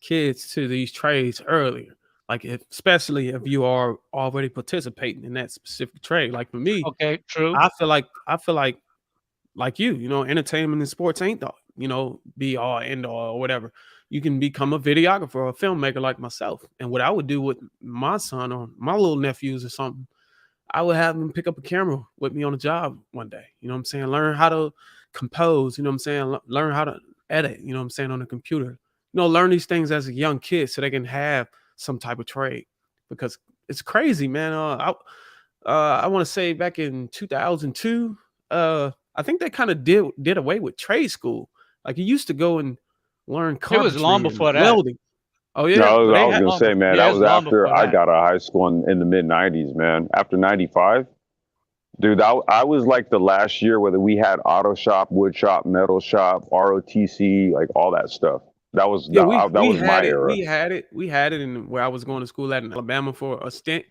Speaker 6: kids, to these trades earlier. Like especially if you are already participating in that specific trade. Like for me,
Speaker 2: Okay, true.
Speaker 6: I feel like entertainment and sports ain't the be all end all or whatever. You can become a videographer or a filmmaker like myself. And what I would do with my son or my little nephews or something, I would have them pick up a camera with me on the job one day. You know what I'm saying? Learn how to compose, you know what I'm saying? Learn how to edit, you know what I'm saying, on the computer. Learn these things as a young kid so they can have some type of trade, because it's crazy, man. I want to say back in 2002, I think they kind of did away with trade school. Like you used to go and learn
Speaker 2: It was long
Speaker 6: carpentry and
Speaker 2: before that.
Speaker 6: welding. Oh
Speaker 5: No,
Speaker 6: yeah, but
Speaker 5: I
Speaker 6: they
Speaker 5: was
Speaker 6: had
Speaker 5: gonna say, man,
Speaker 2: Yeah,
Speaker 5: that
Speaker 2: it's
Speaker 5: was
Speaker 2: long
Speaker 5: after
Speaker 2: before
Speaker 5: I
Speaker 2: that.
Speaker 5: got out of high school in the mid '90s, man. After '95, dude, I was like the last year where we had auto shop, wood shop, metal shop, ROTC, like all that stuff. That was
Speaker 6: Yeah,
Speaker 5: that was my era.
Speaker 6: we had it in where I was going to school at in Alabama for a stint,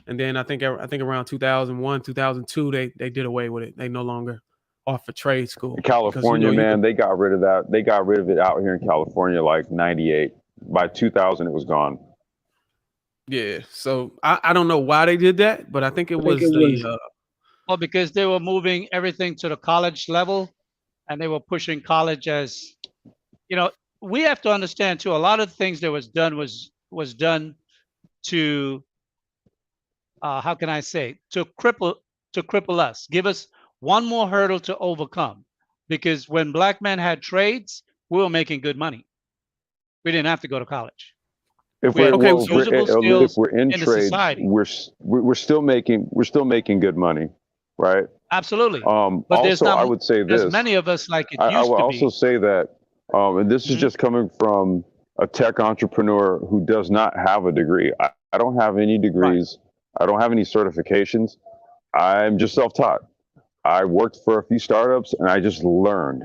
Speaker 6: and then I think around 2001, 2002 they did away with it. They no longer offer trade school
Speaker 5: In
Speaker 6: because
Speaker 5: California,
Speaker 6: you
Speaker 5: man,
Speaker 6: could,
Speaker 5: they got rid of that. They got rid of it out here in California like '98. By 2000, it was gone.
Speaker 6: yeah. So I don't know why they did that, but I think it was the
Speaker 2: Well, because they were moving everything to the college level and they were pushing college as you know, we have to understand too, a lot of things that was done to how can I say, to cripple us, give us one more hurdle to overcome. Because when black men had trades, we were making good money. We didn't have to go to college.
Speaker 5: If
Speaker 2: We
Speaker 5: we're
Speaker 2: had
Speaker 6: okay.
Speaker 5: well,
Speaker 6: So
Speaker 2: usable
Speaker 5: if
Speaker 2: skills
Speaker 5: we're in
Speaker 2: in the
Speaker 5: trades,
Speaker 2: society.
Speaker 5: we're still making good money, right?
Speaker 2: Absolutely. But there's
Speaker 5: Also,
Speaker 2: not
Speaker 5: I would say
Speaker 2: as
Speaker 5: this.
Speaker 2: many of us like it
Speaker 5: I
Speaker 2: used
Speaker 5: will
Speaker 2: to
Speaker 5: also
Speaker 2: be.
Speaker 5: say that, and this is
Speaker 2: Mhm.
Speaker 5: just coming from a tech entrepreneur who does not have a degree. I don't have any
Speaker 2: Right.
Speaker 5: degrees. I don't have any certifications. I'm just self-taught. I worked for a few startups and I just learned,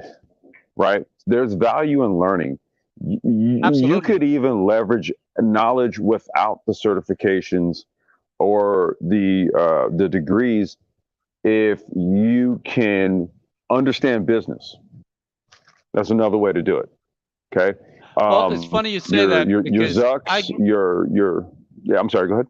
Speaker 5: right? There's value in learning. You
Speaker 2: Absolutely.
Speaker 5: could even leverage knowledge without the certifications or the degrees if you can understand business. That's another way to do it. Okay.
Speaker 2: Well, it's funny you say that
Speaker 5: Your
Speaker 2: because
Speaker 5: Zucks, your yeah. I'm sorry. Go ahead.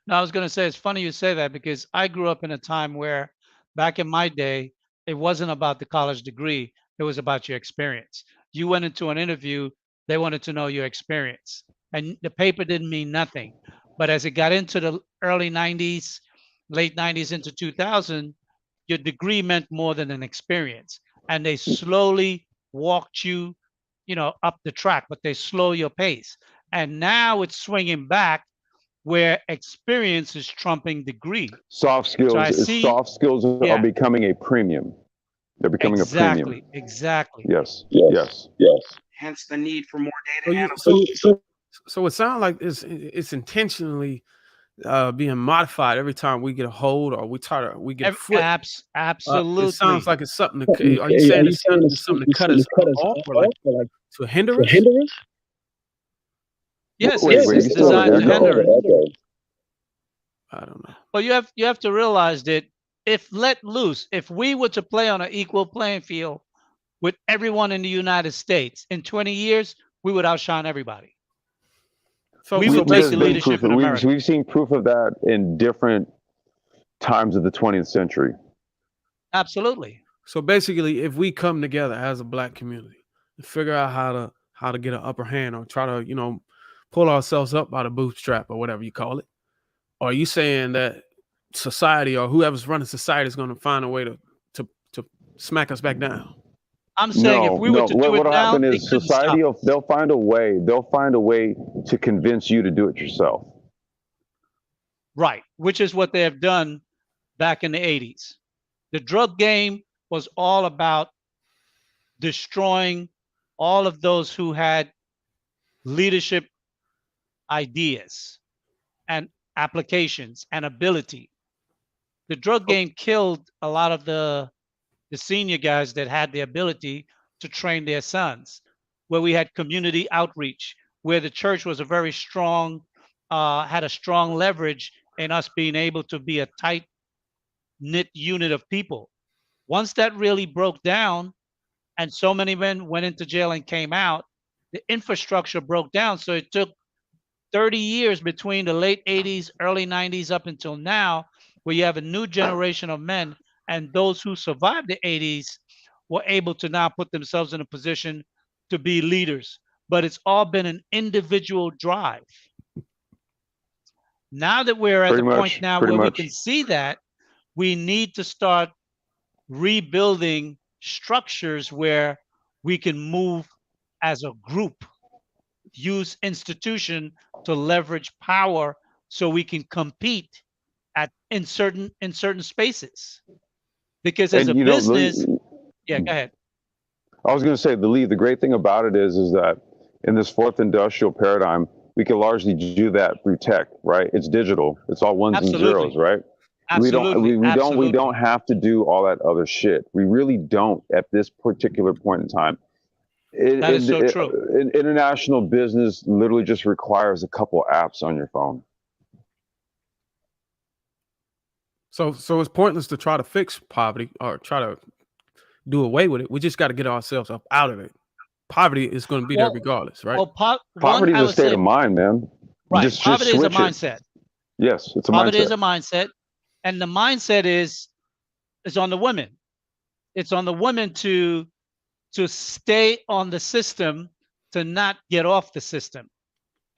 Speaker 2: no, I was going to say it's funny you say that because I grew up in a time where back in my day, it wasn't about the college degree, it was about your experience. You went into an interview, they wanted to know your experience. And the paper didn't mean nothing. But as it got into the early 90s, late 90s into 2000, your degree meant more than an experience. And they slowly walked you, up the track, but they slow your pace. And now it's swinging back where experience is trumping degree. So I see,
Speaker 5: Soft skills are
Speaker 2: yeah,
Speaker 5: becoming a premium. They're becoming a premium.
Speaker 2: exactly.
Speaker 5: Yes. Yes.
Speaker 7: Hence the need for more
Speaker 6: so
Speaker 7: data
Speaker 6: you
Speaker 7: analytics.
Speaker 6: so it sounds like it's intentionally being modified every time we get a hold or we get a foot. It sounds
Speaker 2: Absolutely.
Speaker 6: like it's something to. Are you saying it's something to cut us off or like to hinder us?
Speaker 2: Yes,
Speaker 5: Wait,
Speaker 2: it's
Speaker 5: you still have
Speaker 2: designed
Speaker 5: an
Speaker 2: to
Speaker 5: echo.
Speaker 2: hinder it.
Speaker 6: I don't know.
Speaker 2: But you have to realize that if let loose, if we were to play on an equal playing field with everyone in the United States in 20 years, we would outshine everybody.
Speaker 6: So
Speaker 2: We
Speaker 6: so
Speaker 2: would take
Speaker 5: There's
Speaker 2: the
Speaker 5: been
Speaker 2: leadership
Speaker 5: proof.
Speaker 2: in America.
Speaker 5: We've seen proof of that in different times of the 20th century.
Speaker 2: Absolutely.
Speaker 6: So basically, if we come together as a black community and figure out how to get an upper hand or try to, you know, pull ourselves up by the bootstrap or whatever you call it, are you saying that society or whoever's running society is going to find a way to smack us back down?
Speaker 2: I'm saying if
Speaker 5: No,
Speaker 2: we were
Speaker 5: no.
Speaker 2: to do it
Speaker 5: What'll
Speaker 2: now,
Speaker 5: happen
Speaker 2: they
Speaker 5: is
Speaker 2: couldn't stop
Speaker 5: society.
Speaker 2: us.
Speaker 5: They'll find a way. They'll find a way to convince you to do it yourself.
Speaker 2: Right, which is what they have done back in the 80s. The drug game was all about destroying all of those who had leadership ideas and applications and ability. The drug game killed a lot of the senior guys that had the ability to train their sons, where we had community outreach, where the church was a very strong, had a strong leverage in us being able to be a tight knit unit of people. Once that really broke down and so many men went into jail and came out, the infrastructure broke down. So it took 30 years between the late 80s, early 90s up until now, where you have a new generation of men, and those who survived the 80s were able to now put themselves in a position to be leaders. But it's all been an individual drive. Now that we're at the point now
Speaker 5: Pretty
Speaker 2: where we
Speaker 5: much.
Speaker 2: can see that, we need to start rebuilding structures where we can move as a group, use institution to leverage power so we can compete in certain spaces. Because as a
Speaker 5: And you know,
Speaker 2: business, yeah, go ahead.
Speaker 5: I was going to say, the great thing about it is that in this fourth industrial paradigm, we can largely do that through tech, right? It's digital. It's all ones and
Speaker 2: Absolutely.
Speaker 5: zeros, right?
Speaker 2: Absolutely.
Speaker 5: We don't have to do all that other shit. We really don't at this particular point in time.
Speaker 2: That is so true.
Speaker 5: International business literally just requires a couple apps on your phone.
Speaker 6: So it's pointless to try to fix poverty or try to do away with it. We just got to get ourselves up out of it. Poverty is going to be there regardless, right?
Speaker 2: Well,
Speaker 5: Poverty is a state of mind, man.
Speaker 2: Right.
Speaker 5: Just
Speaker 2: Poverty is a
Speaker 5: switch it.
Speaker 2: mindset.
Speaker 5: Yes, it's a
Speaker 2: Poverty
Speaker 5: mindset.
Speaker 2: is a mindset. And the mindset is on the women. It's on the women to stay on the system, to not get off the system.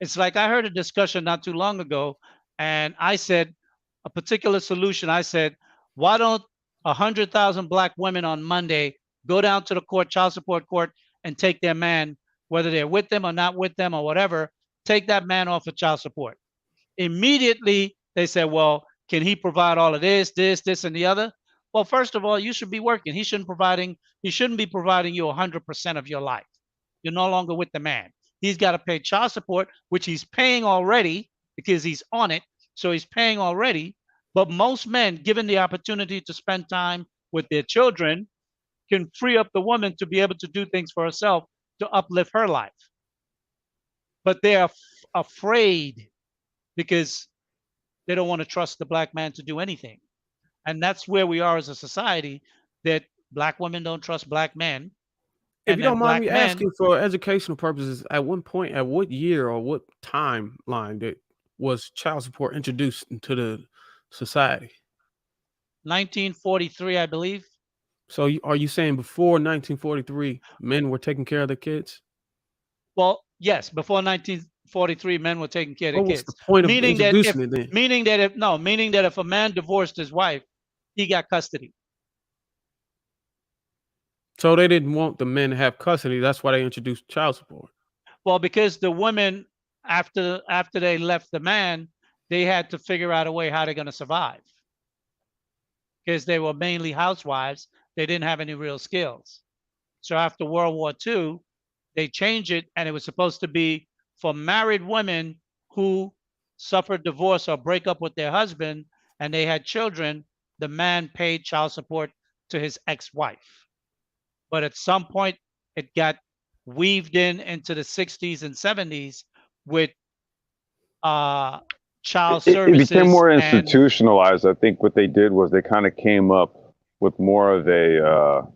Speaker 2: It's like I heard a discussion not too long ago, and I said a particular solution. I said, why don't 100,000 black women on Monday go down to the court, child support court, and take their man, whether they're with them or not with them or whatever, take that man off of child support. Immediately they said, well, can he provide all of this, and the other? Well, first of all, you should be working. He shouldn't be providing you 100% of your life. You're no longer with the man. He's got to pay child support, which he's paying already because he's on it. So he's paying already. But most men, given the opportunity to spend time with their children, can free up the woman to be able to do things for herself to uplift her life. But they are afraid because they don't want to trust the black man to do anything. And that's where we are as a society, that black women don't trust black men.
Speaker 6: If you don't mind me asking, for educational purposes, at what point, at what year or what timeline was child support introduced into the society?
Speaker 2: 1943, I believe.
Speaker 6: So are you saying before 1943, men were taking care of their kids?
Speaker 2: Well, yes, before 1943, men were taking care of their kids.
Speaker 6: What's the point of introducing it then?
Speaker 2: Meaning that if a man divorced his wife, he got custody.
Speaker 6: So they didn't want the men to have custody. That's why they introduced child support.
Speaker 2: Well, because the women, after they left the man, they had to figure out a way how they're going to survive. Because they were mainly housewives, they didn't have any real skills. So after World War II, they changed it, and it was supposed to be for married women who suffered divorce or break up with their husband, and they had children. The man paid child support to his ex-wife. But at some point, it got weaved into the 60s and 70s with child services.
Speaker 5: It became more institutionalized. I think what they did was they kind of came up with more of a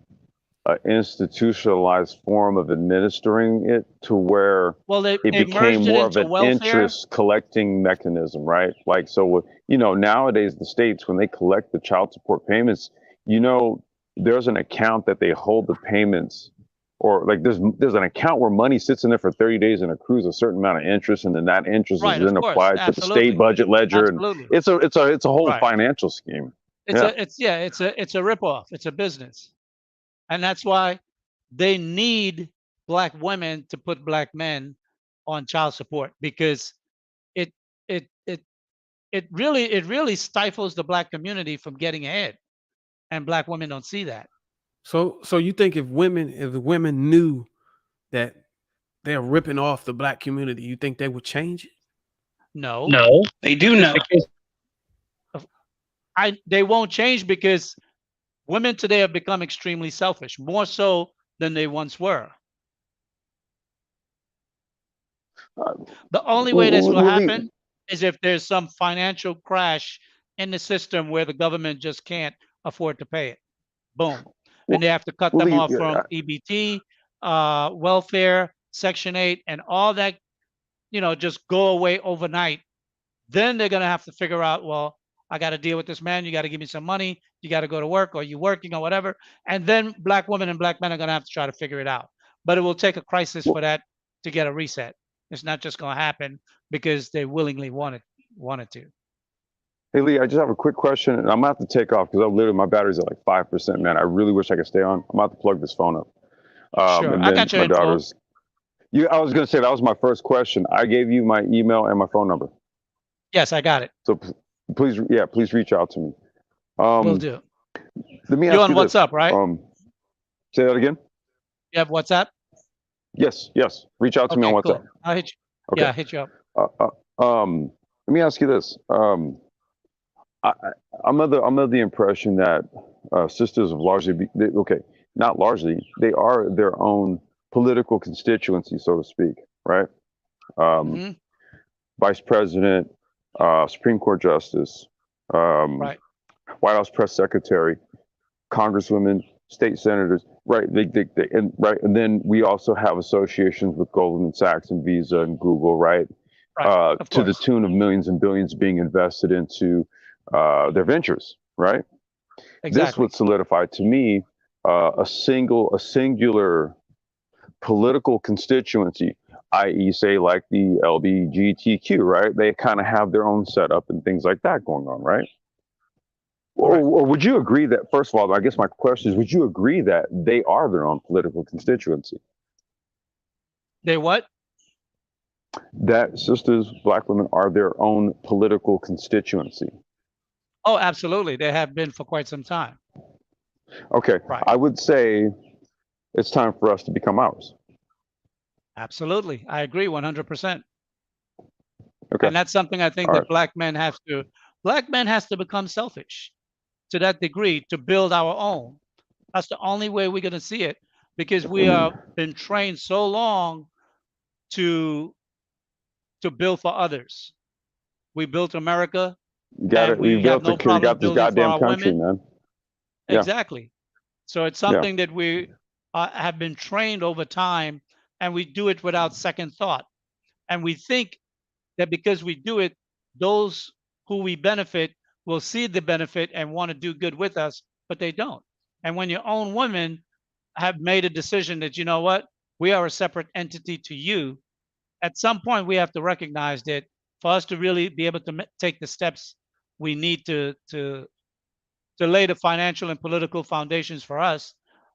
Speaker 5: institutionalized form of administering it to where
Speaker 2: Well,
Speaker 5: it
Speaker 2: they
Speaker 5: became
Speaker 2: merged it
Speaker 5: more of
Speaker 2: into
Speaker 5: an
Speaker 2: welfare.
Speaker 5: interest collecting mechanism, right? Like, so, you know, nowadays the states, when they collect the child support payments, you know, there's an account that they hold the payments, or like there's an account where money sits in there for 30 days and accrues a certain amount of interest, and then that interest is
Speaker 2: Right, of
Speaker 5: then
Speaker 2: course,
Speaker 5: applied to the state
Speaker 2: absolutely,
Speaker 5: budget ledger, and
Speaker 2: absolutely.
Speaker 5: it's a whole
Speaker 2: Right.
Speaker 5: financial scheme.
Speaker 2: It's a ripoff. It's a business, and that's why they need black women to put black men on child support, because it it it it really stifles the black community from getting ahead, and black women don't see that.
Speaker 6: So you think if the women knew that they're ripping off the black community, you think they would change it?
Speaker 2: No,
Speaker 7: No, they do know.
Speaker 2: because they won't change, because women today have become extremely selfish, more so than they once were.
Speaker 5: Uh,
Speaker 2: The only way this will happen is if there's some financial crash in the system where the government just can't afford to pay it. Boom. And they have to cut them off from EBT, welfare, Section 8, and all that, just go away overnight. Then they're going to have to figure out, well, I got to deal with this man. You got to give me some money. You got to go to work, or you working, or whatever. And then black women and black men are going to have to try to figure it out. But it will take a crisis for that to get a reset. It's not just going to happen because they willingly wanted to.
Speaker 5: Hey Lee, I just have a quick question, and I'm gonna have to take off because my battery's at like 5%. Man, I really wish I could stay on. I'm about to plug this phone up.
Speaker 2: Sure,
Speaker 5: And
Speaker 2: I
Speaker 5: then
Speaker 2: got your
Speaker 5: my
Speaker 2: info.
Speaker 5: daughter's. I was gonna say that was my first question. I gave you my email and my phone number.
Speaker 2: Yes, I got it.
Speaker 5: So please reach out to me.
Speaker 2: Will do.
Speaker 5: Let me
Speaker 2: You're
Speaker 5: ask
Speaker 2: on
Speaker 5: you this.
Speaker 2: WhatsApp, right?
Speaker 5: Say that again.
Speaker 2: You have WhatsApp?
Speaker 5: Yes. Reach out to me on WhatsApp.
Speaker 2: Cool. I'll hit you.
Speaker 5: Okay.
Speaker 2: Yeah, I'll hit you up.
Speaker 5: Let me ask you this. I'm of the impression that sisters have largely, not largely, they are their own political constituency, so to speak, right?
Speaker 2: Mhm.
Speaker 5: Vice President, Supreme Court Justice,
Speaker 2: Right.
Speaker 5: White House Press Secretary, Congresswomen, state senators, right? And then we also have associations with Goldman Sachs and Visa and Google, right?
Speaker 2: Right. Of
Speaker 5: To the
Speaker 2: course.
Speaker 5: tune of millions and billions being invested into their ventures, right? This
Speaker 2: Exactly.
Speaker 5: would solidify to me a singular political constituency, i.e., say like the LGBTQ, right? They kind of have their own setup and things like that going on, right? Or would you agree that, first of all, I guess my question is, would you agree that they are their own political constituency?
Speaker 2: They what?
Speaker 5: That sisters, black women are their own political constituency.
Speaker 2: Oh, absolutely. They have been for quite some time.
Speaker 5: Okay.
Speaker 2: Right.
Speaker 5: I would say it's time for us to become ours.
Speaker 2: Absolutely. I agree 100%.
Speaker 5: Okay.
Speaker 2: And that's something I think
Speaker 5: All
Speaker 2: that
Speaker 5: right.
Speaker 2: black men has to become selfish to that degree to build our own. That's the only way we're going to see it, because we have been trained so long to build for others. We built America,
Speaker 5: You got
Speaker 2: and
Speaker 5: it. We
Speaker 2: we have
Speaker 5: built
Speaker 2: no
Speaker 5: you
Speaker 2: problem
Speaker 5: got this
Speaker 2: building for
Speaker 5: goddamn
Speaker 2: our
Speaker 5: country,
Speaker 2: women.
Speaker 5: man. Yeah.
Speaker 2: Exactly. So it's something that we have been trained over time, and we do it without second thought. And we think that because we do it, those who we benefit will see the benefit and want to do good with us, but they don't. And when your own women have made a decision that, you know what, we are a separate entity to you, at some point we have to recognize that for us to really be able to take the steps we need to lay the financial and political foundations for us,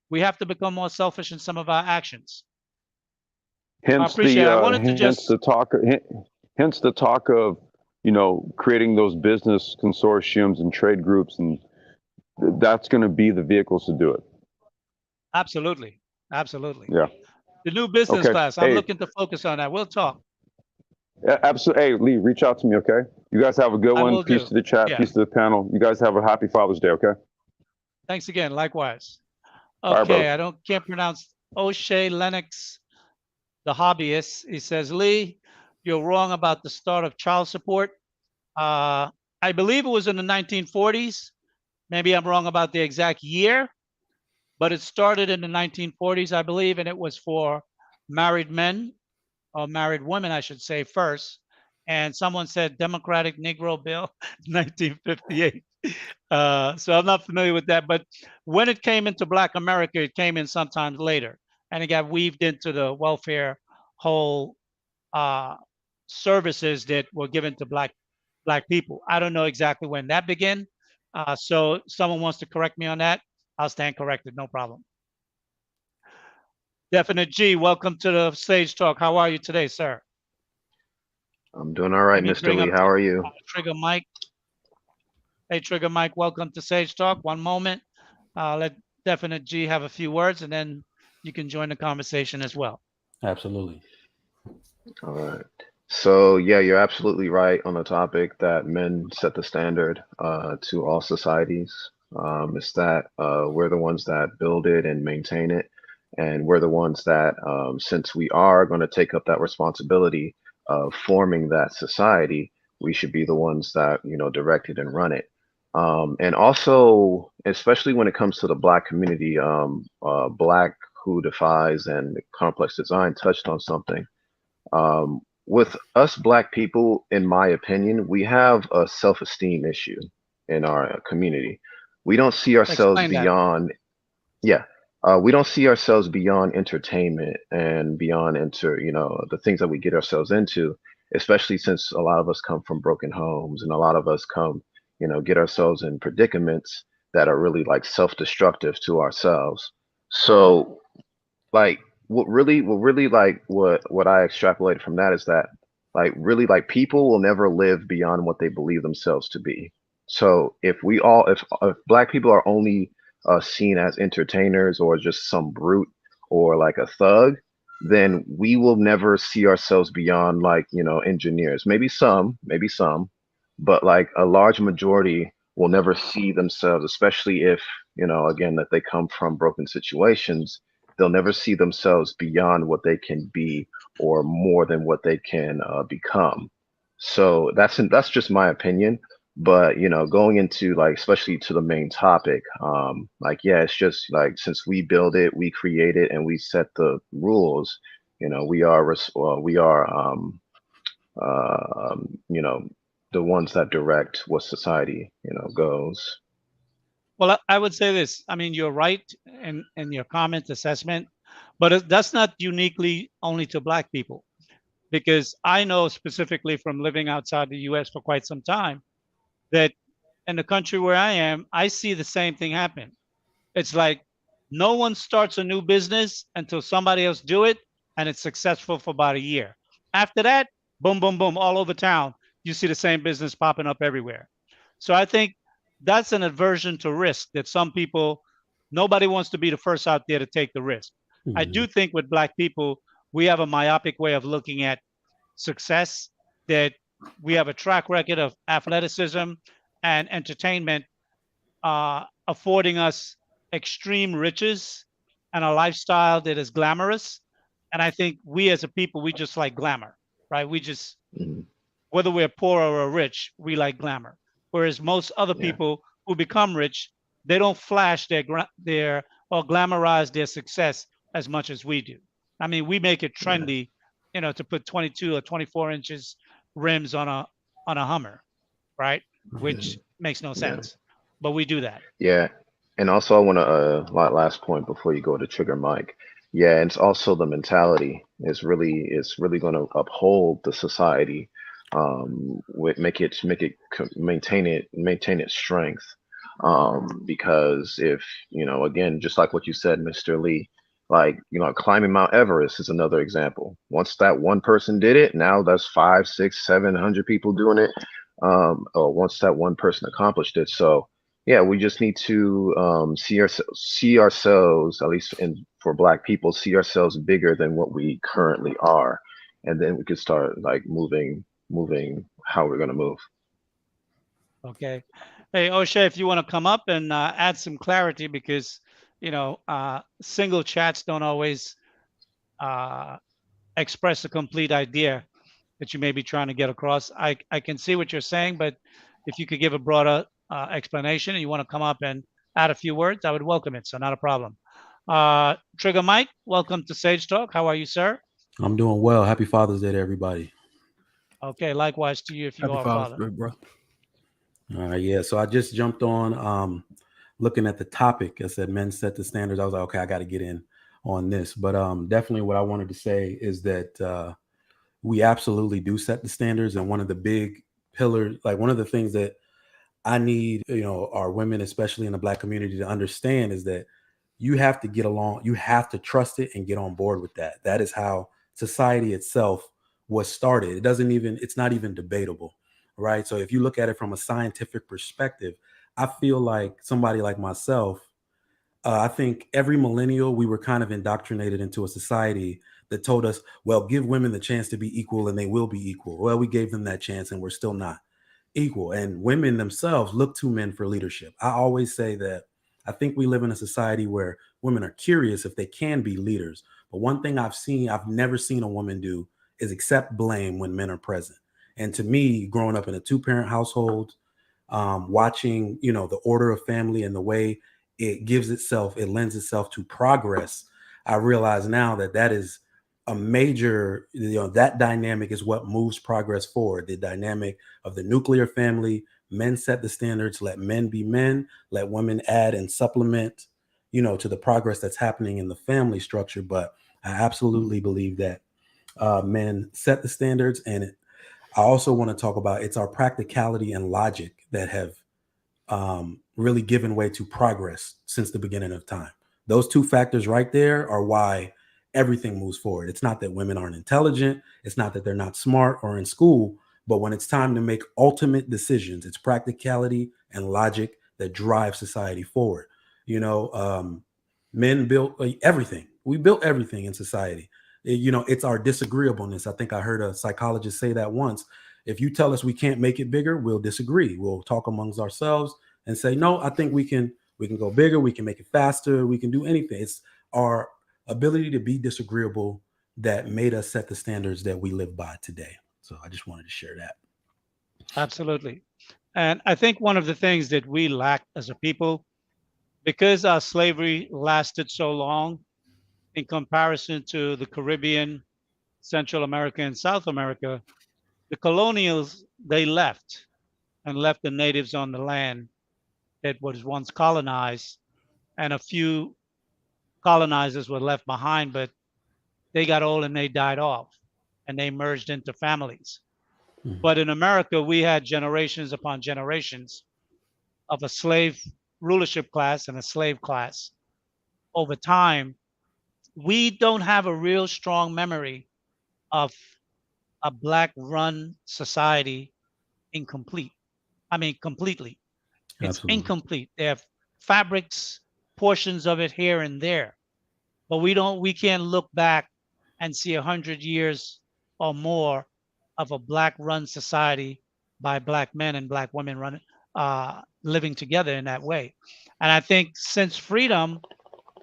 Speaker 2: we have to become more selfish in some of our actions. I
Speaker 5: Hence
Speaker 2: appreciate it. I
Speaker 5: the
Speaker 2: wanted to just
Speaker 5: hence the talk of creating those business consortiums and trade groups, and that's going to be the vehicles to do it.
Speaker 2: absolutely.
Speaker 5: Yeah.
Speaker 2: The new business
Speaker 5: Okay.
Speaker 2: class. I'm
Speaker 5: Hey.
Speaker 2: looking to focus on that. We'll talk.
Speaker 5: Absolutely. Hey, Lee, reach out to me, okay? You guys have a good
Speaker 2: I
Speaker 5: one.
Speaker 2: will
Speaker 5: Peace
Speaker 2: do.
Speaker 5: to the chat.
Speaker 2: Yeah.
Speaker 5: Peace to the panel. You guys have a happy Father's Day, okay?
Speaker 2: Thanks again. Likewise.
Speaker 5: All right,
Speaker 2: Okay.
Speaker 5: brother.
Speaker 2: Can't pronounce O'Shea Lennox, the hobbyist. He says, Lee, you're wrong about the start of child support. I believe it was in the 1940s. Maybe I'm wrong about the exact year, but it started in the 1940s, I believe, and it was for married men or married women, I should say, first. And someone said Democratic Negro Bill, 1958. So I'm not familiar with that. But when it came into Black America, it came in sometimes later, and it got weaved into the welfare whole uh, services that were given to Black people. I don't know exactly when that began. So someone wants to correct me on that, I'll stand corrected, no problem. Definite G, welcome to the stage talk. How are you today, sir?
Speaker 8: I'm doing all right,
Speaker 2: Let me
Speaker 8: Mr.
Speaker 2: bring
Speaker 8: Lee.
Speaker 2: up
Speaker 8: How are you?
Speaker 2: Trigger Mike. Hey, Trigger Mike, welcome to Sage Talk. One moment. Let Definite G have a few words, and then you can join the conversation as well.
Speaker 9: Absolutely.
Speaker 8: All right. So, yeah, you're absolutely right on the topic that men set the standard to all societies. It's that we're the ones that build it and maintain it. And we're the ones that, since we are going to take up that responsibility of forming that society, we should be the ones that, direct it and run it. And also, especially when it comes to the Black community, Black Who Defies and Complex Design touched on something. With us Black people, in my opinion, we have a self-esteem issue in our community. We don't see ourselves
Speaker 2: Explain that.
Speaker 8: beyond, yeah, we don't see ourselves beyond entertainment and beyond the things that we get ourselves into, especially since a lot of us come from broken homes and a lot of us come, get ourselves in predicaments that are really like self-destructive to ourselves. So like what really like what I extrapolated from that is that like really like people will never live beyond what they believe themselves to be. So if Black people are only seen as entertainers or just some brute or like a thug, then we will never see ourselves beyond like engineers. Maybe some, but like a large majority will never see themselves, especially if again that they come from broken situations. They'll never see themselves beyond what they can be or more than what they can become. So that's just my opinion. But going into like especially to the main topic, like yeah, it's just like since we build it, we create it, and we set the rules. We are the ones that direct what society goes.
Speaker 2: Well, I would say this. I mean, you're right in your comment assessment, but that's not uniquely only to Black people, because I know specifically from living outside the U.S. for quite some time that in the country where I am, I see the same thing happen. It's like no one starts a new business until somebody else do it, and it's successful for about a year. After that, boom, boom, boom, all over town, you see the same business popping up everywhere. So I think that's an aversion to risk that some people, nobody wants to be the first out there to take the risk. I
Speaker 9: Mhm.
Speaker 2: do think with Black people, we have a myopic way of looking at success, that we have a track record of athleticism and entertainment affording us extreme riches and a lifestyle that is glamorous. And I think we as a people, we just like glamour, right? We just,
Speaker 8: Mhm.
Speaker 2: whether we're poor or rich, we like glamour. Whereas most other
Speaker 8: Yeah,
Speaker 2: people who become rich, they don't flash their or glamorize their success as much as we do. I mean, we make it
Speaker 8: yeah,
Speaker 2: trendy, to put 22 or 24 inches rims on a Hummer, right?
Speaker 8: mhm,
Speaker 2: Which makes no
Speaker 8: yeah.
Speaker 2: sense, but we do that.
Speaker 8: Yeah, and also I want to last point before you go to trigger Mike. Yeah, and it's also the mentality is really going to uphold the society, maintain its strength. Because if again, just like what you said, Mr. Lee, like climbing Mount Everest is another example. Once that one person did it, now that's 5, 6, 700 people doing it. Or once that one person accomplished it, so yeah, we just need to see ourselves, at least for Black people, see ourselves bigger than what we currently are, and then we could start like moving how we're gonna move.
Speaker 2: Okay. Hey, O'Shea, if you want to come up and add some clarity, because single chats don't always uh, express a complete idea that you may be trying to get across. I can see what you're saying, but if you could give a broader explanation and you want to come up and add a few words, I would welcome it. So not a problem. Trigger Mike, welcome to Sage Talk. How are you, sir?
Speaker 9: I'm doing well. Happy Father's Day to everybody.
Speaker 2: Okay, likewise to you if you
Speaker 6: Happy
Speaker 2: are a
Speaker 6: Father's
Speaker 2: father.
Speaker 6: Day, bro.
Speaker 9: Yeah. So I just jumped on looking at the topic. I said men set the standards. I was like, okay, I got to get in on this. But definitely what I wanted to say is that we absolutely do set the standards. And one of the big pillars, like one of the things that I need, our women, especially in the Black community, to understand is that you have to get along, you have to trust it and get on board with that. That is how society itself was started. It's not even debatable, right? So if you look at it from a scientific perspective, I feel like somebody like myself, I think every millennial, we were kind of indoctrinated into a society that told us, well, give women the chance to be equal and they will be equal. Well, we gave them that chance and we're still not equal. And women themselves look to men for leadership. I always say that I think we live in a society where women are curious if they can be leaders. But one thing I've never seen a woman do is accept blame when men are present. And to me, growing up in a two-parent household, watching, the order of family and the way it lends itself to progress, I realize now that is a major, that dynamic is what moves progress forward. The dynamic of the nuclear family, men set the standards, let men be men, let women add and supplement, to the progress that's happening in the family structure. But I absolutely believe that men set the standards. And I also want to talk about it's our practicality and logic that have really given way to progress since the beginning of time. Those two factors right there are why everything moves forward. It's not that women aren't intelligent. It's not that they're not smart or in school, but when it's time to make ultimate decisions, it's practicality and logic that drive society forward. Men built everything. We built everything in society. It's our disagreeableness. I think I heard a psychologist say that once. If you tell us we can't make it bigger, we'll disagree. We'll talk amongst ourselves and say, no, I think we can go bigger. We can make it faster. We can do anything. It's our ability to be disagreeable that made us set the standards that we live by today. So I just wanted to share that.
Speaker 2: Absolutely. And I think one of the things that we lack as a people, because our slavery lasted so long in comparison to the Caribbean, Central America, and South America, the colonials, they left and left the natives on the land that was once colonized, and a few colonizers were left behind, but they got old and they died off and they merged into families.
Speaker 9: Mhm.
Speaker 2: But in America, we had generations upon generations of a slave rulership class and a slave class. Over time, we don't have a real strong memory of a Black run society incomplete. I mean, completely. It's
Speaker 9: Absolutely.
Speaker 2: incomplete. They have fabrics, portions of it here and there, but we can't look back and see 100 years or more of a Black run society by Black men and Black women living together in that way. And I think since freedom,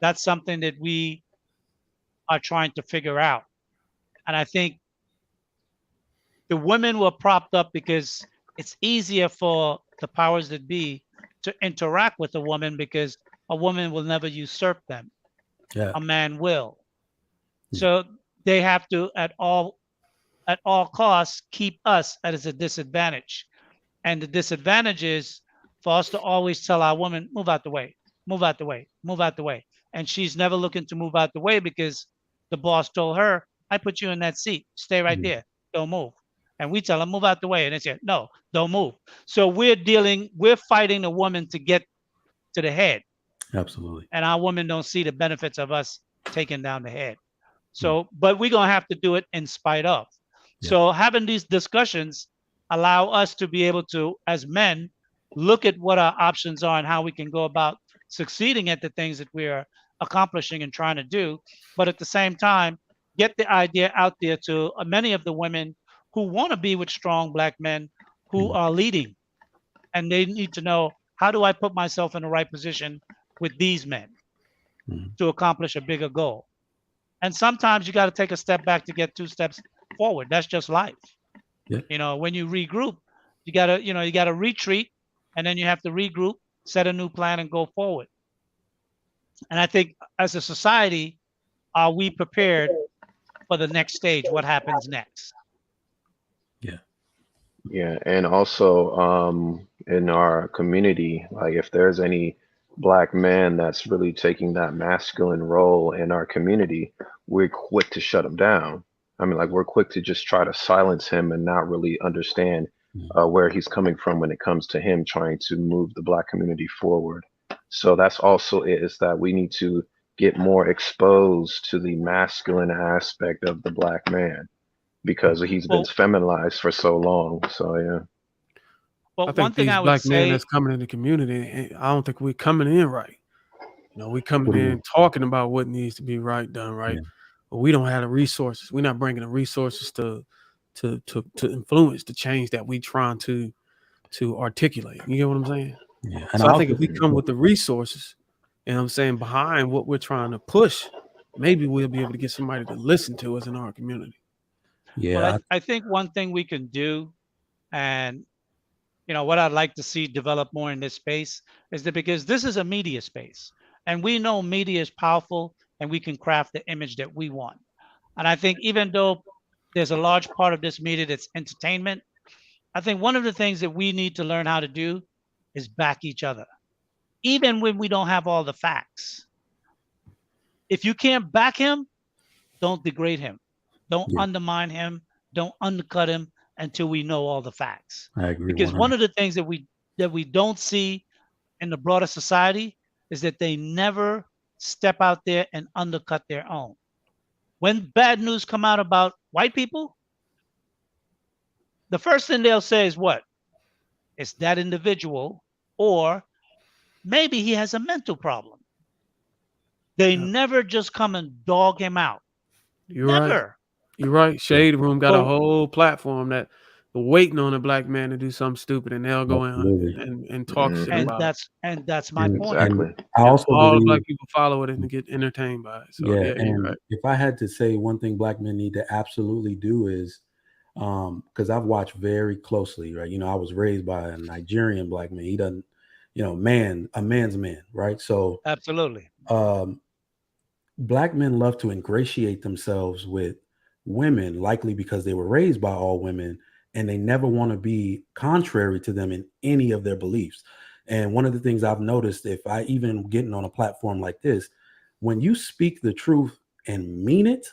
Speaker 2: that's something that we are trying to figure out. And I think the women were propped up because it's easier for the powers that be to interact with a woman because a woman will never usurp them.
Speaker 9: Yeah.
Speaker 2: A man will.
Speaker 9: Yeah.
Speaker 2: So they have to at all costs keep us at a disadvantage. And the disadvantage is for us to always tell our woman, move out the way, move out the way, move out the way. And she's never looking to move out the way because the boss told her, I put you in that seat. Stay right
Speaker 9: Mhm.
Speaker 2: there. Don't move. And we tell her, move out the way. And they say, no, don't move. So we're fighting the woman to get to the head.
Speaker 9: Absolutely.
Speaker 2: And our women don't see the benefits of us taking down the head.
Speaker 9: Yeah.
Speaker 2: So, but we're going to have to do it in spite of.
Speaker 9: Yeah.
Speaker 2: So having these discussions allow us to be able to, as men, look at what our options are and how we can go about succeeding at the things that we are accomplishing and trying to do. But at the same time, get the idea out there to many of the women who want to be with strong Black men who
Speaker 9: Mhm.
Speaker 2: are leading. And they need to know, how do I put myself in the right position with these men
Speaker 9: Mhm.
Speaker 2: to accomplish a bigger goal? And sometimes you got to take a step back to get two steps forward. That's just life.
Speaker 9: Yeah.
Speaker 2: When you regroup, you gotta retreat, and then you have to regroup, set a new plan, and go forward. And I think as a society, are we prepared for the next stage? What happens next?
Speaker 9: Yeah.
Speaker 8: Yeah, and also in our community, like if there's any black man that's really taking that masculine role in our community, we're quick to shut him down. I mean, like we're quick to just try to silence him and not really understand
Speaker 9: Mhm.
Speaker 8: where he's coming from when it comes to him trying to move the black community forward. So that's also it, is that we need to get more exposed to the masculine aspect of the black man because he's been
Speaker 2: Well,
Speaker 8: feminized for so long. So yeah.
Speaker 6: I
Speaker 2: one
Speaker 6: think
Speaker 2: thing
Speaker 6: these
Speaker 2: I would
Speaker 6: black men
Speaker 2: say,
Speaker 6: that's coming in the community, I don't think we're coming in right. We coming
Speaker 9: What do you
Speaker 6: in
Speaker 9: mean?
Speaker 6: talking about what needs to be done right,
Speaker 9: Yeah.
Speaker 6: but we don't have the resources. We're not bringing the resources to influence the change that we trying to articulate. You get what I'm saying?
Speaker 9: Yeah. And I
Speaker 6: So I think
Speaker 9: also
Speaker 6: if we come with the resources, I'm saying, behind what we're trying to push, maybe we'll be able to get somebody to listen to us in our community.
Speaker 2: well,
Speaker 9: yeah,
Speaker 2: I think one thing we can do, and what I'd like to see develop more in this space is that because this is a media space, and we know media is powerful, and we can craft the image that we want. And I think even though there's a large part of this media that's entertainment, I think one of the things that we need to learn how to do is back each other, even when we don't have all the facts. If you can't back him, don't degrade him. Don't
Speaker 9: yeah,
Speaker 2: undermine him. Don't undercut him until we know all the facts.
Speaker 9: I agree
Speaker 2: Because one
Speaker 9: 100.
Speaker 2: of the things that we don't see in the broader society is that they never step out there and undercut their own. When bad news come out about white people, the first thing they'll say is what? It's that individual, or maybe he has a mental problem. They
Speaker 6: Yeah.
Speaker 2: never just come and dog him out.
Speaker 6: You're right.
Speaker 2: Never.
Speaker 6: You're right.
Speaker 9: Yeah.
Speaker 6: Shade Room got a
Speaker 2: But
Speaker 6: whole platform that waiting on a black man to do something stupid, and they'll go in
Speaker 9: Absolutely.
Speaker 6: and talk shit
Speaker 8: Hmm.
Speaker 2: and
Speaker 6: about it.
Speaker 2: that's my
Speaker 9: And
Speaker 2: point.
Speaker 9: and
Speaker 8: Exactly.
Speaker 9: I
Speaker 6: Yeah,
Speaker 9: also
Speaker 6: all the black
Speaker 9: believe,
Speaker 6: people follow it and get entertained by it. So
Speaker 9: yeah,
Speaker 6: yeah, you're
Speaker 9: and
Speaker 6: right.
Speaker 9: if I had to say one thing black men need to absolutely do is, because I've watched very closely, right? I was raised by a Nigerian black man. He doesn't, a man's man, right? So
Speaker 2: Absolutely.
Speaker 9: um black men love to ingratiate themselves with women, likely because they were raised by all women and they never want to be contrary to them in any of their beliefs. And one of the things I've noticed, if I even getting on a platform like this, when you speak the truth and mean it,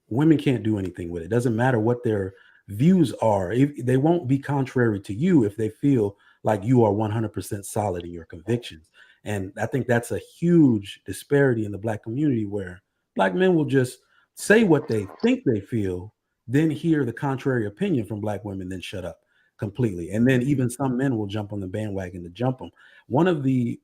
Speaker 9: women can't do anything with it. Doesn't matter what their views are. They won't be contrary to you if they feel like you are 100% solid in your convictions. And I think that's a huge disparity in the black community where black men will just say what they think they feel, then hear the contrary opinion from black women, then shut up completely. And then even some men will jump on the bandwagon to jump them. One of the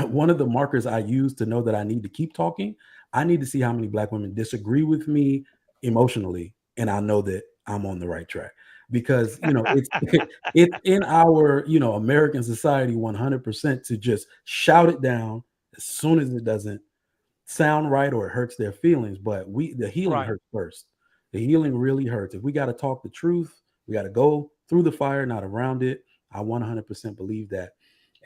Speaker 9: one of the markers I use to know that I need to keep talking, I need to see how many black women disagree with me emotionally, and I know that I'm on the right track because it's it's in our American society 100% to just shout it down as soon as it doesn't sound right or it hurts their feelings. But the healing
Speaker 2: Right.
Speaker 9: hurts first. The healing really hurts. If we got to talk the truth, we got to go through the fire, not around it. I 100% believe that.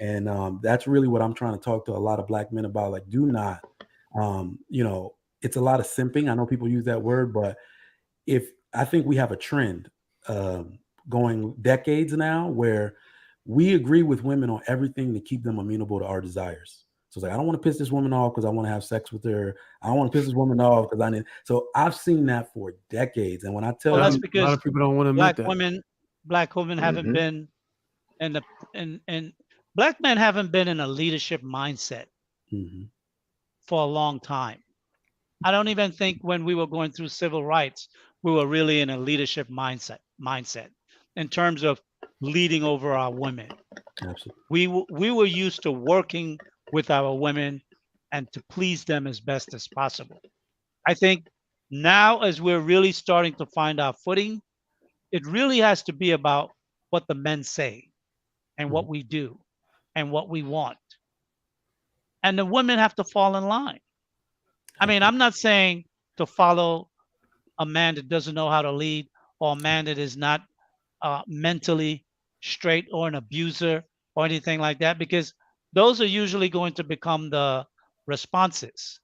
Speaker 9: And that's really what I'm trying to talk to a lot of black men about. Like, do not, it's a lot of simping. I know people use that word, but if I think we have a trend going decades now where we agree with women on everything to keep them amenable to our desires. So it's like, I don't want to piss this woman off because I want to have sex with her. I don't want to piss this woman off because I need. So I've seen that for decades. And when I tell
Speaker 2: Well, that's
Speaker 6: A
Speaker 9: you,
Speaker 6: lot
Speaker 2: because
Speaker 6: of people don't want to admit
Speaker 2: black
Speaker 6: that.
Speaker 2: women, black women haven't
Speaker 8: Hmm.
Speaker 2: been in the in black men haven't been in a leadership mindset
Speaker 9: Mhm,
Speaker 2: for a long time. I don't even think when we were going through civil rights, we were really in a leadership mindset in terms of leading over our women.
Speaker 9: absolutely.
Speaker 2: We were used to working with our women and to please them as best as possible. I think now, as we're really starting to find our footing, it really has to be about what the men say and
Speaker 9: Mhm,
Speaker 2: what we do and what we want. And the women have to fall in line. I mean,
Speaker 9: absolutely.
Speaker 2: I'm not saying to follow a man that doesn't know how to lead or a man that is not mentally straight or an abuser or anything like that, because those are usually going to become responses.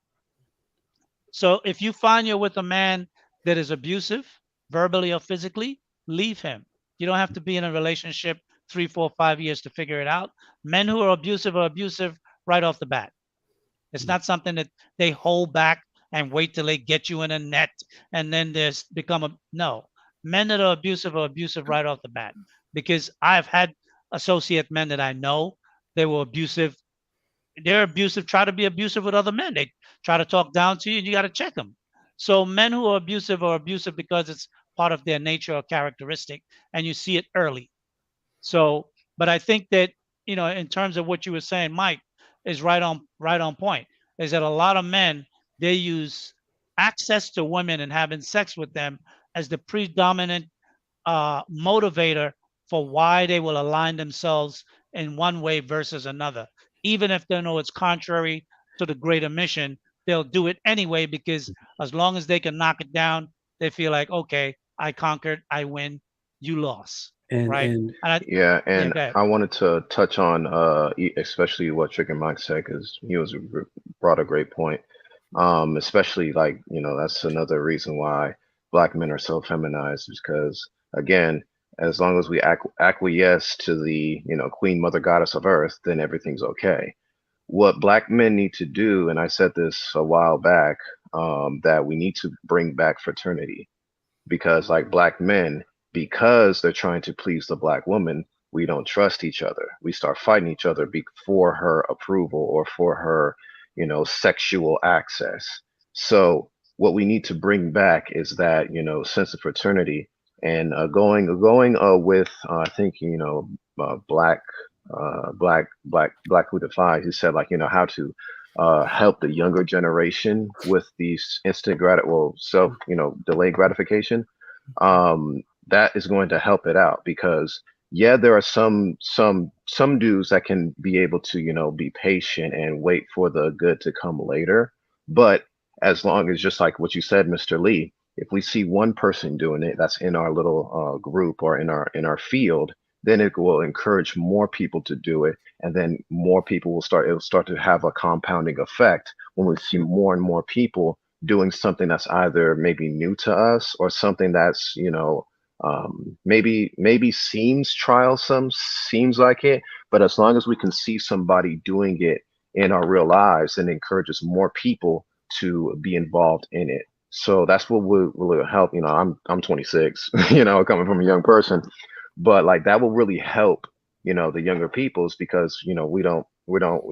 Speaker 2: So if you find you're with a man that is abusive, verbally or physically, leave him. You don't have to be in a relationship 3, 4, 5 years to figure it out. Men who are abusive right off the bat. It's not something that they hold back and wait till they get you in a net and then there's become a no. Men that are abusive right off the bat. Because I've had associate men that I know they were abusive. They're abusive, try to be abusive with other men. They try to talk down to you and you got to check them. So men who are abusive because it's part of their nature or characteristic and you see it early. So, but I think that, in terms of what you were saying, Mike, is right on point. Is that a lot of men, they use access to women and having sex with them as the predominant motivator for why they will align themselves in one way versus another. Even if they know it's contrary to the greater mission, they'll do it anyway because as long as they can knock it down, they feel like, okay, I conquered, I win, you lost, right?
Speaker 9: And
Speaker 2: And
Speaker 8: Yeah,
Speaker 2: yeah,
Speaker 8: and
Speaker 2: go ahead.
Speaker 8: I wanted to touch on especially what Trick and Mike said because brought a great point. Especially like that's another reason why black men are so feminized because again, as long as we acquiesce to the Queen Mother Goddess of Earth, then everything's okay. What black men need to do, and I said this a while back, that we need to bring back fraternity because like black men, because they're trying to please the black woman, we don't trust each other. We start fighting each other for her approval or for her sexual access. So what we need to bring back is that sense of fraternity and going with I think black who defies, who said like how to help the younger generation with these self delayed gratification. That is going to help it out because yeah, there are some dudes that can be able to be patient and wait for the good to come later. But as long as, just like what you said, Mr. Lee, if we see one person doing it that's in our little group or in our field, then it will encourage more people to do it, and then more people will start. It will start to have a compounding effect when we see more and more people doing something that's either maybe new to us or something that's maybe seems trialsome, seems like it, but as long as we can see somebody doing it in our real lives, then it encourages more people to be involved in it. So that's what will help. I'm 26, coming from a young person, but like that will really help, the younger peoples because we don't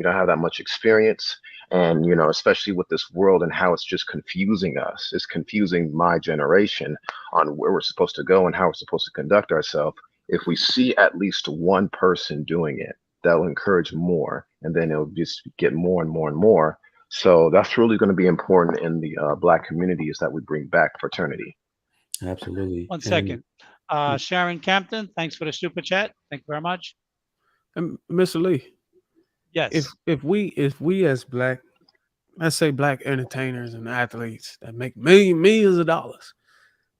Speaker 8: have that much experience, and especially with this world and how it's just confusing us. It's confusing my generation on where we're supposed to go and how we're supposed to conduct ourselves. If we see at least one person doing it, that will encourage more, and then it'll just get more and more and more. So that's really going to be important in the black community, is that we bring back fraternity.
Speaker 9: absolutely.
Speaker 2: One
Speaker 9: And
Speaker 2: second. Sharon Campton, thanks for the super chat. Thank you very much.
Speaker 6: And Mr. Lee,
Speaker 2: Yes.
Speaker 6: if we as black, let's say black entertainers and athletes that make millions of dollars,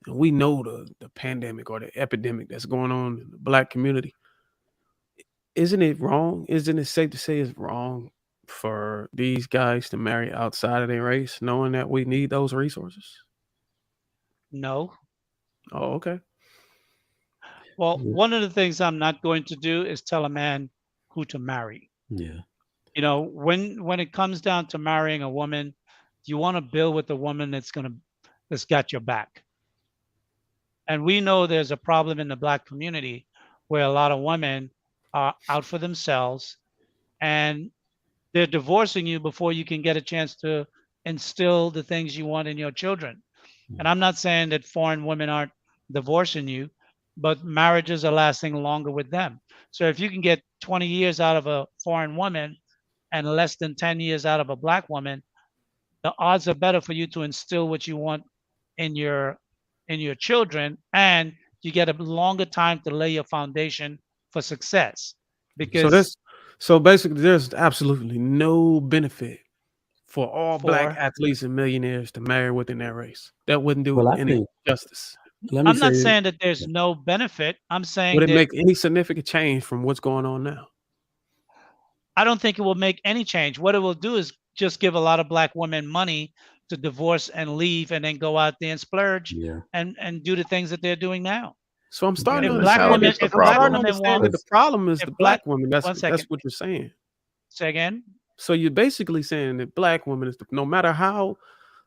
Speaker 6: and we know the pandemic or the epidemic that's going on in the black community, isn't it wrong? Isn't it safe to say it's wrong for these guys to marry outside of their race, knowing that we need those resources?
Speaker 2: No.
Speaker 6: Oh, okay.
Speaker 2: Well,
Speaker 9: yeah,
Speaker 2: one of the things I'm not going to do is tell a man who to marry.
Speaker 9: yeah,
Speaker 2: When it comes down to marrying a woman, you want to build with a woman that's got your back. And we know there's a problem in the black community where a lot of women are out for themselves and they're divorcing you before you can get a chance to instill the things you want in your children. And I'm not saying that foreign women aren't divorcing you, but marriages are lasting longer with them. So if you can get 20 years out of a foreign woman and less than 10 years out of a black woman, the odds are better for you to instill what you want in your children, and you get a longer time to lay your foundation for success.
Speaker 6: So
Speaker 2: Because
Speaker 6: that's so basically there's absolutely no benefit for all black
Speaker 2: for
Speaker 6: athletes and millionaires to marry within their race. That wouldn't do
Speaker 9: well,
Speaker 6: it
Speaker 9: I
Speaker 6: any
Speaker 9: think,
Speaker 6: justice.
Speaker 9: let me
Speaker 2: I'm not
Speaker 9: say,
Speaker 2: saying that there's no benefit. I'm
Speaker 6: Would
Speaker 2: saying
Speaker 6: it
Speaker 2: that
Speaker 6: make any significant change from what's going on now?
Speaker 2: I don't think it will make any change. What it will do is just give a lot of black women money to divorce and leave and then go out there and splurge
Speaker 9: Yeah.
Speaker 2: and do the things that they're doing now.
Speaker 6: So I'm starting
Speaker 8: The
Speaker 6: to
Speaker 2: If black
Speaker 8: mentality
Speaker 6: understand.
Speaker 2: women,
Speaker 8: is the
Speaker 2: if
Speaker 6: I'm
Speaker 2: black
Speaker 6: starting to
Speaker 8: problem.
Speaker 2: women
Speaker 6: understand
Speaker 2: want,
Speaker 6: that the problem is
Speaker 2: if
Speaker 6: the
Speaker 2: black,
Speaker 6: black women. That's
Speaker 2: 1 second,
Speaker 6: what you're saying.
Speaker 2: say again.
Speaker 6: So you're basically saying that black women is no matter how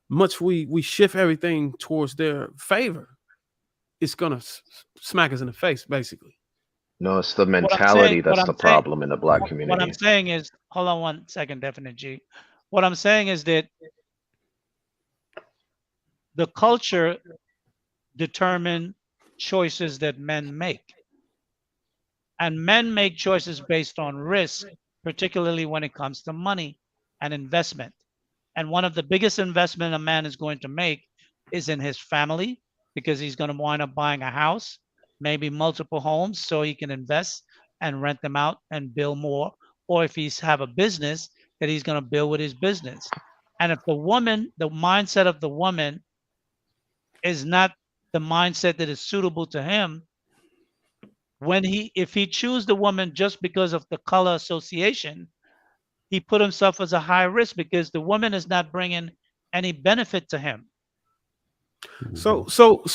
Speaker 6: much we shift everything towards their favor, it's gonna smack us in the face, basically.
Speaker 8: No, it's the
Speaker 2: What I'm saying,
Speaker 8: mentality that's the problem in the black
Speaker 2: what I'm
Speaker 8: community.
Speaker 2: saying is, hold on 1 second, Definite G. What I'm saying is that the culture determine choices that men make. And men make choices based on risk, particularly when it comes to money and investment. And one of the biggest investment a man is going to make is in his family, because he's going to wind up buying a house, maybe multiple homes, so he can invest and rent them out and build more. Or if he's have a business that he's going to build with his business. And if the mindset of the woman is not the mindset that is suitable to him, if he choose the woman just because of the color association, he put himself as a high risk, because the woman is not bringing any benefit to him.
Speaker 6: So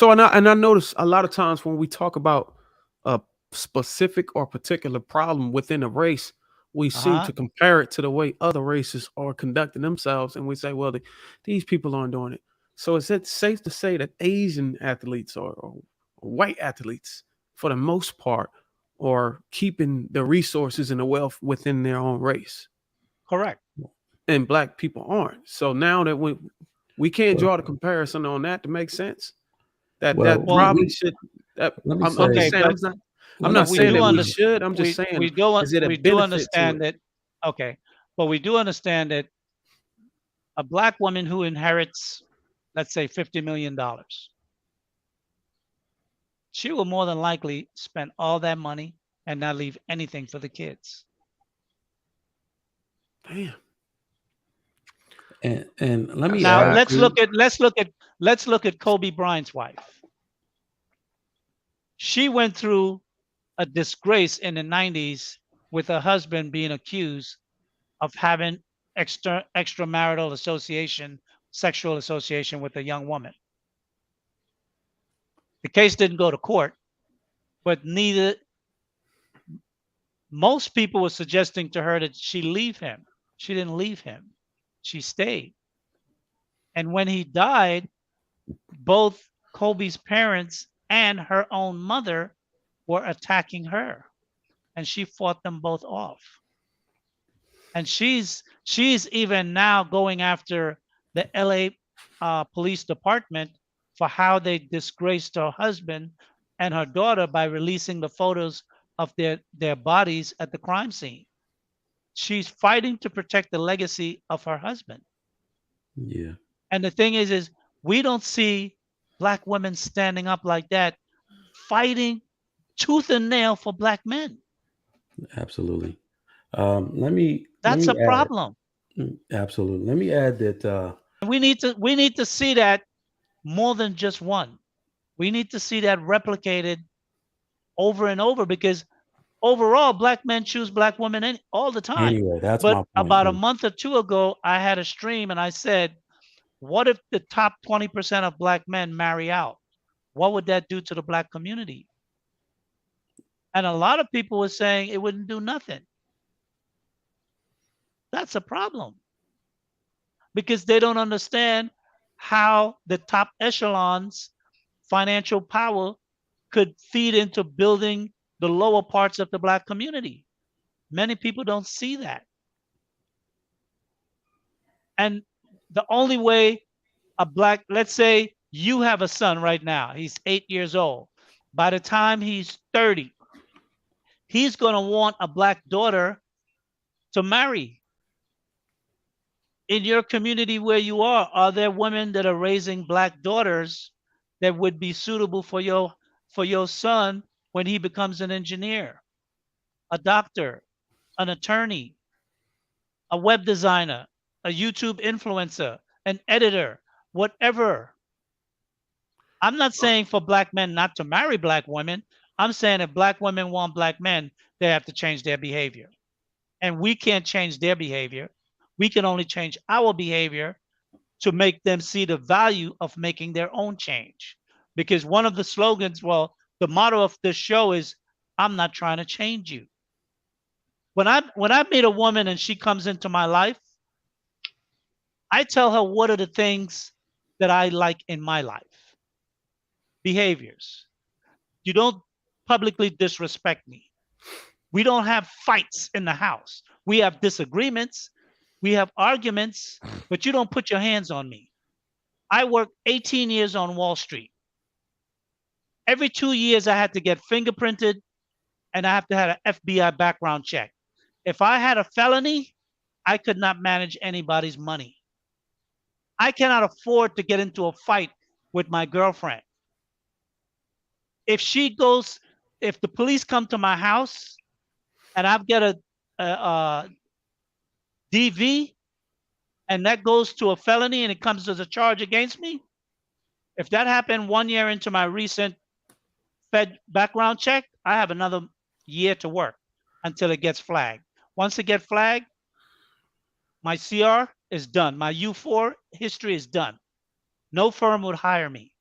Speaker 6: and I notice a lot of times when we talk about a specific or particular problem within a race, we seem to compare it to the way other races are conducting themselves, and we say, well, these people aren't doing it. So is it safe to say that Asian athletes or white athletes, for the most part, are keeping the resources and the wealth within their own race?
Speaker 2: Correct.
Speaker 6: And black people aren't. So now that we can't draw the comparison on that to make sense. That probably should.
Speaker 9: Let me
Speaker 6: I'm
Speaker 9: say,
Speaker 6: just saying. I'm not
Speaker 2: we
Speaker 6: saying
Speaker 2: do
Speaker 6: that we
Speaker 2: understand.
Speaker 6: should. I'm just saying, is it a
Speaker 2: We do
Speaker 6: benefit to
Speaker 2: understand
Speaker 6: it?
Speaker 2: that. Okay, but we do understand that a black woman who inherits, let's say, $50 million, she will more than likely spend all that money and not leave anything for the kids.
Speaker 6: Damn.
Speaker 9: And let me
Speaker 2: Now
Speaker 9: add,
Speaker 2: let's look at Kobe Bryant's wife. She went through a disgrace in the 90s with her husband being accused of having extramarital association, sexual association with a young woman. The case didn't go to court, but most people were suggesting to her that she leave him. She didn't leave him. She stayed. And when he died, both Kobe's parents and her own mother were attacking her, and she fought them both off. And she's even now going after the LA police department for how they disgraced her husband and her daughter by releasing the photos of their bodies at the crime scene. She's fighting to protect the legacy of her husband.
Speaker 9: yeah,
Speaker 2: And the thing is we don't see black women standing up like that, fighting tooth and nail for black men.
Speaker 9: absolutely. Let me
Speaker 2: That's a
Speaker 9: add,
Speaker 2: problem.
Speaker 9: absolutely. Let me add that
Speaker 2: We need to see that more than just one. We need to see that replicated over and over, because overall black men choose black women all the time.
Speaker 9: anyway, that's
Speaker 2: But
Speaker 9: my point.
Speaker 2: about a month or two ago, I had a stream and I said, what if the top 20% of black men marry out? What would that do to the black community? And a lot of people were saying it wouldn't do nothing. That's a problem, because they don't understand how the top echelons financial power could feed into building the lower parts of the black community. Many people don't see that. And the only way let's say you have a son right now, he's 8 years old. By the time he's 30, he's going to want a black daughter to marry. In your community where you are there women that are raising black daughters that would be suitable for your son when he becomes an engineer, a doctor, an attorney, a web designer, a YouTube influencer, an editor, whatever? I'm not saying for black men not to marry black women. I'm saying if black women want black men, they have to change their behavior. And we can't change their behavior. We can only change our behavior to make them see the value of making their own change. Because one of the slogans, well, the motto of this show is, I'm not trying to change you. When I meet a woman and she comes into my life, I tell her what are the things that I like in my life. Behaviors. You don't publicly disrespect me. We don't have fights in the house. We have disagreements, we have arguments, but you don't put your hands on me. I worked 18 years on Wall Street. Every 2 years, I had to get fingerprinted and I have to have an FBI background check. If I had a felony, I could not manage anybody's money. I cannot afford to get into a fight with my girlfriend. If she goes, if the police come to my house and I've got a DV and that goes to a felony and it comes as a charge against me, if that happened 1 year into my recent Fed background check, I have another year to work until it gets flagged. Once it gets flagged, my CR is done. My U4 history is done. No firm would hire me.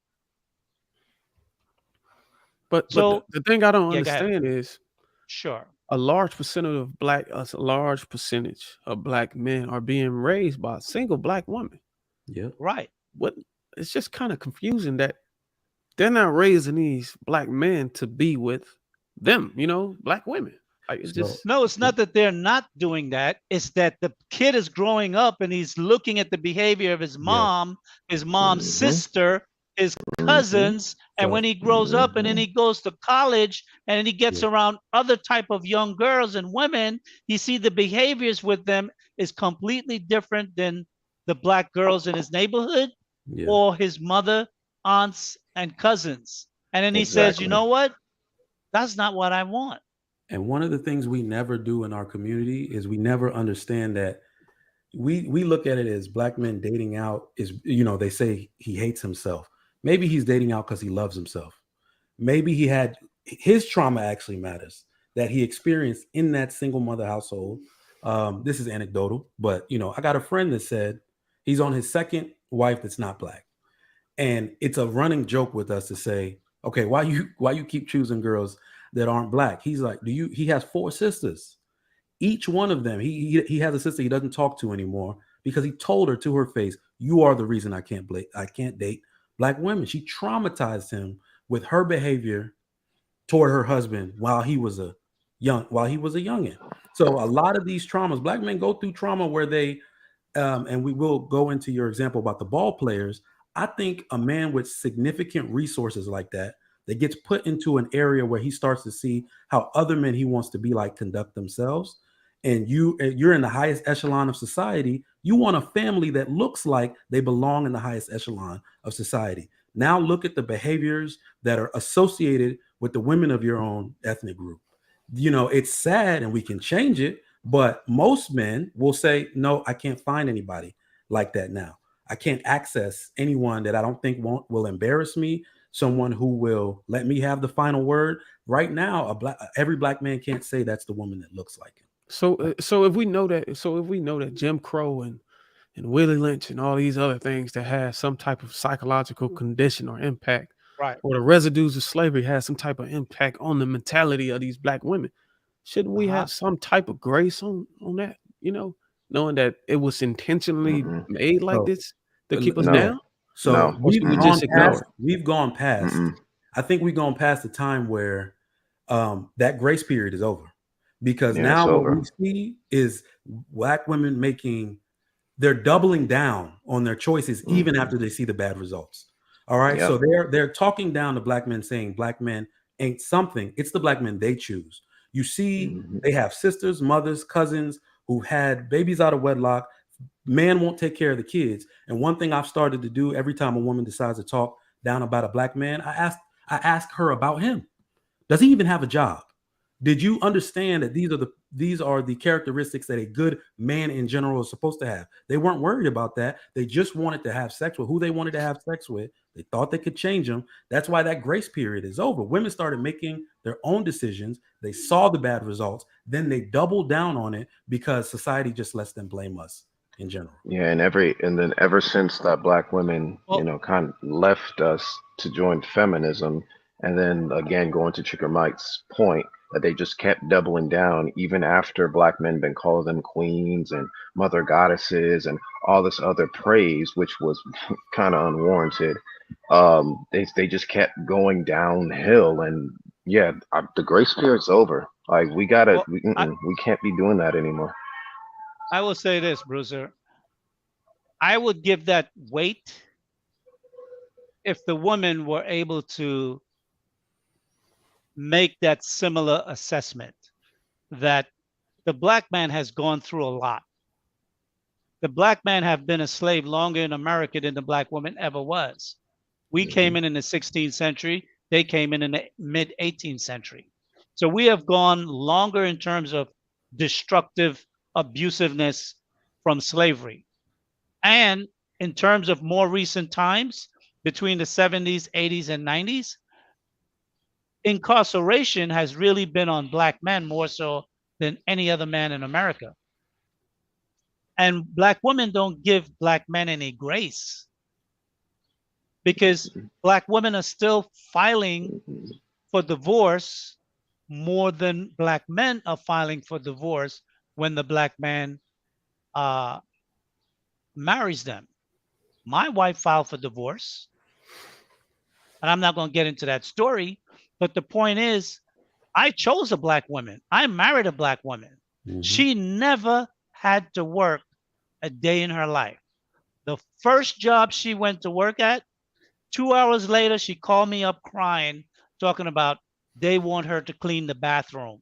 Speaker 6: But
Speaker 2: So
Speaker 6: the thing I don't
Speaker 2: yeah, go ahead.
Speaker 6: understand is
Speaker 2: Sure.
Speaker 6: a large percentage of black men are being raised by a single black woman.
Speaker 9: Yeah.
Speaker 2: Right.
Speaker 6: What it's just kind of confusing that they're not raising these black men to be with them, black women. Like it's
Speaker 9: So-
Speaker 6: just
Speaker 2: No, it's not that they're not doing that. It's that the kid is growing up and he's looking at the behavior of his mom, his mom's sister, his cousins, and
Speaker 9: So-
Speaker 2: when he grows up and then he goes to college and then he gets
Speaker 9: Yeah.
Speaker 2: around other type of young girls and women, he see the behaviors with them is completely different than the black girls in his neighborhood
Speaker 9: yeah.
Speaker 2: or his mother, aunts, and cousins. And then he says, you
Speaker 8: Exactly.
Speaker 2: know what? That's not what I want.
Speaker 9: And one of the things we never do in our community is we never understand that we look at it as black men dating out is, they say he hates himself. Maybe he's dating out because he loves himself. Maybe he had his trauma actually matters that he experienced in that single mother household. This is anecdotal, but I got a friend that said he's on his second wife that's not black. And it's a running joke with us to say, okay, why you keep choosing girls that aren't black? He's like, he has 4 sisters. Each one of them, he has a sister he doesn't talk to anymore because he told her to her face, you are the reason I can't date black women. She traumatized him with her behavior toward her husband while he was a youngin. So a lot of these traumas, black men go through trauma where they and we will go into your example about the ball players. I think a man with significant resources like that gets put into an area where he starts to see how other men he wants to be like conduct themselves. And you're in the highest echelon of society. You want a family that looks like they belong in the highest echelon of society. Now look at the behaviors that are associated with the women of your own ethnic group. It's sad and we can change it, but most men will say, no, I can't find anybody like that now. I can't access anyone that I don't think will embarrass me, someone who will let me have the final word. Right now, every black man can't say that's the woman that looks like him.
Speaker 6: so if we know that Jim Crow and Willie Lynch and all these other things that have some type of psychological condition or impact,
Speaker 2: Right.
Speaker 6: or the residues of slavery has some type of impact on the mentality of these black women, shouldn't we have some type of grace on that? Knowing that it was intentionally made like this to keep us
Speaker 8: No.
Speaker 6: down.
Speaker 9: So
Speaker 8: No.
Speaker 6: Or should we just ignore it?
Speaker 9: we've gone past. I think we've gone past the time where that grace period is over, because
Speaker 8: Yeah,
Speaker 9: now
Speaker 8: it's
Speaker 9: what
Speaker 8: over.
Speaker 9: we see is black women they're doubling down on their choices even after they see the bad results. All right.
Speaker 8: Yep.
Speaker 9: So they're talking down to black men, saying black men ain't something. It's the black men they choose. You see, they have sisters, mothers, cousins who had babies out of wedlock. Man won't take care of the kids. And one thing I've started to do every time a woman decides to talk down about a black man, I ask her about him. Does he even have a job? Did you understand that these are the characteristics that a good man in general is supposed to have? They weren't worried about that. They just wanted to have sex with who they wanted to have sex with. They thought they could change them. That's why that grace period is over. Women started making their own decisions. They saw the bad results. Then they doubled down on it because society just lets them blame us in general.
Speaker 8: Yeah, and then ever since that black women,
Speaker 2: Well,
Speaker 8: kind of left us to join feminism, and then again going to Chicker Mike's point that they just kept doubling down even after black men been calling them queens and mother goddesses and all this other praise, which was kind of unwarranted. They just kept going downhill, and yeah, the grace period's over. Like
Speaker 2: well,
Speaker 8: we can't be doing that anymore.
Speaker 2: I will say this, Bruiser. I would give that weight if the woman were able to make that similar assessment that the black man has gone through a lot. The black man have been a slave longer in America than the black woman ever was. We came in the 16th century. They came in the mid 18th century. So we have gone longer in terms of destructive abusiveness from slavery. And in terms of more recent times, between the 70s, 80s, and 90s, incarceration has really been on black men more so than any other man in America. And black women don't give black men any grace because black women are still filing for divorce more than black men are filing for divorce when the black man marries them. My wife filed for divorce, and I'm not going to get into that story, but the point is, I chose a black woman. I married a black woman. She never had to work a day in her life. The first job she went to work at, 2 hours later, she called me up crying, talking about they want her to clean the bathroom.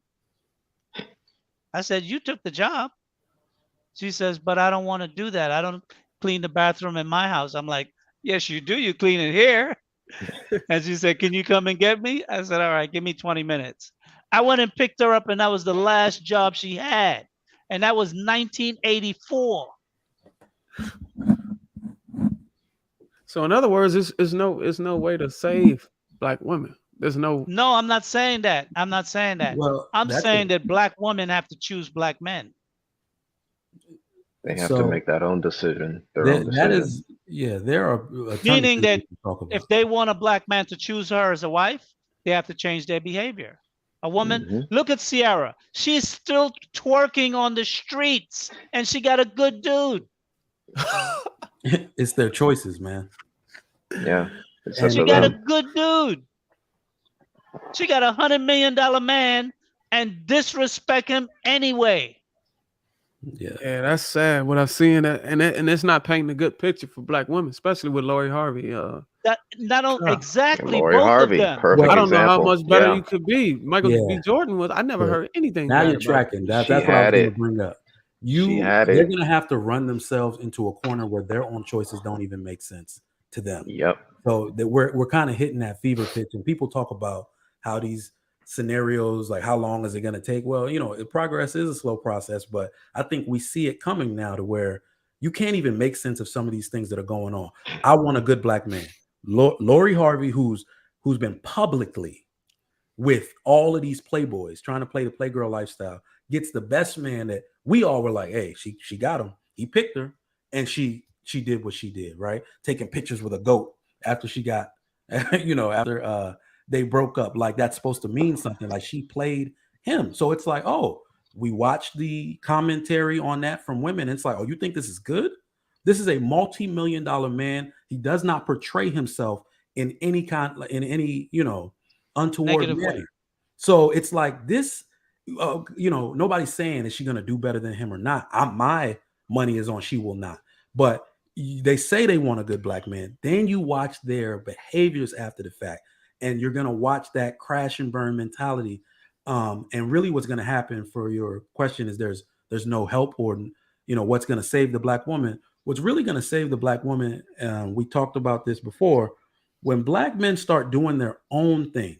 Speaker 2: I said, you took the job. She says, but I don't want to do that. I don't clean the bathroom in my house. I'm like, yes, you do. You clean it here. And she said, can you come and get me? I said, all right, give me 20 minutes. I went and picked her up, and that was the last job she had. And that was 1984.
Speaker 6: So in other words, it's no way to save black women. There's no.
Speaker 2: No, I'm not saying that. I'm not saying that.
Speaker 9: Well,
Speaker 2: I'm saying that black women have to choose black men.
Speaker 8: They have to make that own decision, their own
Speaker 9: that
Speaker 8: decision.
Speaker 9: is, yeah, there are a ton
Speaker 2: Meaning
Speaker 9: of
Speaker 2: that
Speaker 9: things we can talk about.
Speaker 2: if they want a black man to choose her as a wife, they have to change their behavior. A woman, look at Ciara. She's still twerking on the streets, and she got a good dude.
Speaker 9: It's their choices, man.
Speaker 8: Yeah.
Speaker 2: She got a good dude. She got $100 million man and disrespect him anyway.
Speaker 6: Yeah, that's sad. What I've seen, and it's not painting a good picture for black women, especially with Lori Harvey.
Speaker 2: That not only exactly
Speaker 8: Lori
Speaker 2: both
Speaker 8: Harvey,
Speaker 2: of them.
Speaker 8: perfect
Speaker 6: I don't know how
Speaker 8: example.
Speaker 6: much better you could be. Michael
Speaker 9: Yeah.
Speaker 6: B. Jordan was. I never heard anything.
Speaker 9: Now
Speaker 6: bad
Speaker 9: you're
Speaker 6: about
Speaker 9: tracking. That's
Speaker 8: She
Speaker 9: what I was
Speaker 8: had
Speaker 9: going to
Speaker 8: it.
Speaker 9: bring up.
Speaker 8: She had
Speaker 9: They're
Speaker 8: it.
Speaker 9: going to have to run themselves into a corner where their own choices don't even make sense to them.
Speaker 8: Yep.
Speaker 9: So that we're kind of hitting that fever pitch, and people talk about how these scenarios, like how long is it going to take? Well, progress is a slow process, but I think we see it coming now to where you can't even make sense of some of these things that are going on. I want a good black man. Lori Harvey, who's been publicly with all of these playboys trying to play the playgirl lifestyle, gets the best man that we all were like, hey, she got him. He picked her, and she did what she did, right? Taking pictures with a goat after she got, after they broke up. Like that's supposed to mean something. Like she played him. So it's like, oh, we watched the commentary on that from women. It's like, oh, you think this is good? This is a multi-million-dollar man. He does not portray himself in any untoward manner. So it's like this, nobody's saying is she going to do better than him or not. My money is on she will not. But they say they want a good black man. Then you watch their behaviors after the fact, and you're going to watch that crash and burn mentality. And really what's going to happen, for your question, is there's no help, or what's going to save the black woman. What's really going to save the black woman, we talked about this before, when black men start doing their own thing.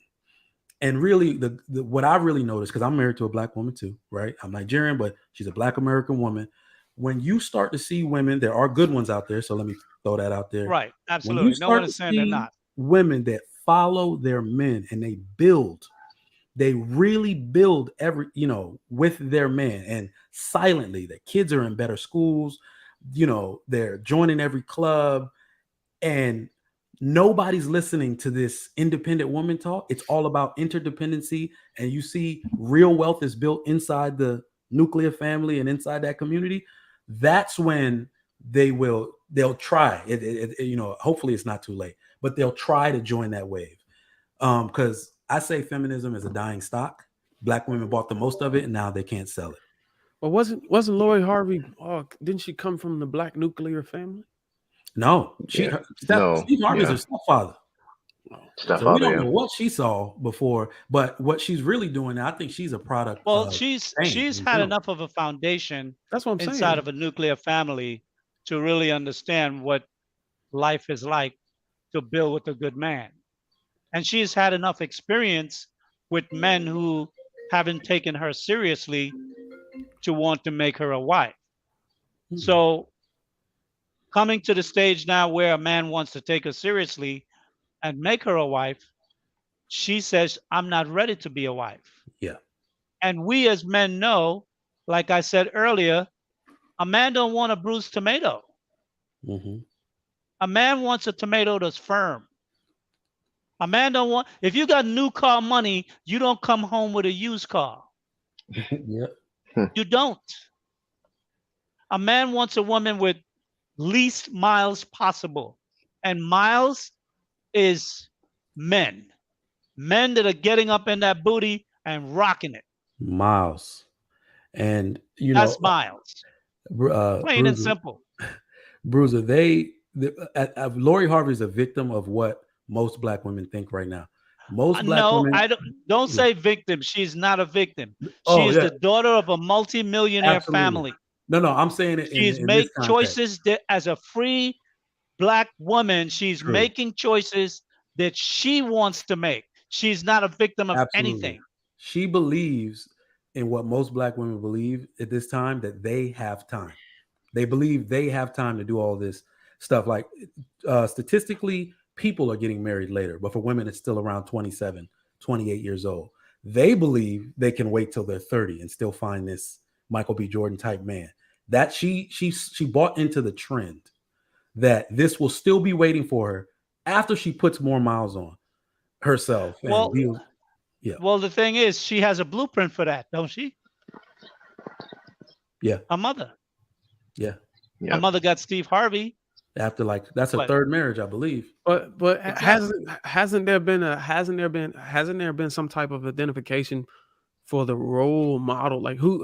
Speaker 9: And really, the what I really noticed, because I'm married to a black woman too, right? I'm Nigerian, but she's a black American woman. When you start to see women, there are good ones out there, so let me throw that out there.
Speaker 2: Right, absolutely. No one is saying they're not.
Speaker 9: Women that follow their men and they really build with their man, and silently, the kids are in better schools. they're joining every club, and nobody's listening to this independent woman talk. It's all about interdependency. And you see real wealth is built inside the nuclear family and inside that community. That's when they'll try it. Hopefully it's not too late, but they'll try to join that wave. Because I say feminism is a dying stock. Black women bought the most of it, and now they can't sell it.
Speaker 6: But wasn't Lori Harvey? Didn't she come from the black nuclear family?
Speaker 9: No,
Speaker 8: No,
Speaker 9: Steve Harvey's her stepfather. So we don't know
Speaker 8: yeah.
Speaker 9: what she saw before, but what she's really doing now, I think she's a product.
Speaker 2: Well,
Speaker 9: of
Speaker 2: she's
Speaker 9: fame in
Speaker 2: had
Speaker 9: general.
Speaker 2: enough of a foundation
Speaker 6: That's what I'm
Speaker 2: inside
Speaker 6: saying.
Speaker 2: of a nuclear family to really understand what life is like to build with a good man. And she's had enough experience with men who haven't taken her seriously to want to make her a wife.
Speaker 9: Mhm.
Speaker 2: So coming to the stage now where a man wants to take her seriously and make her a wife, she says, I'm not ready to be a wife.
Speaker 9: Yeah.
Speaker 2: And we as men know, like I said earlier, a man don't want a bruised tomato.
Speaker 9: Mm-hmm.
Speaker 2: A man wants a tomato that's firm. A man don't want, if you got new car money, you don't come home with a used car.
Speaker 9: Yeah.
Speaker 2: You don't. A man wants a woman with least miles possible. And miles is men. Men that are getting up in that booty and rocking it.
Speaker 9: Miles. And
Speaker 2: That's miles. Plain and
Speaker 9: Bruiser,
Speaker 2: simple.
Speaker 9: Bruiser, Lori Harvey is a victim of what most black women think right now. Most black
Speaker 2: No,
Speaker 9: women.
Speaker 2: I don't say victim. She's not a victim. She
Speaker 9: Oh,
Speaker 2: is
Speaker 9: yeah.
Speaker 2: the daughter of a multimillionaire
Speaker 9: Absolutely.
Speaker 2: family.
Speaker 9: No, I'm saying it
Speaker 2: She's
Speaker 9: in
Speaker 2: made
Speaker 9: this context.
Speaker 2: choices that as a free black woman, she's
Speaker 9: True.
Speaker 2: making choices that she wants to make. She's not a victim of
Speaker 9: Absolutely.
Speaker 2: anything.
Speaker 9: She believes in what most black women believe at this time, that they have time. They believe they have time to do all this stuff. Like statistically, people are getting married later, but for women, it's still around 27, 28 years old. They believe they can wait till they're 30 and still find this Michael B. Jordan type man. That she bought into the trend that this will still be waiting for her after she puts more miles on herself.
Speaker 2: Well,
Speaker 9: yeah.
Speaker 2: Well, the thing is, she has a blueprint for that, don't she?
Speaker 9: Yeah.
Speaker 2: A mother.
Speaker 9: Yeah.
Speaker 2: A mother got Steve Harvey.
Speaker 9: After that's a third marriage, I believe.
Speaker 6: But
Speaker 2: Exactly.
Speaker 6: hasn't there been some type of identification for the role model? Like who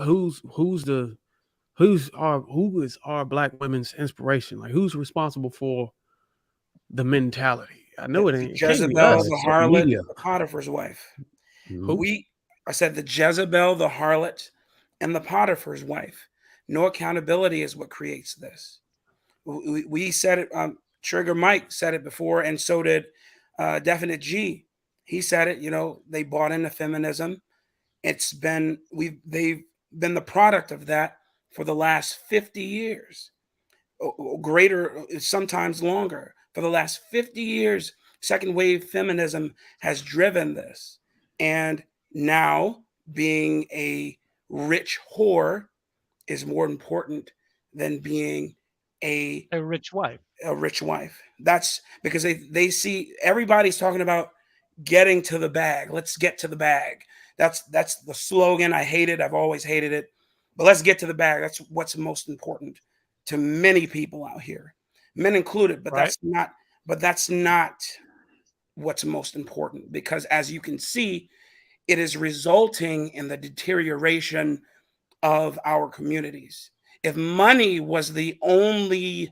Speaker 6: is our black women's inspiration? Like who's responsible for the mentality? I know it ain't
Speaker 7: Jezebel, the harlot, the Potiphar's wife.
Speaker 9: Mm-hmm.
Speaker 7: I said the Jezebel, the harlot, and the Potiphar's wife. No accountability is what creates this. We said it. Trigger Mike said it before, and so did Definite G. He said it. They bought into feminism. They've been the product of that for the last 50 years, greater, sometimes longer. For the last 50 years, second wave feminism has driven this. And now being a rich whore is more important than being a
Speaker 2: rich wife.
Speaker 7: A rich wife. That's because they see everybody's talking about getting to the bag. Let's get to the bag. That's the slogan. I hate it. I've always hated it. But let's get to the bag. That's what's most important to many people out here, men included. But
Speaker 2: right.
Speaker 7: that's not what's most important, because as you can see, it is resulting in the deterioration of our communities. If money was the only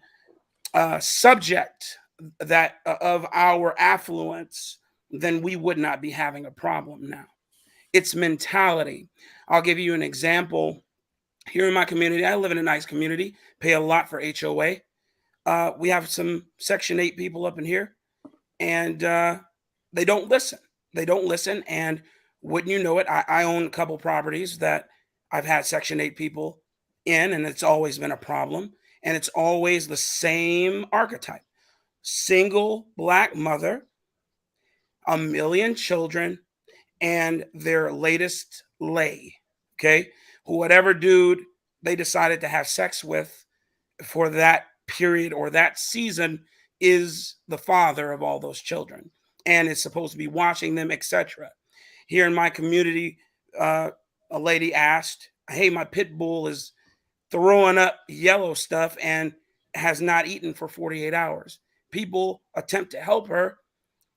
Speaker 7: subject that of our affluence, then we would not be having a problem now. It's mentality. I'll give you an example. Here in my community, I live in a nice community, pay a lot for HOA. We have some Section 8 people up in here, and they don't listen. They don't listen. And wouldn't you know it, I own a couple properties that I've had Section 8 people in, and it's always been a problem. And it's always the same archetype. Single black mother, 1 million children, and their latest lay. Okay. Whatever dude they decided to have sex with for that period or that season is the father of all those children and is supposed to be watching them, etc. Here in my community, a lady asked, "Hey, my pit bull is throwing up yellow stuff and has not eaten for 48 hours." People attempt to help her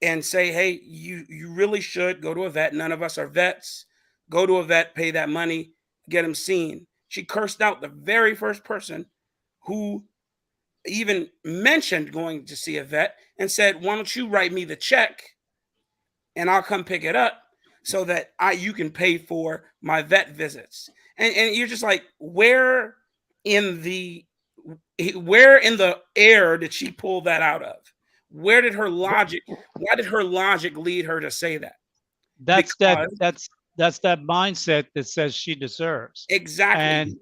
Speaker 7: and say, "Hey, you really should go to a vet. None of us are vets. Go to a vet, pay that money, get him seen." She cursed out the very first person who even mentioned going to see a vet and said, "Why don't you write me the check and I'll come pick it up so that you can pay for my vet visits." And you're just like, in the where in the air did she pull that out of? Where did her logic? Why did her logic lead her to say that?
Speaker 2: That's that
Speaker 7: Because
Speaker 2: that's that mindset that says she deserves.
Speaker 7: exactly.
Speaker 2: And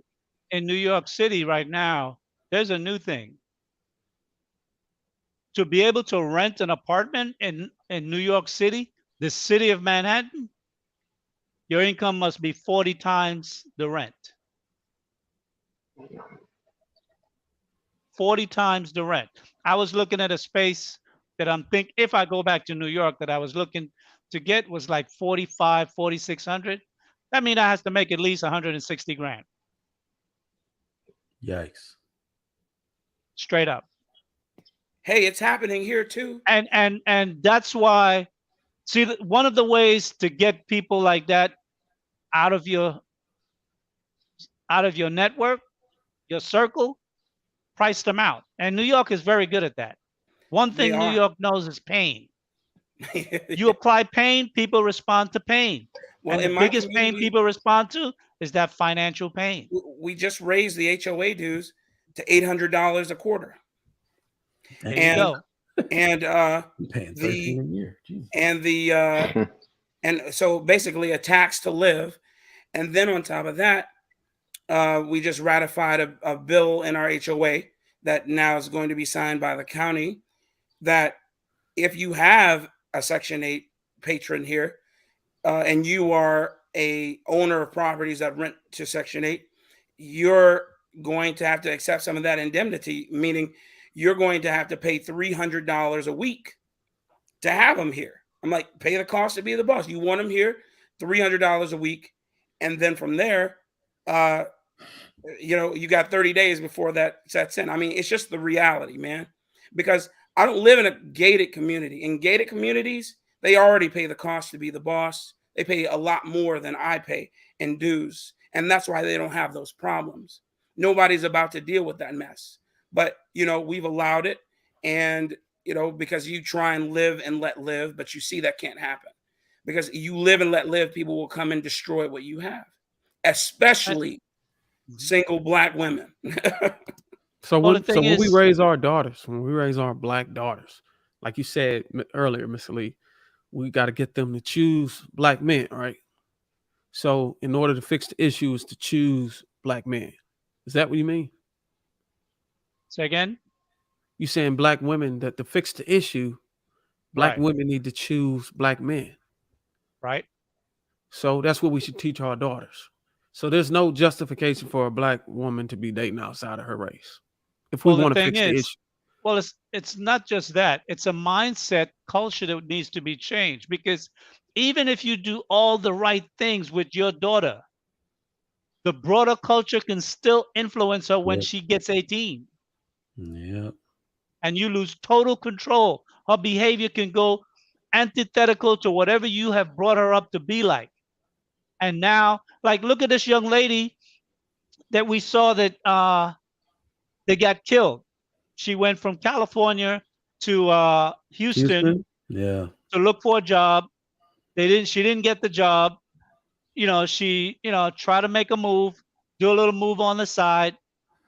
Speaker 2: in New York City right now, there's a new thing. To be able to rent an apartment in New York City, the city of Manhattan, your income must be 40 times the rent. 40 times the rent. I was looking at a space that if I go back to New York, that I was looking to get was like 45, 4,600. That means I has to make at least 160 grand
Speaker 9: Yikes.
Speaker 2: straight up.
Speaker 7: Hey, it's happening here too.
Speaker 2: And that's why, see, one of the ways to get people like that out of your network, your circle, price them out. And New York is very good at that. One
Speaker 7: They
Speaker 2: thing New
Speaker 7: are.
Speaker 2: York knows is pain. You apply pain, people respond to pain.
Speaker 7: Well,
Speaker 2: And the
Speaker 7: in my
Speaker 2: biggest pain
Speaker 7: community,
Speaker 2: people respond to is that financial pain.
Speaker 7: we just raised the HOA dues to $800 a quarter,
Speaker 2: There you
Speaker 7: and
Speaker 2: go.
Speaker 7: and
Speaker 9: I'm paying 13
Speaker 7: the
Speaker 9: a year. Jesus.
Speaker 7: and the and so basically a tax to live, and then on top of that, we just ratified a bill in our HOA that now is going to be signed by the county that if you have a Section 8 patron here, and you are a owner of properties that rent to Section 8, you're going to have to accept some of that indemnity, meaning you're going to have to pay $300 a week to have them here. I'm like, pay the cost to be the boss. You want them here, $300 a week, and then from there, uh, you got 30 days before that sets in. I mean, it's just the reality, man. Because I don't live in a gated community. In gated communities, they already pay the cost to be the boss. They pay a lot more than I pay in dues. And that's why they don't have those problems. Nobody's about to deal with that mess. But, we've allowed it. And, because you try and live and let live, but you see that can't happen. Because you live and let live, people will come and destroy what you have, especially single Black women.
Speaker 6: So
Speaker 2: Well, the
Speaker 6: when
Speaker 2: thing
Speaker 6: we
Speaker 2: is,
Speaker 6: raise our daughters, when we raise our Black daughters, like you said earlier, Mr. Lee, we got to get them to choose Black men, right? So in order to fix the issue is to choose Black men. Is that what you mean?
Speaker 2: say again,
Speaker 6: You saying Black women that to fix the issue, Black
Speaker 2: right,
Speaker 6: women need to choose Black men.
Speaker 2: right.
Speaker 6: So that's what we should teach our daughters. So there's no justification for a Black woman to be dating outside of her race if we
Speaker 2: Well, the
Speaker 6: want to
Speaker 2: thing
Speaker 6: fix the
Speaker 2: is,
Speaker 6: issue.
Speaker 2: well, it's not just that. It's a mindset culture that needs to be changed because even if you do all the right things with your daughter, the broader culture can still influence her when
Speaker 9: Yep.
Speaker 2: she gets 18
Speaker 9: Yep.
Speaker 2: and you lose total control. Her behavior can go antithetical to whatever you have brought her up to be like. And now, like, look at this young lady that we saw that they got killed. She went from California to Houston
Speaker 9: Houston. Yeah.
Speaker 2: to look for a job. She didn't get the job. She tried to make a move, do a little move on the side,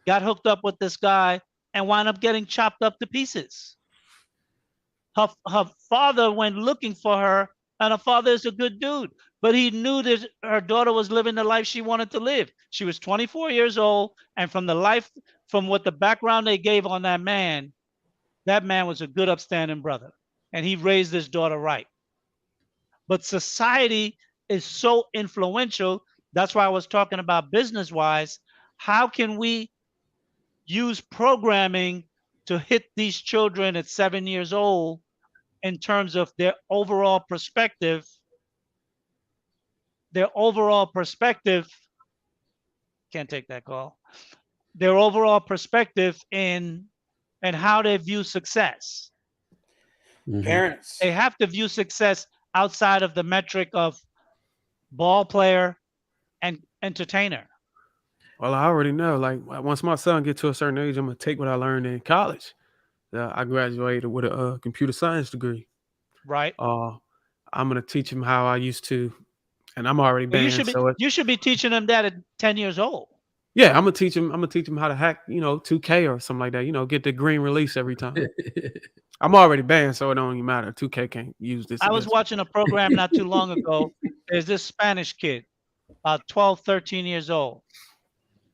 Speaker 2: got hooked up with this guy, and wound up getting chopped up to pieces. Her father went looking for her, and her father is a good dude, but he knew that her daughter was living the life she wanted to live. She was 24 years old, and from what the background they gave on that man was a good, upstanding brother, and he raised his daughter right. But society is so influential. That's why I was talking about business wise. How can we use programming to hit these children at 7 years old in terms of their overall perspective. Can't take that call. Their overall perspective in and how they view success.
Speaker 9: Mhm.
Speaker 10: Parents.
Speaker 2: They have to view success outside of the metric of ball player and entertainer.
Speaker 6: Well, I already know. Like once my son get to a certain age, I'm gonna take what I learned in college. I graduated with a computer science degree.
Speaker 2: Right.
Speaker 6: I'm gonna teach him how I used to, and I'm already
Speaker 2: Well,
Speaker 6: banned.
Speaker 2: you should be teaching them that at 10 years old.
Speaker 6: Yeah, I'm gonna teach him. I'm gonna teach him how to hack, 2K or something like that. Get the green release every time. I'm already banned, so it don't even matter. 2K can't use this.
Speaker 2: I was watching a program not too long ago. There's this Spanish kid, 12, 13 years old.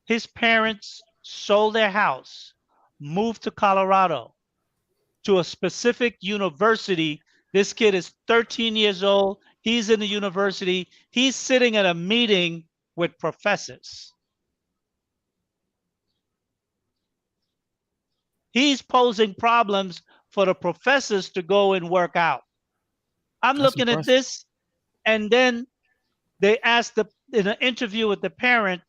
Speaker 2: His parents sold their house, moved to Colorado to a specific university. This kid is 13 years old. He's in the university. He's sitting at a meeting with professors. He's posing problems for the professors to go and work out. I'm
Speaker 6: That's
Speaker 2: looking at
Speaker 6: impressive.
Speaker 2: this, and then they asked in an interview with the parent,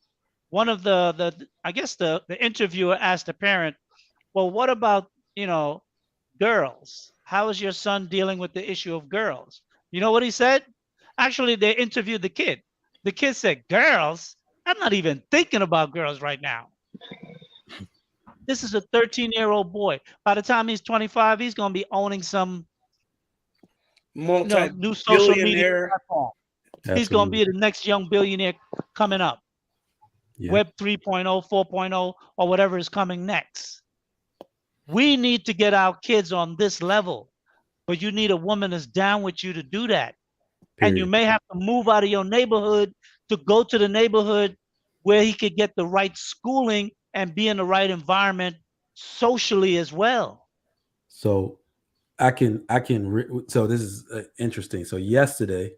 Speaker 2: one of the interviewer asked the parent, well, what about, girls? How is your son dealing with the issue of girls? You know what he said? Actually, they interviewed the kid. The kid said, girls? I'm not even thinking about girls right now. This is a 13-year-old boy. By the time he's 25, he's going to be owning some new social media platform. He's going to be the next young billionaire coming up. Yeah. Web 3.0, 4.0, or whatever is coming next. We need to get our kids on this level, but you need a woman that's down with you to do that. Period. And you may have to move out of your neighborhood to go to the neighborhood where he could get the right schooling and be in the right environment socially as well.
Speaker 9: So so this is interesting. So yesterday,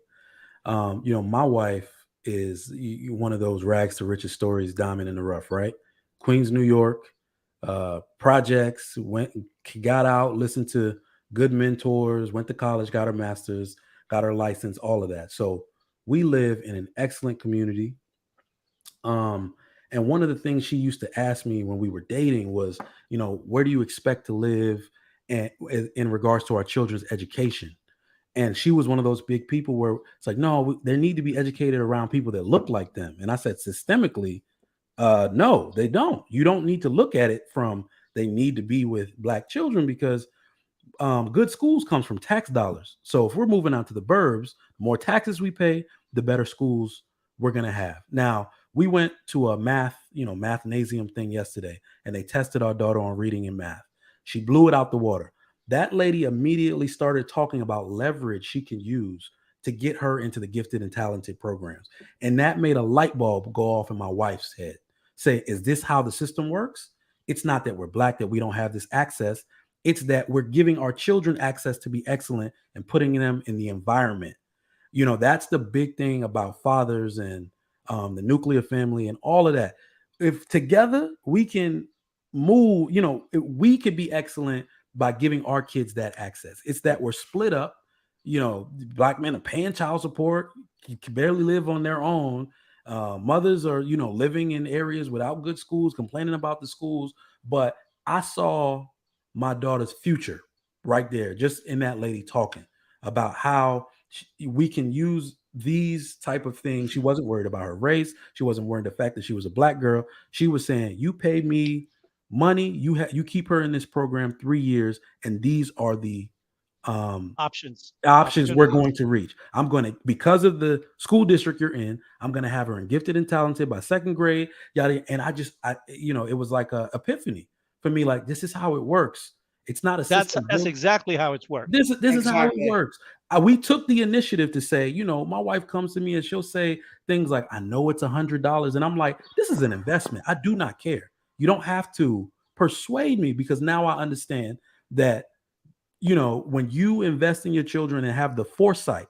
Speaker 9: my wife is one of those rags to riches stories, diamond in the rough, right? Queens, New York, projects, got out, listened to good mentors, went to college, got her master's, got her license, all of that. So we live in an excellent community. And one of the things she used to ask me when we were dating was, where do you expect to live and in regards to our children's education? And she was one of those big people where it's like, no, they need to be educated around people that look like them. And I said, systemically, no, they don't. You don't need to look at it from they need to be with Black children because good schools comes from tax dollars. So if we're moving out to the burbs, the more taxes we pay, the better schools we're going to have. Now, we went to a mathnasium thing yesterday, and they tested our daughter on reading and math. She blew it out the water. That lady immediately started talking about leverage she can use to get her into the gifted and talented programs. And that made a light bulb go off in my wife's head. Say, is this how the system works? It's not that we're Black, that we don't have this access. It's that we're giving our children access to be excellent and putting them in the environment. That's the big thing about fathers and the nuclear family and all of that. If together we can move, we could be excellent by giving our kids that access. It's that we're split up. Black men are paying child support, can barely live on their own. Mothers are, living in areas without good schools, complaining about the schools. But I saw my daughter's future right there, just in that lady talking about how we can use these type of things. She wasn't worried about her race. She wasn't worried the fact that she was a Black girl. She was saying, you pay me money, you keep her in this program 3 years, and these are the
Speaker 2: options
Speaker 9: we're going to reach. I'm going to, because of the school district you're in, I'm going to have her in gifted and talented by second grade, yada. And it was like a epiphany for me. Like, this is how it works. It's not a system.
Speaker 2: That's exactly how it's worked.
Speaker 9: This is how it works. We took the initiative to say, my wife comes to me and she'll say things like, I know it's $100. And I'm like, this is an investment. I do not care. You don't have to persuade me, because now I understand that, when you invest in your children and have the foresight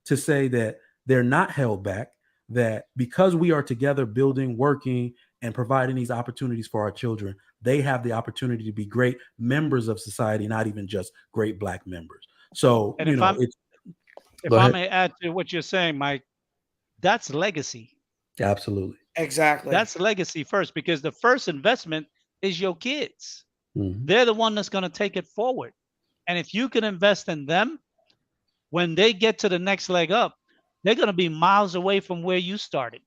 Speaker 9: to say that they're not held back, that because we are together building, working, and providing these opportunities for our children, they have the opportunity to be great members of society, not even just great Black members. So,
Speaker 2: And
Speaker 9: you know,
Speaker 2: if
Speaker 9: go
Speaker 2: I
Speaker 9: ahead.
Speaker 2: may add to what you're saying, Mike, that's legacy.
Speaker 9: Absolutely.
Speaker 7: Exactly.
Speaker 2: That's legacy first, because the first investment is your kids.
Speaker 9: Mhm.
Speaker 2: They're the one that's going to take it forward. And if you can invest in them, when they get to the next leg up, they're going to be miles away from where you started.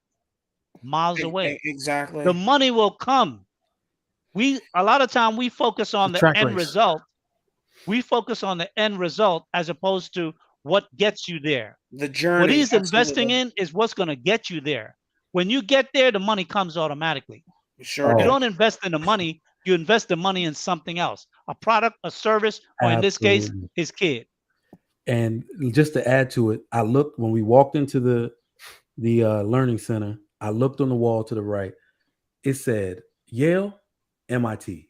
Speaker 2: Miles away.
Speaker 7: Exactly.
Speaker 2: The money will come. A lot of time we focus on
Speaker 6: It's a
Speaker 2: the
Speaker 6: track
Speaker 2: end
Speaker 6: race.
Speaker 2: result. We focus on the end result as opposed to what gets you there.
Speaker 7: The
Speaker 2: What
Speaker 7: journey.
Speaker 2: he's investing
Speaker 7: absolutely.
Speaker 2: in is what's going to get you there. When you get there, the money comes automatically.
Speaker 7: Sure
Speaker 9: Oh,
Speaker 2: You
Speaker 7: does.
Speaker 2: don't invest in the money, you invest the money in something else, a product, a service, or in this case,
Speaker 9: absolutely.
Speaker 2: his kid.
Speaker 9: And just to add to it, I looked when we walked into the learning center. I looked on the wall to the right. It said Yale, MIT.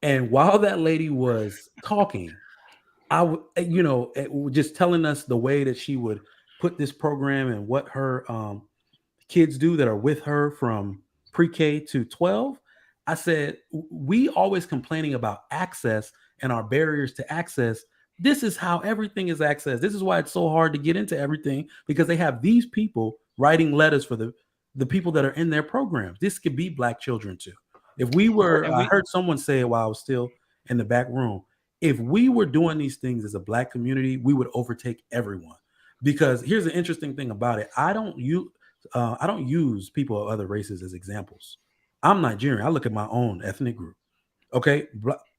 Speaker 9: And while that lady was talking, just telling us the way that she would put this program and what her kids do that are with her from pre-K to 12. I said, we always complaining about access and our barriers to access. This is how everything is accessed. This is why it's so hard to get into everything, because they have these people writing letters for the people that are in their programs. This could be Black children too. If we were, I heard someone say it while I was still in the back room, if we were doing these things as a Black community, we would overtake everyone. Because here's the interesting thing about it. I don't use people of other races as examples. I'm Nigerian. I look at my own ethnic group. Okay.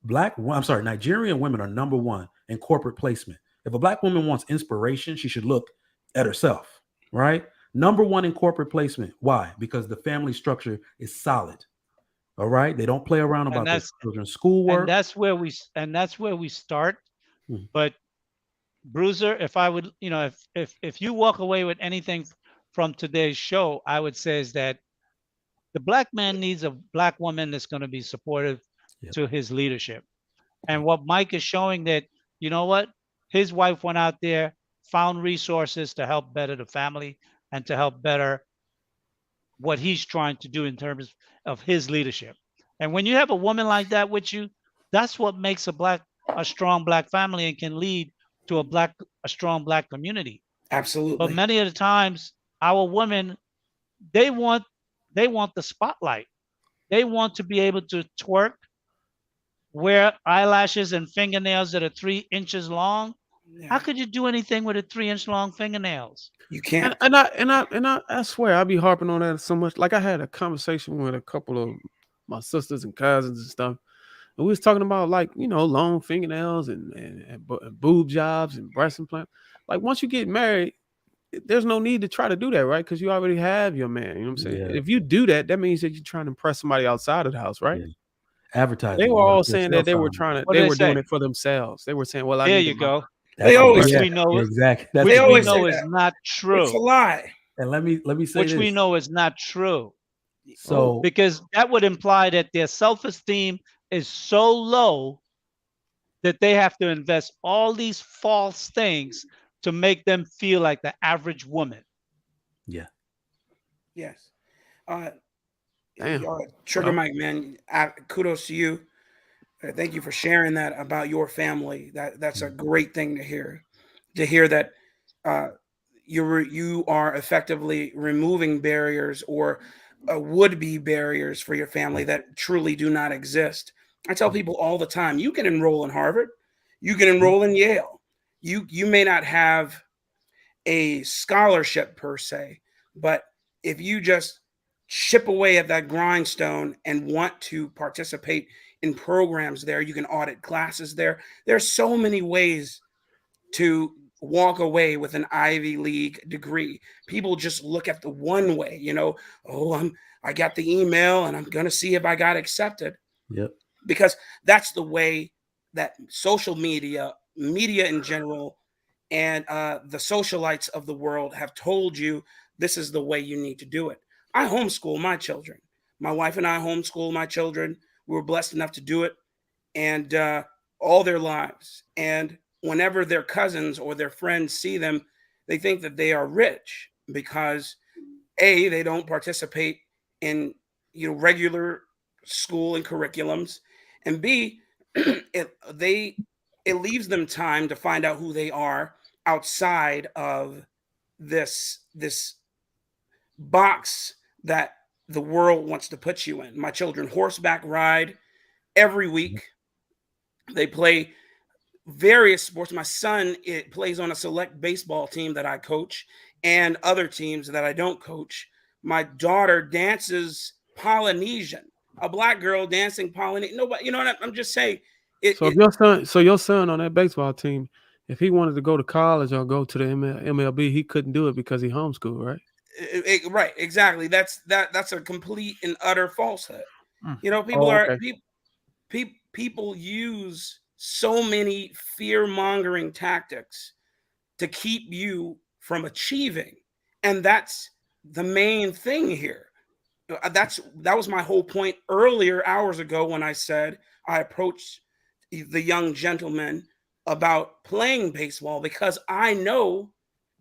Speaker 9: Nigerian women are number one in corporate placement. If a Black woman wants inspiration, she should look at herself, right? Number one in corporate placement. Why? Because the family structure is solid. All right. They don't play around about their children's schoolwork.
Speaker 2: And that's where we start.
Speaker 9: Mhm.
Speaker 2: But Bruiser, if I would, if you walk away with anything from today's show, I would say is that the Black man needs a Black woman that's going to be supportive to his leadership. And what Mike is showing that, you know what, his wife went out there, found resources to help better the family and to help better what he's trying to do in terms of his leadership. And when you have a woman like that with you, that's what makes a strong Black family and can lead to a strong Black community.
Speaker 7: Absolutely.
Speaker 2: But many of the times, our women, they want the spotlight. They want to be able to twerk, wear eyelashes and fingernails that are 3 inches long.
Speaker 7: Yeah.
Speaker 2: How could you do anything with a 3-inch long fingernails?
Speaker 7: You can't.
Speaker 6: And I swear I be harping on that so much. Like I had a conversation with a couple of my sisters and cousins and stuff, and we was talking about long fingernails and boob jobs and breast implant. Like once you get married, there's no need to try to do that, right? Because you already have your man. You know what I'm saying?
Speaker 9: Yeah.
Speaker 6: If you do that, that means that you're trying to impress somebody outside of the house, right?
Speaker 9: Yeah. Advertising.
Speaker 6: They were all saying that they were doing it for themselves. They were saying, "Well,
Speaker 2: there you go."
Speaker 7: They always
Speaker 2: which
Speaker 7: say
Speaker 2: we know,
Speaker 9: exactly.
Speaker 2: which we
Speaker 7: always
Speaker 2: know
Speaker 7: say
Speaker 2: is
Speaker 7: that.
Speaker 2: not true.
Speaker 7: It's a lie.
Speaker 9: And let me say
Speaker 2: Which
Speaker 9: this.
Speaker 2: we know is not true.
Speaker 9: So
Speaker 2: Because that would imply that their self-esteem is so low that they have to invest all these false things to make them feel like the average woman.
Speaker 9: yeah.
Speaker 7: Yes.
Speaker 6: Damn.
Speaker 7: Trigger Mike, man. Kudos to you. Thank you for sharing that about your family. That's a great thing to hear. To hear that you are effectively removing barriers or would-be barriers for your family that truly do not exist. I tell people all the time, you can enroll in Harvard, you can enroll in Yale. You may not have a scholarship per se, but if you just chip away at that grindstone and want to participate in programs there, you can audit classes there. There's so many ways to walk away with an Ivy League degree. People just look at the one way, I got the email and I'm going to see if I got accepted.
Speaker 9: Yep.
Speaker 7: Because that's the way that social media in general, and the socialites of the world have told you this is the way you need to do it. I homeschool my children. My wife and I homeschool my children. We were blessed enough to do it, and all their lives. And whenever their cousins or their friends see them, they think that they are rich because they don't participate in regular school and curriculums, and B, it leaves them time to find out who they are outside of this box that the world wants to put you in. My children horseback ride every week. They play various sports. My son plays on a select baseball team that I coach and other teams that I don't coach. My daughter dances Polynesian, a black girl dancing Polynesian. Nobody, you know what I'm just saying.
Speaker 6: So your son on that baseball team, if he wanted to go to college or go to the MLB, he couldn't do it because he homeschooled, right?
Speaker 7: Right, exactly. That's a complete and utter falsehood. You know, people use so many fear-mongering tactics to keep you from achieving, and that's the main thing here. That was my whole point earlier hours ago when I said I approached the young gentleman about playing baseball, because I know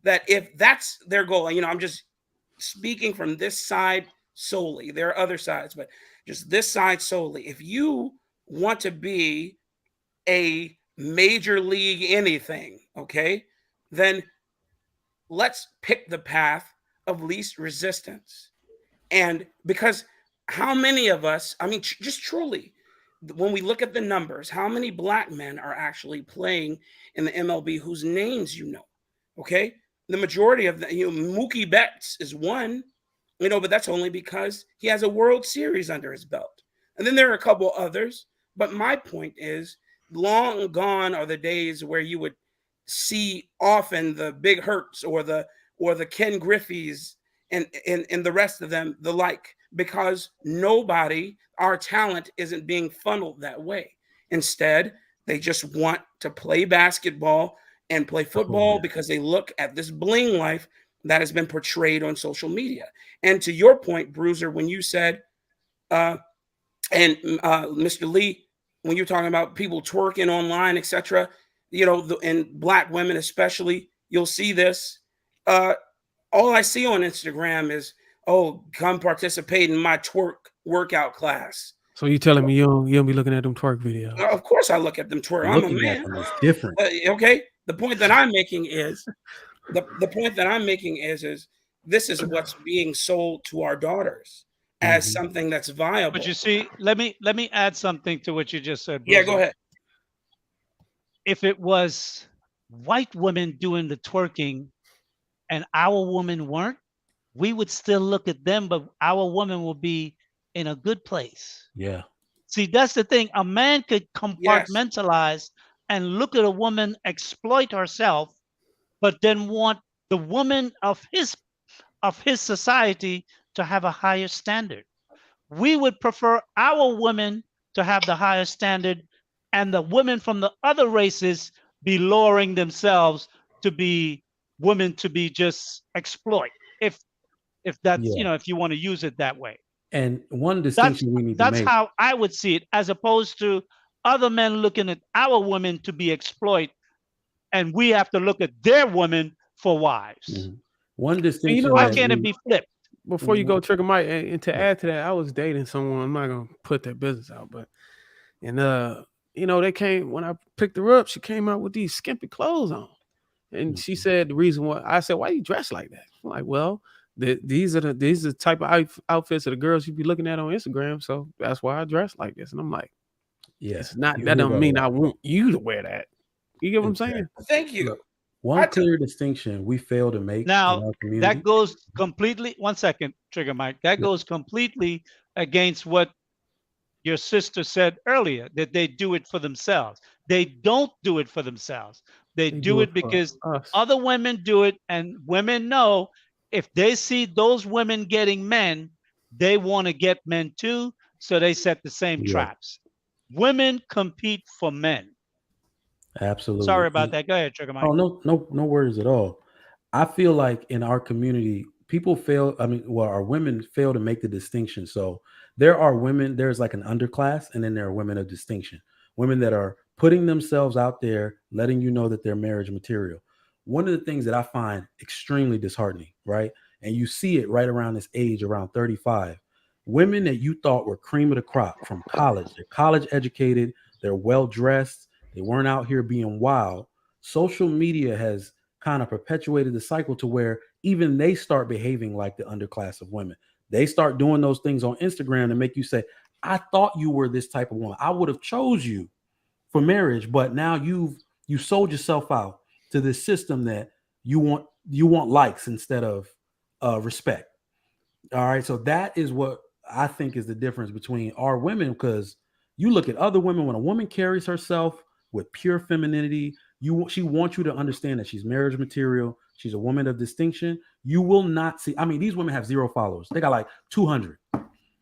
Speaker 7: that if that's their goal, and I'm just speaking from this side solely. There are other sides, but just this side solely. If you want to be a major league anything, okay, then let's pick the path of least resistance. And because how many of us, I mean, just truly, when we look at the numbers, how many black men are actually playing in the MLB whose names you know? Okay. The majority of the, Mookie Betts is one, but that's only because he has a World Series under his belt. And then there are a couple others. But my point is, long gone are the days where you would see often the Big Hurts or the Ken Griffey's and the rest of them, the like, because our talent isn't being funneled that way. Instead, they just want to play basketball and play football because they look at this bling life that has been portrayed on social media. And to your point, Bruiser, when you said, Mr. Lee, when you're talking about people twerking online, etc., and black women especially, you'll see this. All I see on Instagram is, "Oh, come participate in my twerk workout class."
Speaker 6: So you telling me you don't be looking at them twerk videos?
Speaker 7: Of course, I look at them twerk. I'm a man.
Speaker 9: It's different.
Speaker 7: Okay. The point that I'm making is, this is what's being sold to our daughters as something that's viable.
Speaker 2: But you see, let me add something to what you just said,
Speaker 7: Yeah,
Speaker 2: Bruiser.
Speaker 7: go ahead.
Speaker 2: If it was white women doing the twerking and our women weren't, we would still look at them, but our woman will be in a good place.
Speaker 9: Yeah.
Speaker 2: See, that's the thing. A man could compartmentalize and look at a woman exploit herself, but then want the woman of his society to have a higher standard. We would prefer our women to have the higher standard, and the women from the other races be lowering themselves to be women to be just exploit. If that's if you want to use it that way.
Speaker 9: And one distinction we need to make.
Speaker 2: That's how I would see it, as opposed to other men looking at our women to be exploit, and we have to look at their women for wives.
Speaker 9: One distinction.
Speaker 2: Why can't it be flipped?
Speaker 6: Before you go, Trigger Mike, and to add to that, I was dating someone. I'm not gonna put their business out, but they came when I picked her up. She came out with these skimpy clothes on, and she said the reason why. I said, "Why you dressed like that?" I'm like, "Well, these are the type of outfits of the girls you be looking at on Instagram, so that's why I dress like this." And I'm like,
Speaker 9: "Yes,
Speaker 6: that don't mean I want you to wear that." You get what I'm saying?
Speaker 7: Thank you.
Speaker 9: Look, one clear distinction we fail to make
Speaker 2: now
Speaker 9: in our community.
Speaker 2: That goes completely. 1 second, Trigger Mike. That goes completely against what your sister said earlier, that they do it for themselves. They don't do it for themselves. They do it because other women do it, and women know if they see those women getting men, they want to get men too, so they set the same traps. Women compete for men.
Speaker 9: Absolutely.
Speaker 2: Sorry about that. Go ahead, Trigger Mike.
Speaker 9: Oh, no worries at all. I feel like in our community, our women fail to make the distinction. So there are women, there's like an underclass, and then there are women of distinction. Women that are putting themselves out there, letting you know that they're marriage material. One of the things that I find extremely disheartening, right? And you see it right around this age, around 35. Women that you thought were cream of the crop from college, they're college educated, they're well dressed, they weren't out here being wild. Social media has kind of perpetuated the cycle to where even they start behaving like the underclass of women. They start doing those things on Instagram to make you say, I thought you were this type of woman. I would have chose you for marriage, but now you sold yourself out to this system that you want likes instead of respect. All right, so that is what I think is the difference between our women, because you look at other women, when a woman carries herself with pure femininity, she wants you to understand that she's marriage material, she's a woman of distinction. You will not see, I mean, these women have 0 followers. They got like 200.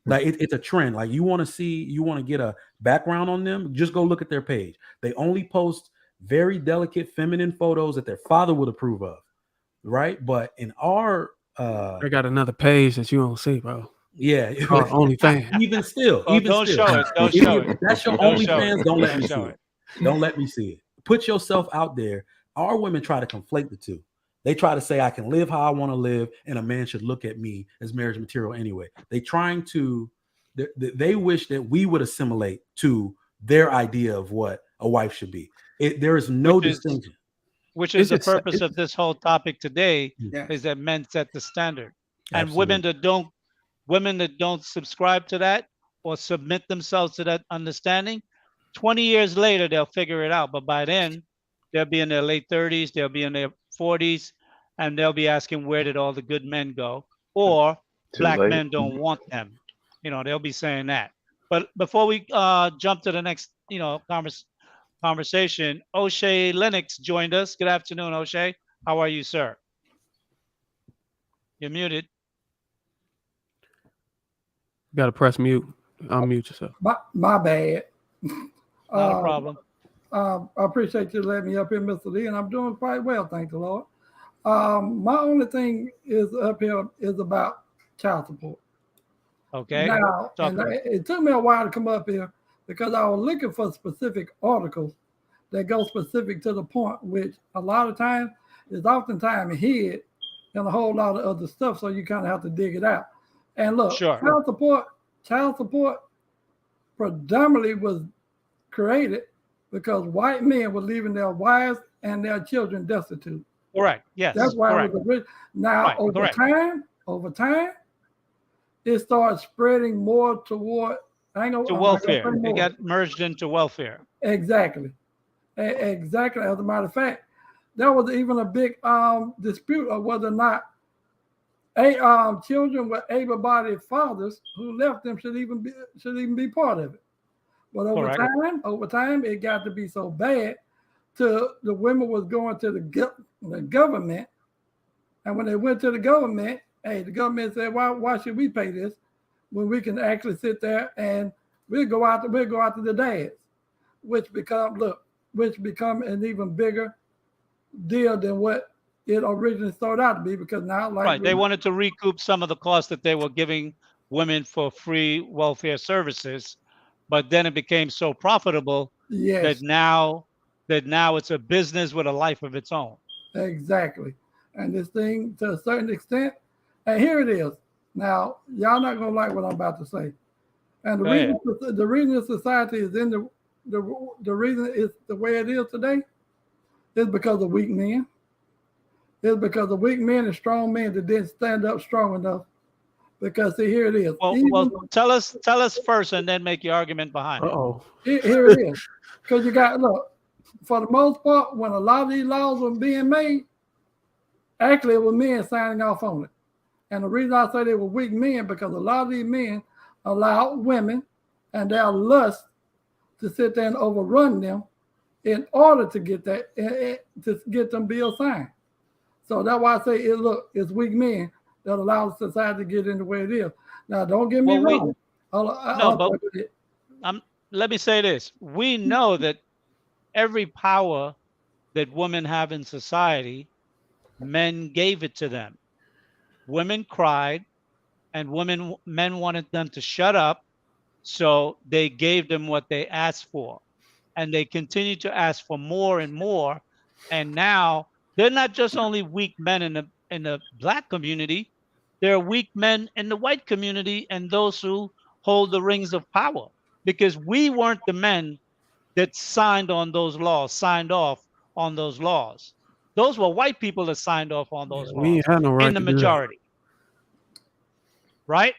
Speaker 9: Like it's a trend. Like you want to get a background on them, just go look at their page. They only post very delicate feminine photos that their father would approve of, right? But in our
Speaker 6: They got another page that you don't see, bro.
Speaker 9: yeah,
Speaker 6: OnlyFans.
Speaker 9: even still,
Speaker 2: Oh, don't show it. Don't
Speaker 9: if
Speaker 2: show it.
Speaker 9: that's your
Speaker 2: Don't show
Speaker 9: OnlyFans,
Speaker 2: it.
Speaker 9: don't let
Speaker 2: Don't
Speaker 9: me
Speaker 2: show
Speaker 9: see
Speaker 2: it.
Speaker 9: it. Don't let me see it. Put yourself out there. Our women try to conflate the two. They try to say I can live how I want to live, and a man should look at me as marriage material anyway. They wish that we would assimilate to their idea of what a wife should be. There is no distinction.
Speaker 2: Which is the
Speaker 6: It's just-
Speaker 2: purpose of this whole topic today,
Speaker 7: Yeah.
Speaker 2: is that men set the standard. And
Speaker 9: Absolutely.
Speaker 2: women that don't subscribe to that or submit themselves to that understanding, 20 years later, they'll figure it out. But by then, they'll be in their late 30s, they'll be in their 40s, and they'll be asking, where did all the good men go? Or
Speaker 8: Too
Speaker 2: black
Speaker 8: late.
Speaker 2: men don't want them. They'll be saying that. But before we jump to the next, conversation, O'Shea Lennox joined us. Good afternoon, O'Shea. How are you, sir? You're muted.
Speaker 6: You gotta press mute. Unmute yourself.
Speaker 10: My bad.
Speaker 2: Not a problem.
Speaker 10: I appreciate you letting me up here, Mr. Lee, and I'm doing quite well, thank the Lord. My only thing is up here is about child support.
Speaker 2: Okay.
Speaker 10: Now, it took me a while to come up here because I was looking for specific articles that go specific to the point, which a lot of times is oftentimes hid in a whole lot of other stuff, so you kind of have to dig it out. And look,
Speaker 2: Sure.
Speaker 10: child support predominantly was created because white men were leaving their wives and their children destitute.
Speaker 2: Correct. Yes.
Speaker 10: That's why
Speaker 2: correct.
Speaker 10: it was original. Now,
Speaker 2: Right,
Speaker 10: over time, it started spreading more toward
Speaker 2: To welfare. It got merged into welfare.
Speaker 10: Exactly. Exactly. As a matter of fact, there was even a big dispute of whether or not children with able-bodied fathers who left them should even be part of it. But over time, it got to be so bad to the women was going to the government, and when they went to the government, the government said, "Why should we pay this when we can actually sit there and we'll go out to the dads," which become an even bigger deal than what it originally started out to be, because now
Speaker 2: They wanted to recoup some of the costs that they were giving women for free welfare services, but then it became so profitable that now it's a business with a life of its own.
Speaker 10: Exactly. And this thing, to a certain extent, and here it is. Now, y'all not gonna like what I'm about to say. And the reason society is in the reason it's the way it is today is because of weak men. It's because of weak men and strong men that didn't stand up strong enough. Because see, here it is.
Speaker 2: Well, tell us first, and then make your argument behind it.
Speaker 10: Here it is. Because you got, look, for the most part, when a lot of these laws were being made, actually it was men signing off on it. And the reason I say they were weak men, because a lot of these men allowed women and their lust to sit there and overrun them in order to get to get them bills signed. So that's why I say it's weak men that allow society to get in the way it is. Now, don't get me wrong.
Speaker 2: Let me say this. We know that every power that women have in society, men gave it to them. Women cried, and men wanted them to shut up, so they gave them what they asked for. And they continue to ask for more and more. And now they're not just only weak men in the black community. there are weak men in the white community and those who hold the rings of power, because we weren't the men that signed on those laws, signed off on those laws. Those were white people that signed off on
Speaker 6: Yeah,
Speaker 2: those
Speaker 6: we
Speaker 2: laws
Speaker 6: ain't had no right
Speaker 2: in the
Speaker 6: to do that.
Speaker 2: majority. Right?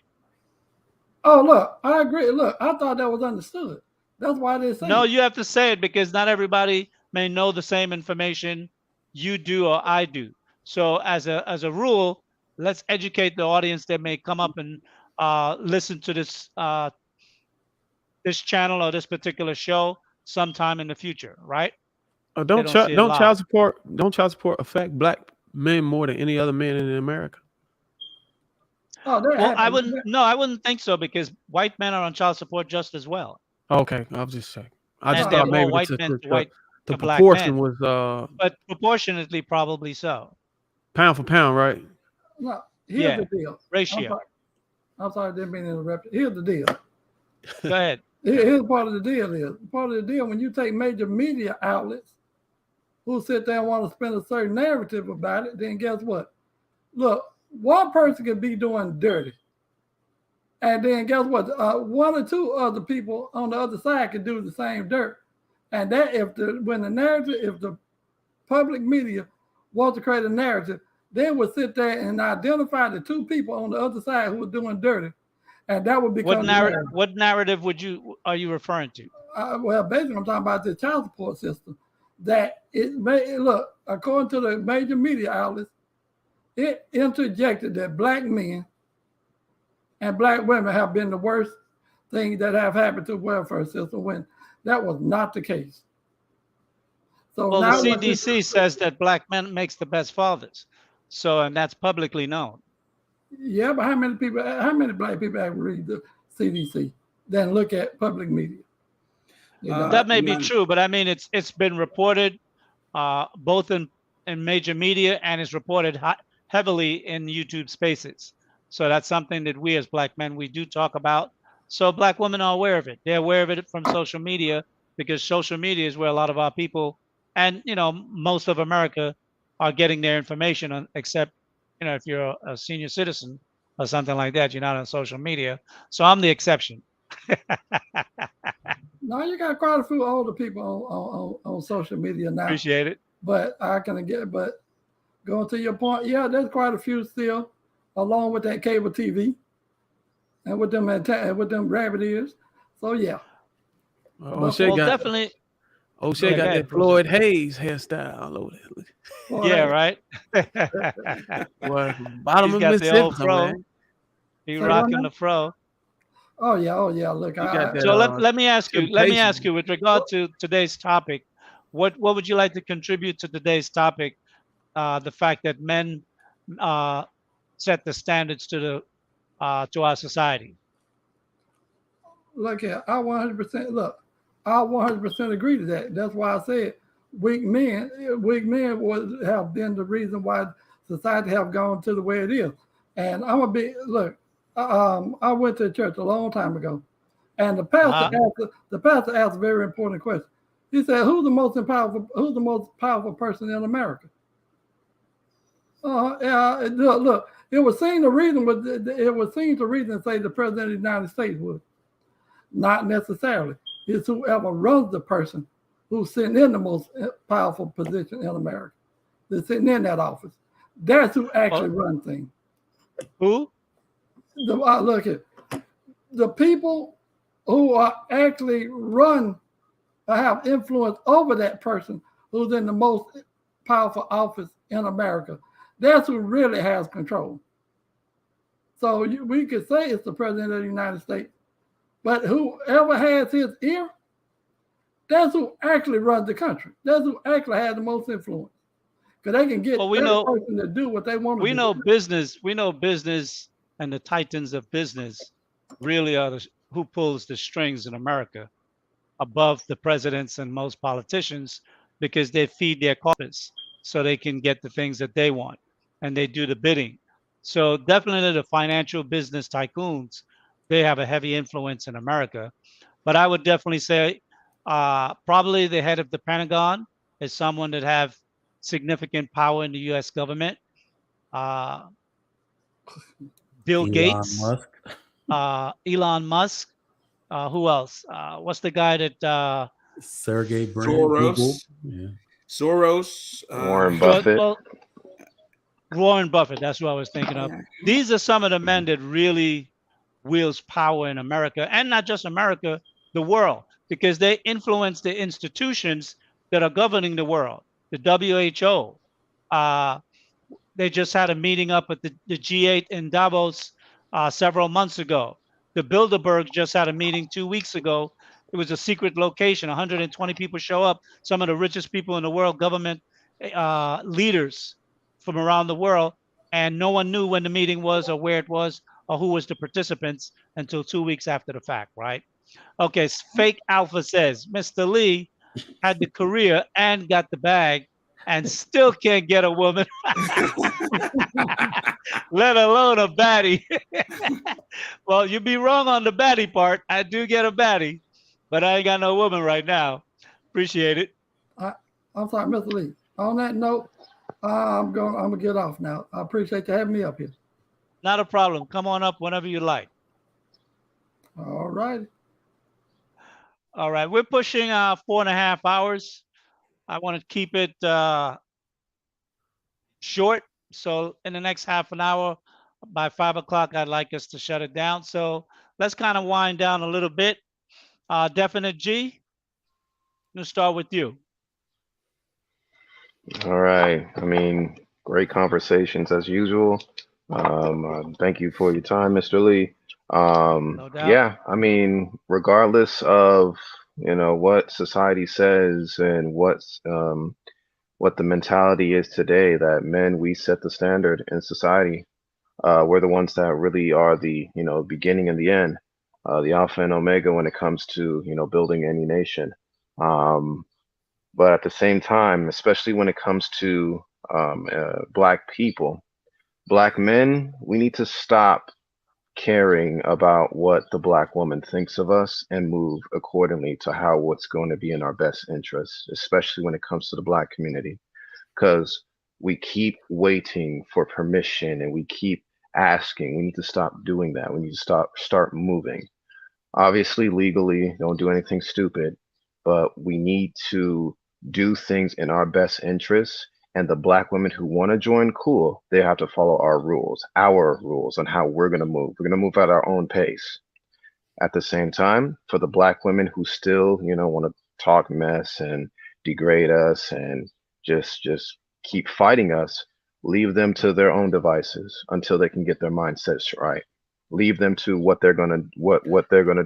Speaker 10: Oh, look, I agree. Look, I thought that was understood. That's why they say
Speaker 2: No,
Speaker 10: it.
Speaker 2: you have to say it because not everybody may know the same information you do or I do. So as a rule, let's educate the audience that may come up and listen to this channel or this particular show sometime in the future, right? They don't see it
Speaker 6: Don't
Speaker 2: live.
Speaker 6: child support affect black men more than any other man in America?
Speaker 10: Oh, that
Speaker 2: Well, I
Speaker 10: happened.
Speaker 2: wouldn't think so because white men are on child support just as well,
Speaker 6: Okay, I was just saying. I just
Speaker 2: and they're
Speaker 6: thought
Speaker 2: more
Speaker 6: maybe
Speaker 2: white men to
Speaker 6: the
Speaker 2: black
Speaker 6: proportion
Speaker 2: men,
Speaker 6: was
Speaker 2: but proportionately probably so.
Speaker 6: pound for pound, right?
Speaker 10: No, here's
Speaker 2: Yeah,
Speaker 10: the deal.
Speaker 2: ratio.
Speaker 10: I'm sorry, I didn't mean to interrupt you. Here's the deal.
Speaker 2: Go ahead.
Speaker 10: Here's part of the deal is part of the deal when you take major media outlets who sit there and want to spin a certain narrative about it, then guess what? Look, one person could be doing dirty. And then guess what? One or two other people on the other side could do the same dirt. And that if the public media wants to create a narrative, they would sit there and identify the two people on the other side who were doing dirty. And that would become
Speaker 2: what narrative are you referring to?
Speaker 10: Well, basically, I'm talking about the child support system. That look, according to the major media outlets, it interjected that black men and black women have been the worst thing that have happened to the welfare system when that was not the case. So
Speaker 2: well,
Speaker 10: now
Speaker 2: the CDC says that black men makes the best fathers. So, and that's publicly known.
Speaker 10: Yeah, but how many black people actually read the CDC then look at public media?
Speaker 2: That may be true, but I mean, it's been reported both in major media and is reported heavily in YouTube spaces. So that's something that we as black men, we do talk about. So black women are aware of it. They're aware of it from social media because social media is where a lot of our people and, most of America are getting their information on, except, if you're a senior citizen or something like that, you're not on social media. So I'm the exception.
Speaker 10: No, you got quite a few older people on social media now.
Speaker 2: Appreciate it.
Speaker 10: But but going to your point, yeah, there's quite a few still, along with that cable TV and with them rabbit ears. So yeah.
Speaker 6: O'Shea got
Speaker 2: definitely.
Speaker 6: O'Shea got that Floyd Hayes hairstyle all over there.
Speaker 2: Yeah, right.
Speaker 6: Well, bottom
Speaker 2: He's
Speaker 6: of
Speaker 2: got the old
Speaker 6: Mississippi,
Speaker 2: fro.
Speaker 6: man.
Speaker 2: He rocking the fro.
Speaker 10: Oh yeah. Look,
Speaker 2: so let me ask you. Let me ask you, with regard to today's topic, what would you like to contribute to today's topic? The fact that men set the standards to our society.
Speaker 10: Look here, I 100% agree to that. That's why I said weak men have been the reason why society have gone to the way it is. And I'm gonna be I went to church a long time ago, and the pastor asked a very important question. He said, "Who's the most powerful person in America?" Look, it was seen to reason to say the president of the United States would. Not necessarily. It's whoever runs the person who's sitting in the most powerful position in America. They're sitting in that office. That's who actually runs things.
Speaker 2: Who?
Speaker 10: Look at the people who are actually have influence over that person who's in the most powerful office in America. That's who really has control. So we could say it's the president of the United States, but whoever has his ear, that's who actually runs the country. That's who actually has the most influence. Because they can get that person to do what they want to do.
Speaker 2: We know business and the titans of business really are who pulls the strings in America above the presidents and most politicians, because they feed their coffers so they can get the things that they want and they do the bidding. So definitely the financial business tycoons, they have a heavy influence in America. But I would definitely say probably the head of the Pentagon is someone that have significant power in the U.S. government. Bill
Speaker 9: Elon
Speaker 2: Gates,
Speaker 9: Musk.
Speaker 2: Elon Musk. Who else? What's the guy that
Speaker 9: Sergey Brin, Google.
Speaker 11: Soros.
Speaker 9: Yeah.
Speaker 11: Soros.
Speaker 8: Warren Buffett.
Speaker 2: Well, Warren Buffett. That's what I was thinking of.
Speaker 11: Yeah.
Speaker 2: These are some of the men that really wields power in America, and not just America, the world, because they influence the institutions that are governing the world. The WHO. They just had a meeting up at the G8 in Davos several months ago. The Bilderberg just had a meeting 2 weeks ago. It was a secret location. 120 people show up. Some of the richest people in the world, government leaders from around the world, and no one knew when the meeting was or where it was or who was the participants until 2 weeks after the fact, right? Okay, Fake Alpha says, Mr. Lee had the career and got the bag and still can't get a woman, let alone a baddie. Well, you'd be wrong on the baddie part. I do get a baddie, but I ain't got no woman right now. Appreciate it.
Speaker 10: I'm sorry, Mr. Lee. On that note, I'm gonna get off now. I appreciate you having me up here.
Speaker 2: Not a problem. Come on up whenever you like.
Speaker 10: All right.
Speaker 2: All right. We're pushing 4.5 hours. I want to keep it short. So in the next half an hour, by 5 o'clock, I'd like us to shut it down. So let's kind of wind down a little bit. Definite G, we'll start with you.
Speaker 8: All right. I mean, great conversations as usual. Thank you for your time, Mr. Lee.
Speaker 2: No doubt.
Speaker 8: Yeah, I mean, regardless of, what society says and what the mentality is today, that men, we set the standard in society. We're the ones that really are the, beginning and the end, the alpha and omega when it comes to, building any nation. But at the same time, especially when it comes to Black people, Black men, we need to stop caring about what the Black woman thinks of us and move accordingly to what's going to be in our best interest, especially when it comes to the Black community. Because we keep waiting for permission and we keep asking. We need to stop doing that. We need to start moving. Obviously, legally, don't do anything stupid, but we need to do things in our best interests. And the Black women who want to join, cool, they have to follow our rules on how we're going to move. We're going to move at our own pace. At the same time, for the Black women who still, want to talk mess and degrade us and just keep fighting us, leave them to their own devices until they can get their mindsets right. Leave them to what they're gonna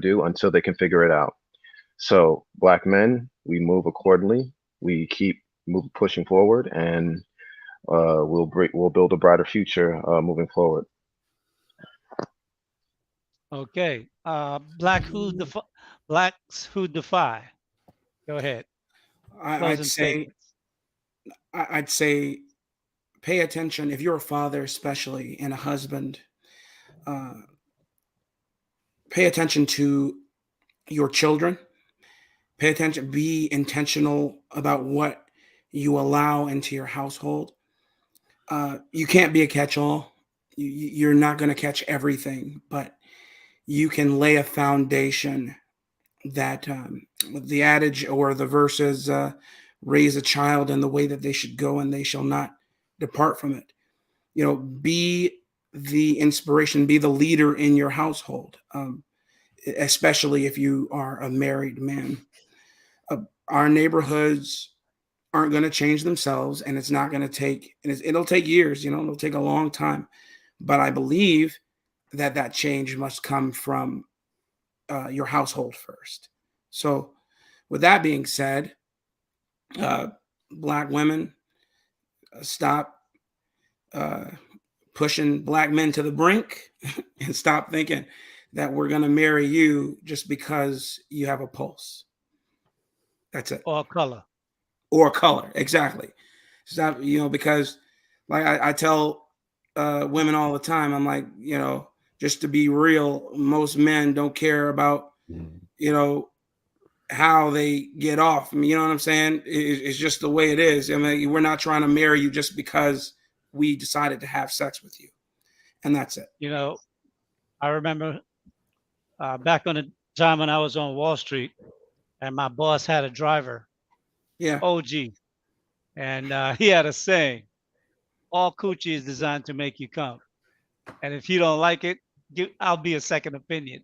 Speaker 8: do until they can figure it out. So Black men, we move accordingly. We keep pushing forward, and we'll build a brighter future moving forward.
Speaker 2: Okay. Blacks who defy. Go ahead.
Speaker 11: I'd say pay attention if you're a father, especially, and a husband. Pay attention to your children. Pay attention. Be intentional about what you allow into your household. You can't be a catch-all. You're not going to catch everything, but you can lay a foundation that the adage or the verse is, raise a child in the way that they should go and they shall not depart from it. Be the inspiration, be the leader in your household, especially if you are a married man. Our neighborhoods aren't going to change themselves, and it's not going to take, it'll take years, it'll take a long time. But I believe that change must come from your household first. So with that being said, Black women, stop pushing Black men to the brink and stop thinking that we're going to marry you just because you have a pulse. That's it.
Speaker 2: Or color.
Speaker 11: Or color. Exactly. Stop, because like I tell women all the time, I'm like, just to be real, most men don't care about, how they get off. I mean, you know what I'm saying? It's just the way it is. I mean, we're not trying to marry you just because we decided to have sex with you. and that's it.
Speaker 2: You know, I remember back on the time when I was on Wall Street, and my boss had a driver,
Speaker 11: Yeah.
Speaker 2: OG, and he had a saying: "All coochie is designed to make you come, and if you don't like it, I'll be a second opinion."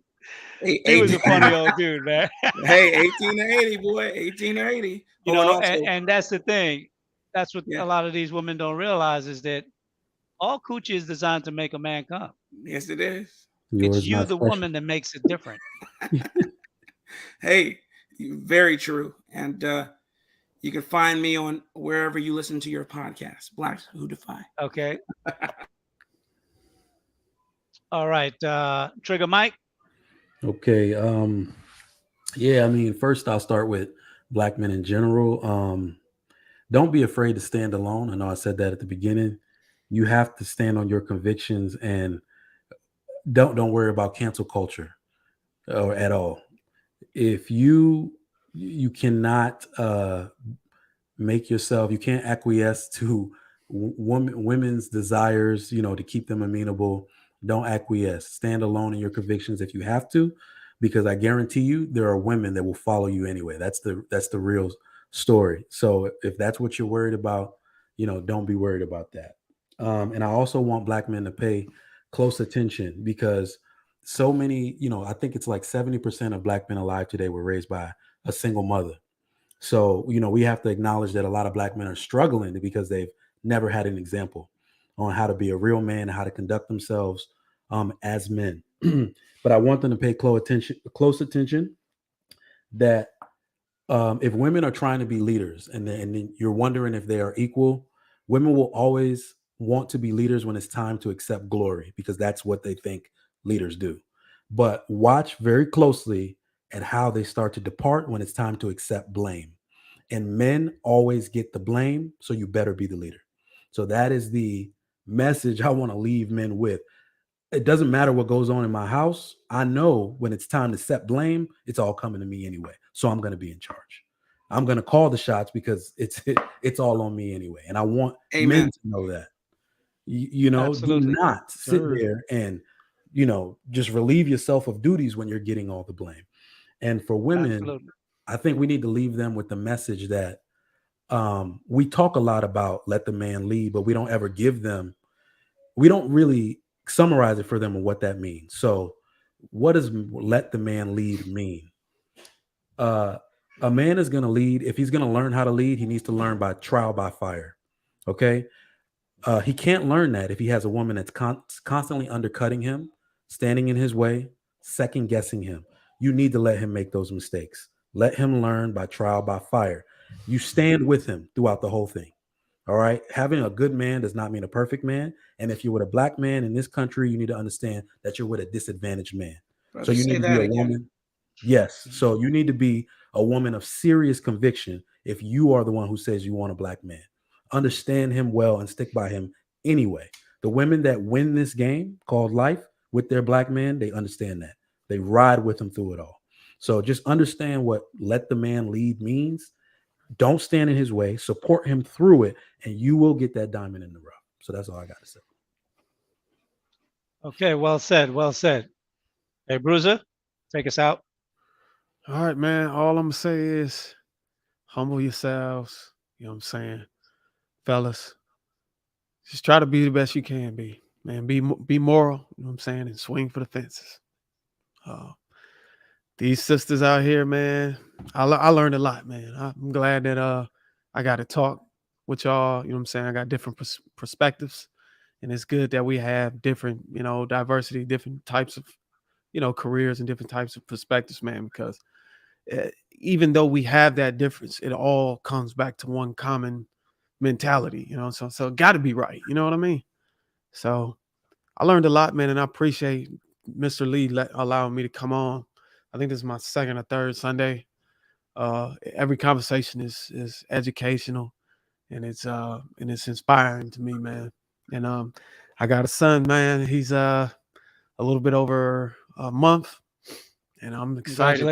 Speaker 2: He was a funny old dude, man.
Speaker 11: Hey, 1880, boy, 1880.
Speaker 2: You
Speaker 11: Oh, and
Speaker 2: know,
Speaker 11: also,
Speaker 2: and that's the thing. That's what
Speaker 11: yeah,
Speaker 2: a lot of these women don't realize is that all coochie is designed to make a man come.
Speaker 11: yes, it is.
Speaker 2: It's
Speaker 9: Yours
Speaker 2: you,
Speaker 9: not
Speaker 2: the
Speaker 9: special.
Speaker 2: woman, that makes it different.
Speaker 11: Hey, very true. And you can find me on wherever you listen to your podcast, Blacks Who Defy.
Speaker 2: Okay. All right. Trigger Mike.
Speaker 9: Okay. Yeah, I mean, first I'll start with black men in general. Don't be afraid to stand alone. I know I said that at the beginning. You have to stand on your convictions and don't worry about cancel culture or at all. If you cannot make yourself, you can't acquiesce to women's desires, to keep them amenable. Don't acquiesce. Stand alone in your convictions if you have to, because I guarantee you there are women that will follow you anyway. That's the real story. So if that's what you're worried about, don't be worried about that. And I also want black men to pay close attention, because so many, I think it's like 70% of black men alive today were raised by a single mother. So, we have to acknowledge that a lot of black men are struggling because they've never had an example on how to be a real man and how to conduct themselves as men. But I want them to pay close attention that if women are trying to be leaders and you're wondering if they are equal, women will always want to be leaders when it's time to accept glory, because that's what they think leaders do. But watch very closely at how they start to depart when it's time to accept blame. And men always get the blame, so you better be the leader. So that is the message I want to leave men with. It doesn't matter what goes on in my house. I know when it's time to set blame, it's all coming to me anyway. So I'm going to be in charge. I'm going to call the shots because it's all on me anyway. And I want men to know that.
Speaker 2: Absolutely.
Speaker 9: Do not sit there and, just relieve yourself of duties when you're getting all the blame. And for women,
Speaker 2: Absolutely.
Speaker 9: I think we need to leave them with the message that we talk a lot about let the man lead, but we don't ever we don't really summarize it for them and what that means. So what does let the man lead mean? A man is going to lead. If he's going to learn how to lead, he needs to learn by trial by fire. Okay. He can't learn that if he has a woman that's constantly undercutting him, standing in his way, second guessing him. You need to let him make those mistakes. Let him learn by trial by fire. You stand with him throughout the whole thing. All right. Having a good man does not mean a perfect man. And if you're with a black man in this country, you need to understand that you're with a disadvantaged man.
Speaker 11: Brother,
Speaker 9: so you need to be a
Speaker 11: again.
Speaker 9: woman. Yes. So you need to be a woman of serious conviction if you are the one who says you want a black man. Understand him well and stick by him anyway. The women that win this game called life with their black man, they understand that. They ride with him through it all. So just understand what let the man lead means. Don't stand in his way, support him through it, and you will get that diamond in the rough. So that's all I got to say.
Speaker 2: Okay, well said. Well said. Hey, Bruiser, take us out.
Speaker 6: All right, man. All I'm gonna say is humble yourselves. You know what I'm saying? Fellas, just try to be the best you can be. Man, be moral, you know what I'm saying, and swing for the fences. These sisters out here, man, I learned a lot, man. I'm glad that I got to talk with y'all. You know what I'm saying? I got different perspectives, and it's good that we have different, diversity, different types of, careers and different types of perspectives, man. Because even though we have that difference, it all comes back to one common mentality, So it got to be right. You know what I mean? So I learned a lot, man, and I appreciate Mr. Lee allowing me to come on. I think this is my second or third Sunday. Every conversation is educational, and it's inspiring to me, man. And I got a son, man. He's a little bit over a month, and I'm excited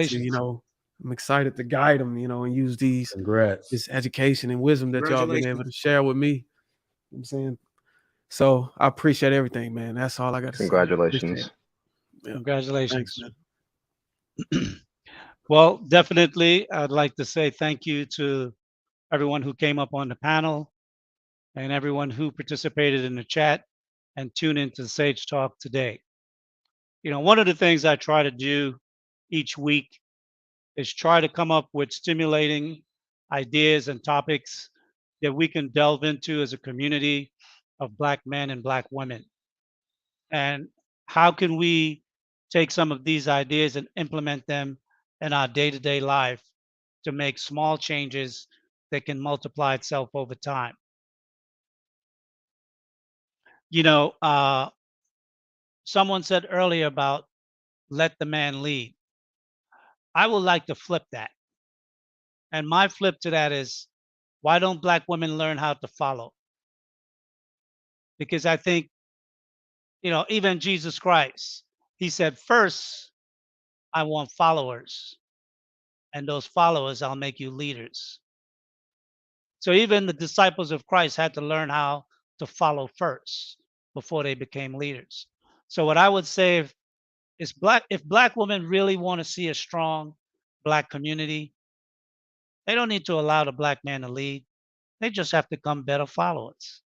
Speaker 6: to guide him, and use this education and wisdom that y'all been able to share with me. You know what I'm saying, So I appreciate everything, man. That's all I got to say.
Speaker 8: Congratulations.
Speaker 6: Yeah.
Speaker 2: Congratulations.
Speaker 6: Thanks, man.
Speaker 2: Well, definitely, I'd like to say thank you to everyone who came up on the panel and everyone who participated in the chat and tuned into Sage Talk today. You know, one of the things I try to do each week is try to come up with stimulating ideas and topics that we can delve into as a community of Black men and Black women. And how can we take some of these ideas and implement them in our day-to-day life to make small changes that can multiply itself over time? You know, someone said earlier about let the man lead. I would like to flip that. And my flip to that is, why don't Black women learn how to follow? Because I think, you know, even Jesus Christ, he said, first, I want followers, and those followers, I'll make you leaders. So even the disciples of Christ had to learn how to follow first before they became leaders. So what I would say if Black women really want to see a strong Black community, they don't need to allow the Black man to lead. They just have to become better followers.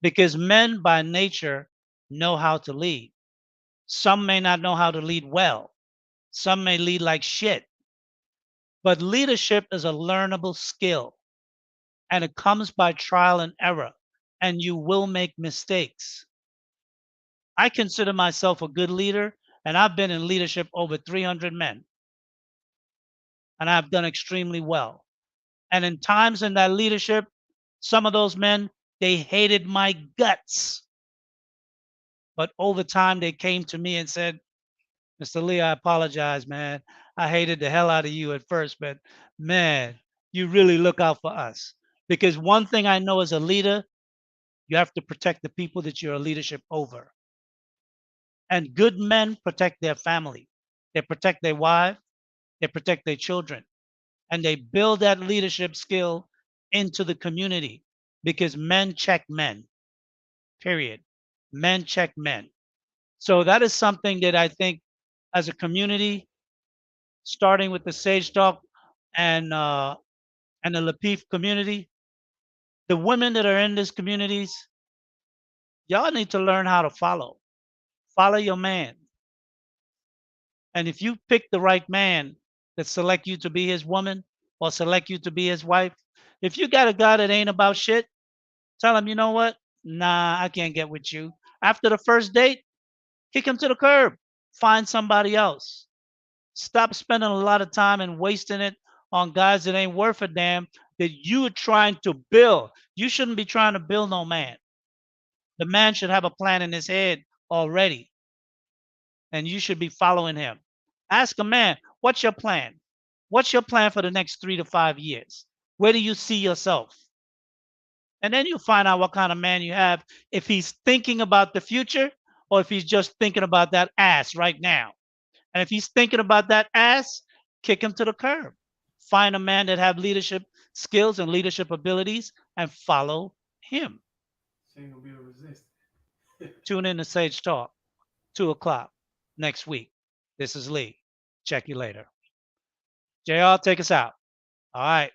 Speaker 2: Because men by nature know how to lead. Some may not know how to lead well. Some may lead like shit. But leadership is a learnable skill, and it comes by trial and error, and you will make mistakes. I consider myself a good leader, and I've been in leadership over 300 men, and I've done extremely well. And in times in that leadership, some of those men, they hated my guts. But over time, they came to me and said, Mr. Lee, I apologize, man. I hated the hell out of you at first, but man, you really look out for us. Because one thing I know as a leader, you have to protect the people that you're a leadership over. And good men protect their family. They protect their wife, they protect their children, and they build that leadership skill into the community because men check men, period. Men check men. So that is something that I think as a community, starting with the Sage Talk and the Lapeef community, the women that are in these communities, y'all need to learn how to follow. Follow your man. And if you pick the right man that select you to be his woman or select you to be his wife, if you got a guy that ain't about shit, tell him, you know what? Nah, I can't get with you. After the first date, kick him to the curb. Find somebody else. Stop spending a lot of time and wasting it on guys that ain't worth a damn that you are trying to build. You shouldn't be trying to build no man. The man should have a plan in his head already, and you should be following him. Ask a man, what's your plan? What's your plan for the next 3 to 5 years? Where do you see yourself? And then you find out what kind of man you have, if he's thinking about the future or if he's just thinking about that ass right now. And if he's thinking about that ass, kick him to the curb. Find a man that have leadership skills and leadership abilities and follow him.
Speaker 6: She ain't gonna be able to resist.
Speaker 2: Tune in to Sage Talk, 2 o'clock next week. This is Lee. Check you later. JR, take us out. All right.